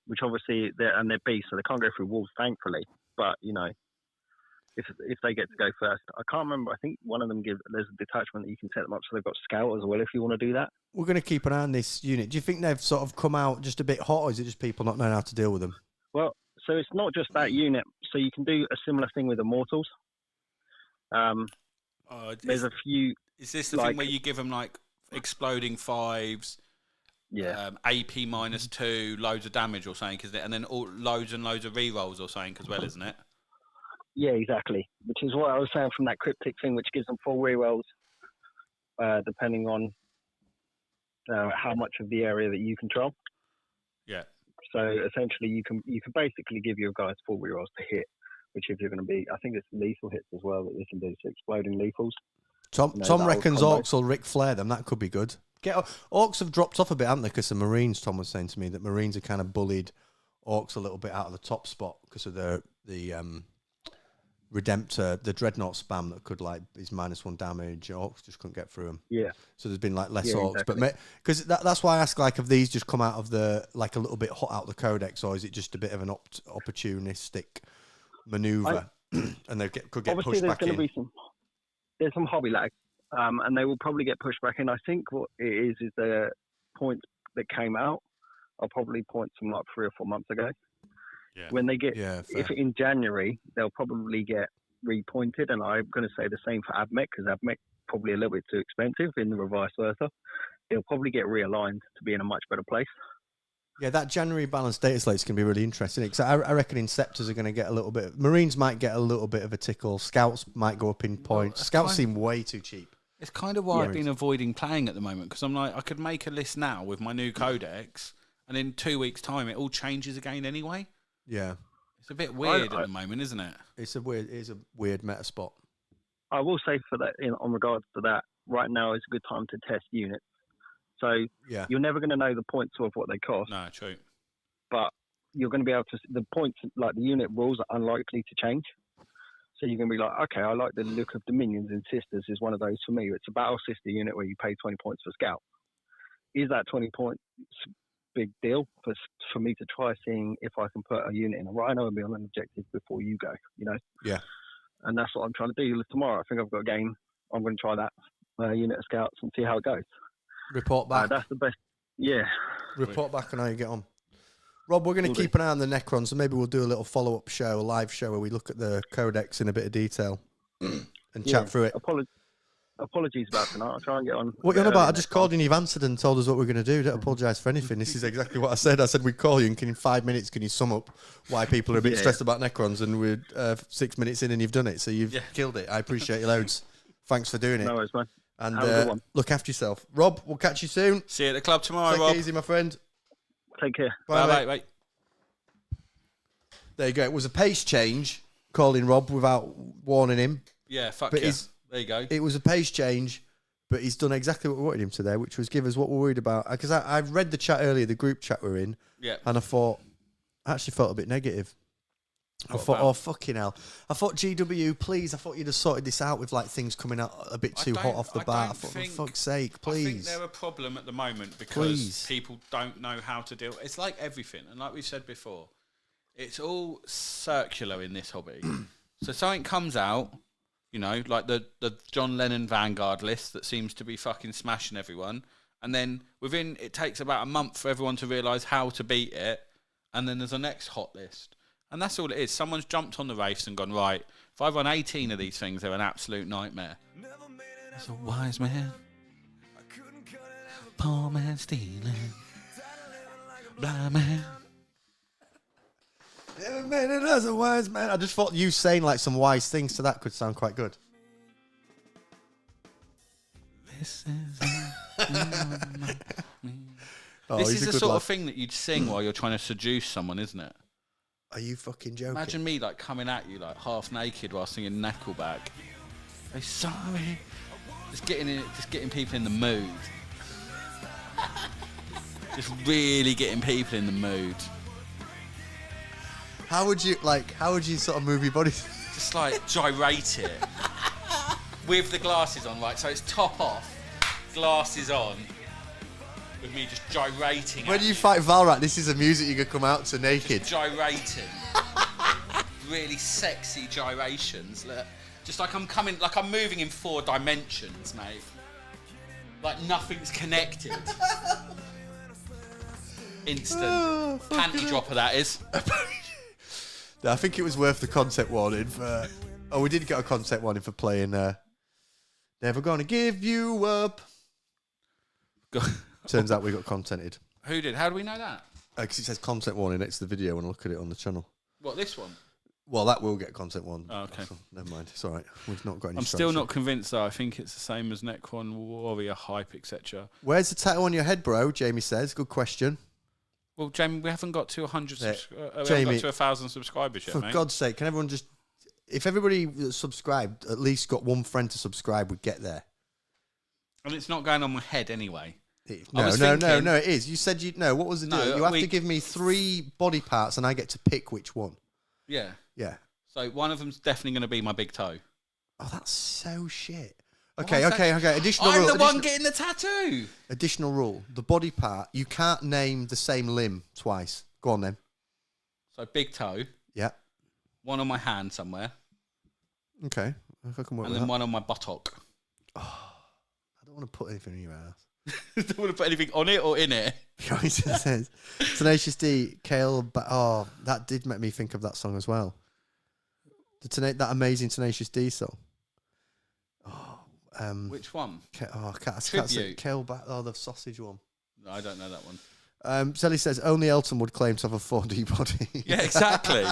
Which obviously, they're beasts, so they can't go through walls, thankfully. But, you know, if they get to go first. I can't remember. I think one of them there's a detachment that you can set them up so they've got scout as well if you want to do that. We're going to keep an eye on this unit. Do you think they've sort of come out just a bit hot, or is it just people not knowing how to deal with them? Well, so it's not just that unit. So you can do a similar thing with Immortals. There's a few. Is this the thing where you give them like exploding 5s? Yeah. AP -2, loads of damage or something, isn't it? And then loads and loads of rerolls or something as well, isn't it? Yeah, exactly. Which is what I was saying from that cryptic thing, which gives them 4 rerolls, depending on how much of the area that you control. Yeah. So essentially, you can basically give your guys 4 rerolls to hit, which if you're going to be, I think it's lethal hits as well that you can do, so exploding lethals. Tom reckons Orcs will Ric Flair them. That could be good. Orcs have dropped off a bit, haven't they? Because the Marines, Tom was saying to me that Marines have kind of bullied Orcs a little bit out of the top spot because of the Redemptor, the Dreadnought spam that could is -1 damage. Orcs just couldn't get through them. Yeah. So there's been less Orcs, exactly. but because that's why I ask have these just come out of the a little bit hot out of the Codex, or is it just a bit of an opportunistic maneuver and they could get pushed back in? There's some hobby lag, and they will probably get pushed back in. I think what it is the points that came out are probably points from 3 or 4 months ago. Yeah. When they get, if in January, they'll probably get repointed, and I'm going to say the same for Abmech, because Abmech probably a little bit too expensive in the vice versa. They'll probably get realigned to be in a much better place. Yeah, that January balanced data slate's going to be really interesting, because I reckon Inceptors are going to get a little bit. Marines might get a little bit of a tickle. Scouts might go up in points. Scouts seem way too cheap. It's kind of why I've been avoiding playing at the moment, because I'm I could make a list now with my new Codex, and in 2 weeks' time, it all changes again anyway. Yeah. It's a bit weird at the moment, isn't it? It's a weird meta spot. I will say for that, on regards to that, right now is a good time to test units. So Yeah. you're never going to know the points of what they cost, No, true. but you're going to be able to, the points, like the unit rules are unlikely to change. So you're going to be like, okay, I like the look of Dominions and Sisters is one of those for me. It's a battle sister unit where you pay 20 points for scout. Is that 20 points big deal for me to try seeing if I can put a unit in a Rhino and be on an objective before you go, you know? Yeah. And that's what I'm trying to do tomorrow. I think I've got a game. I'm going to try that unit of scouts and see how it goes. Report back. That's the best. Yeah. Report back on how you get on. Rob, we're going to keep an eye on the Necrons, and maybe we'll do a little follow-up show, a live show, where we look at the codex in a bit of detail and chat through it. Apologies about tonight. I'll try and get on. What are you on about? I just called you and you've answered and told us what we're going to do. Don't apologise for anything. This is exactly what I said. I said we'd call you, and in 5 minutes, can you sum up why people are a bit stressed about Necrons? And we're 6 minutes in and you've done it. So you've killed it. I appreciate you loads. Thanks for doing it. No worries, man. And Have a good one. look after yourself. Rob, we'll catch you soon. See you at the club tomorrow, Take Rob. it easy, my friend. Take care. Bye, Bye, mate. mate. There you go. It was a pace change, calling Rob without warning him. Yeah, fuck But yeah. he's- There you go. It was a pace change, but he's done exactly what we wanted him to there, which was give us what we're worried about. Because I read the chat earlier, the group chat we're in, Yeah. and I actually felt a bit negative. I thought, oh, fucking hell. I thought, GW, please, I thought you'd have sorted this out with like things coming out a bit too hot off the bat. I thought, for fuck's sake, please. I think they're a problem at the moment because people don't know how to deal. It's like everything. And like we said before, it's all circular in this hobby. So something comes out, you know, like the John Lennon Vanguard list that seems to be fucking smashing everyone. And then it takes about a month for everyone to realise how to beat it. And then there's a next hot list. And that's all it is. Someone's jumped on the race and gone, right, if I run 18 of these things, they're an absolute nightmare. There's a wise man, poor man stealing, blind man. Never made it as a wise man. I just thought you saying like some wise things to that could sound quite good. This is Oh, this he's is a the good sort lad. of thing that you'd sing while you're trying to seduce someone, isn't it? Are you fucking joking? Imagine me like coming at you like half naked while singing Nickelback. Hey, sorry. Just getting people in the mood. Just really getting people in the mood. How would you sort of move your body? Just like gyrate it. With the glasses on, like, so it's top off, glasses on, with me just gyrating. When you fight Valrak, this is the music you could come out to naked. Just gyrating. Really sexy gyrations. Look, just like I'm moving in 4 dimensions, mate. Like nothing's connected. Instant. Panty dropper, that is. I think it was worth the content warning for... Oh, we did get a content warning for playing Never Gonna Give You Up. Turns out we got contented. Who did? How do we know that? Because it says content warning next to the video when I look at it on the channel. What, this one? Well, that will get content warning. Oh, okay. Never mind. It's all right. We've not got any I'm still structure. not convinced, though. I think it's the same as Necon, Warrior, Hype, etc. Where's the tattoo on your head, bro? Jamie says. Good question. Well, Jamie, we haven't got to 100. Yeah. We haven't Jamie, got to 1,000 subscribers yet, For mate. God's sake, can everyone just... If everybody that subscribed at least got one friend to subscribe, we'd get there. And it's not going on my head anyway. No, it is. You said you'd know. What was the deal? No, You have to give me 3 body parts and I get to pick which one. Yeah. Yeah. So one of them's definitely going to be my big toe. Oh, that's so shit. Why Okay. is that- Additional I'm rule. the one getting the tattoo. Additional rule. The body part, you can't name the same limb twice. Go on then. So big toe, Yeah. one on my hand somewhere, Okay. If I can work and with then that. one on my buttock. I don't want to put anything in your ass. Don't want to put anything on it or in it. It says Tenacious D, Kale. Oh, that did make me think of that song as well. That amazing Tenacious D song. Oh, Which one? I can't say Tribute. Kale. The sausage one. No, I don't know that one. Sally says only Elton would claim to have a 4D body. Yeah, exactly.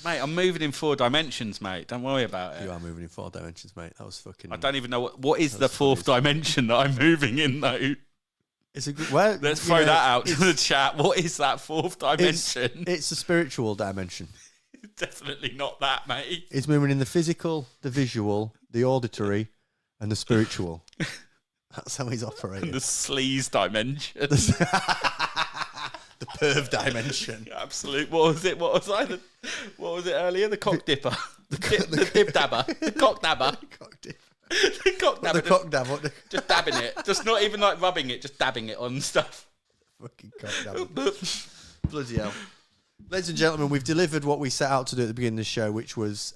Mate, I'm moving in 4 dimensions, mate. Don't worry about it. You are moving in 4 dimensions, mate. That was fucking. I don't even know what is the 4th dimension that I'm moving in, though. It's a good. Well, Let's throw that out to the chat. What is that 4th dimension? It's a spiritual dimension. Definitely not that, mate. It's moving in the physical, the visual, the auditory, and the spiritual. That's how he's operating. The sleaze dimension. The perv dimension. Absolute. What was it? What was it earlier? The cock dipper. The dib dabber. The cock dabber. Cock dip. The cock dabber. The cock dab. What the Just dabbing it. Just not even like rubbing it. Just dabbing it on stuff. fucking cock dab. Bloody hell. Ladies and gentlemen, we've delivered what we set out to do at the beginning of the show, which was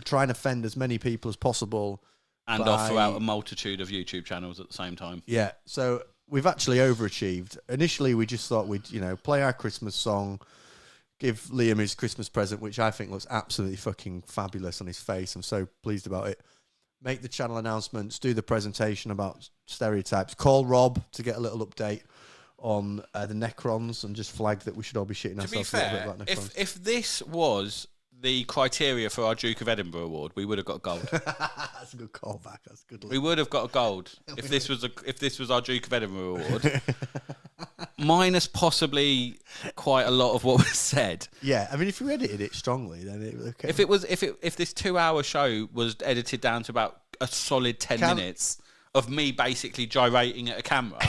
try and offend as many people as possible. And offer out a multitude of YouTube channels at the same time. Yeah, so we've actually overachieved. Initially, we just thought we'd, play our Christmas song, give Liam his Christmas present, which I think looks absolutely fucking fabulous on his face. I'm so pleased about it. Make the channel announcements, do the presentation about stereotypes, call Rob to get a little update on the Necrons, and just flag that we should all be shitting ourselves a little bit about Necrons. If this was the criteria for our Duke of Edinburgh award, we would have got gold. That's a good callback. That's good. We would have got a gold if this was our Duke of Edinburgh award. Minus possibly quite a lot of what was said. Yeah, I mean, if you edited it strongly, then it okay. If this 2-hour show was edited down to about a solid 10 minutes of me basically gyrating at a camera,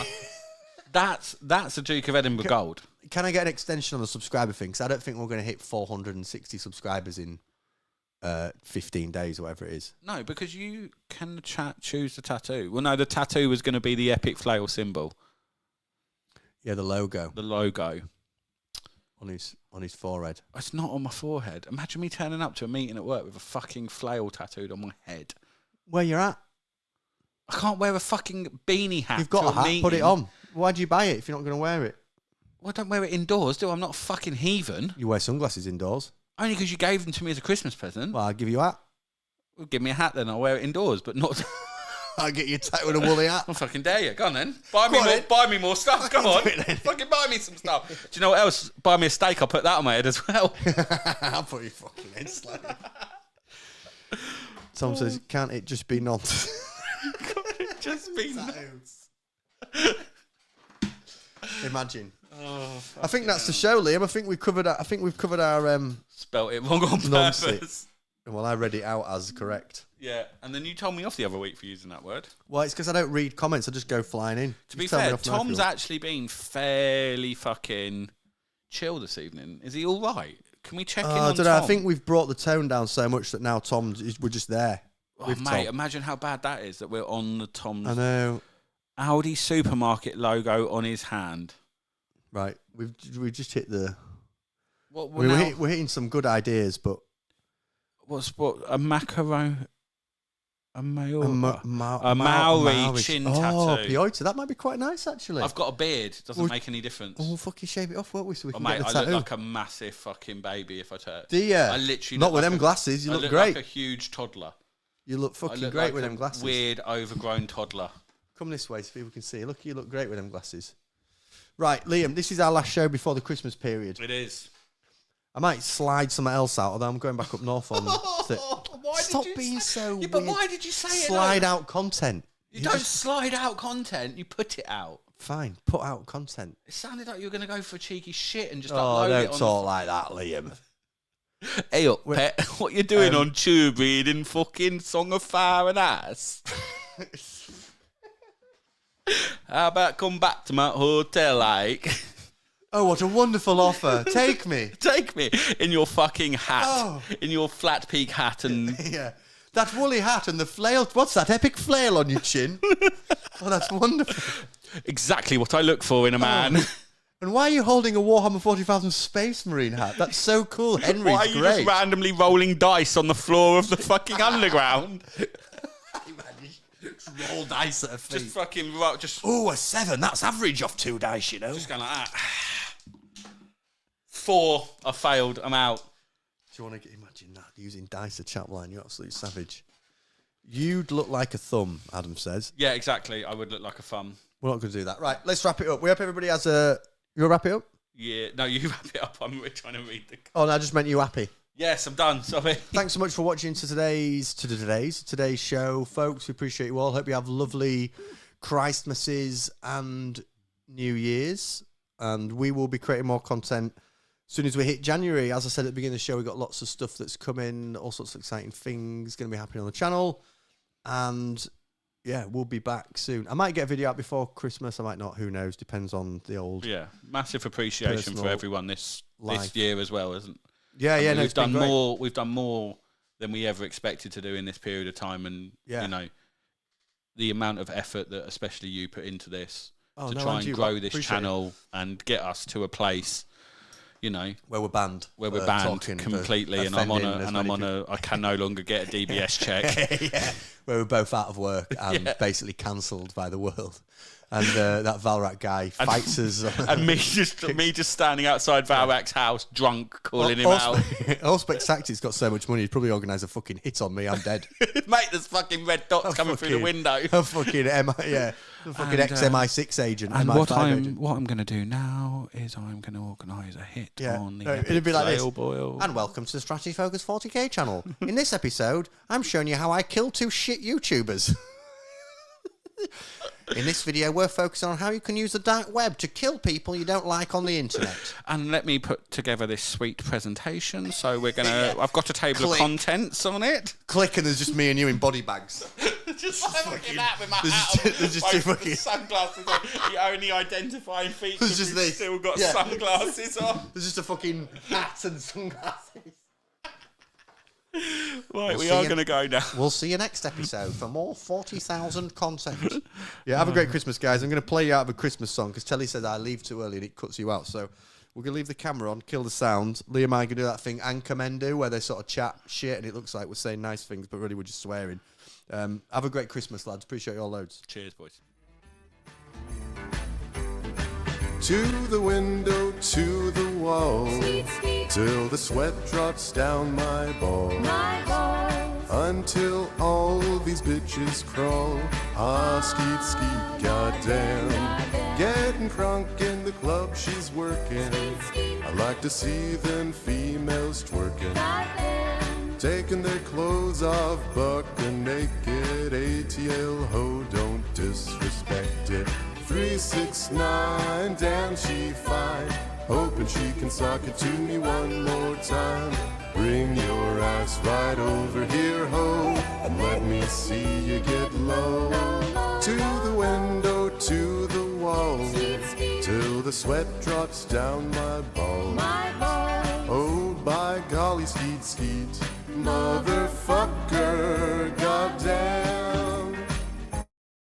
that's a Duke of Edinburgh gold. Can I get an extension on the subscriber thing? Because I don't think we're going to hit 460 subscribers in 15 days or whatever it is. No, because you can choose the tattoo. Well, no, the tattoo was going to be the epic flail symbol. Yeah, the logo. The logo. On his forehead. It's not on my forehead. Imagine me turning up to a meeting at work with a fucking flail tattooed on my head. Where you're at? I can't wear a fucking beanie hat. You've got to a hat, meeting. put it on. Why'd you buy it if you're not going to wear it? Well, I don't wear it indoors, do I? I'm not a fucking heathen. You wear sunglasses indoors. Only because you gave them to me as a Christmas present. Well, I'll give you a hat. Well, give me a hat then. I'll wear it indoors, but not... I'll get you tattooed with a woolly hat. I fucking dare you. Go on then. Buy me more stuff. Come on. Fucking buy me some stuff. Do you know what else? Buy me a steak. I'll put that on my head as well. I'll put your fucking head slightly. Tom says, can't it just be nonsense? Can't it just be Imagine. I think that's the show, Liam. I think we've covered our spelt it wrong on purpose. Well, I read it out as correct. Yeah, and then you told me off the other week for using that word. Well, it's because I don't read comments. I just go flying in. To be fair, Tom's actually been fairly fucking chill this evening. Is he all right? Can we check in on Tom? I don't know. I think we've brought the tone down so much that now we're just there. Oh, mate, Tom. Imagine how bad that is that we're on the Tom's I know. Aldi supermarket logo on his hand. Right, we've just hit the... We're hitting some good ideas, but... A macaron... A Maori chin tattoo. Oh, Piota, that might be quite nice, actually. I've got a beard. Doesn't make any difference. Oh, fucking shave it off, won't we? So we can mate, get the tattoo. I look like a massive fucking baby if I turn. Do you? I literally not with them glasses. You look great. Like a huge toddler. You look fucking great with them glasses. Weird, overgrown toddler. Come this way so people can see. Look, you look great with them glasses. Right, Liam, this is our last show before the Christmas period. It is. I might slide something else out, although I'm going back up north on... Stop being so weird. But why did you say it? Slide out content. You don't slide out content, you put it out. Fine, put out content. It sounded like you were going to go for a cheeky shit and just upload it on... don't talk like that, Liam. Hey up, pet. What you doing on tube reading fucking Song of Fire and Ass? How about come back to my hotel, like... Oh, what a wonderful offer. Take me. Take me in your fucking hat. Oh. In your flat peak hat and... Yeah. That woolly hat and the flail... What's that epic flail on your chin? Oh, that's wonderful. Exactly what I look for in a man. Oh. And why are you holding a Warhammer 40,000 Space Marine hat? That's so cool. Henry's great. Why are you just randomly rolling dice on the floor of the fucking underground? Just roll dice at her feet. Just fucking... Oh, a 7. That's average off 2 dice, you know. Just going like that. 4. I failed. I'm out. Do you want to imagine that? Using dice to chat line. You're absolutely savage. You'd look like a thumb, Adam says. Yeah, exactly. I would look like a thumb. We're not going to do that. Right, let's wrap it up. We hope everybody has a... You want to wrap it up? Yeah. No, you wrap it up. I'm trying to read the... Oh, no, I just meant you happy. Yes, I'm done. Sorry. Thanks so much for watching today's show, folks. We appreciate you all. Hope you have lovely Christmases and New Year's. And we will be creating more content as soon as we hit January. As I said at the beginning of the show, we've got lots of stuff that's coming, all sorts of exciting things going to be happening on the channel. And yeah, we'll be back soon. I might get a video out before Christmas. I might not. Who knows? Depends on the old. Yeah, massive appreciation personal for everyone this year as well, isn't? Yeah, yeah. No, we've done more. We've done more than we ever expected to do in this period of time, and you know, the amount of effort that especially you put into this to try and grow this channel and get us to a place, you know, where we're banned completely, and I can no longer get a DBS check. Yeah, where we're both out of work and basically cancelled by the world. And that Valrak guy fights us. And me just standing outside Valrak's house, drunk, calling him out. Allspec Saxy's got so much money, he'd probably organise a fucking hit on me. I'm dead. Mate, there's fucking red dots coming through the window. A fucking ex-MI6 agent. And MI5 agent. what I'm going to do now is I'm going to organise a hit on the it'd be like this. Boil. And welcome to the Strategy Focus 40k channel. In this episode, I'm showing you how I kill 2 shit YouTubers. In this video, we're focusing on how you can use the dark web to kill people you don't like on the internet. And let me put together this sweet presentation. So we're going to... I've got a table of contents on it. Click, and there's just me and you in body bags. just fucking that with my hat on. There's just 2 fucking... sunglasses on. The only identifying feature is we've still got sunglasses on. There's just a fucking hat and sunglasses. Right, we are going to go now. We'll see you next episode for more 40,000 content. Yeah, have a great Christmas, guys. I'm going to play you out of a Christmas song because Telly says I leave too early and it cuts you out. So we're going to leave the camera on, kill the sound. Liam and I are going to do that thing Anchormen do where they sort of chat shit and it looks like we're saying nice things, but really we're just swearing. Have a great Christmas, lads. Appreciate you all loads. Cheers, boys. To the window, to the wall, till the sweat drops down my balls. Until all these bitches crawl. Skeet, skeet, goddamn. Getting crunk in the club she's working. I like to see them females twerking. Taking their clothes off, bucking naked. ATL ho, don't disrespect it. 3, 6, 9, damn she fine. Hoping she can sock it to me one more time. Bring your ass right over here, ho, and let me see you get low. To the window, to the wall, till the sweat drops down my balls. Oh, by golly, skeet, skeet, motherfucker, goddamn.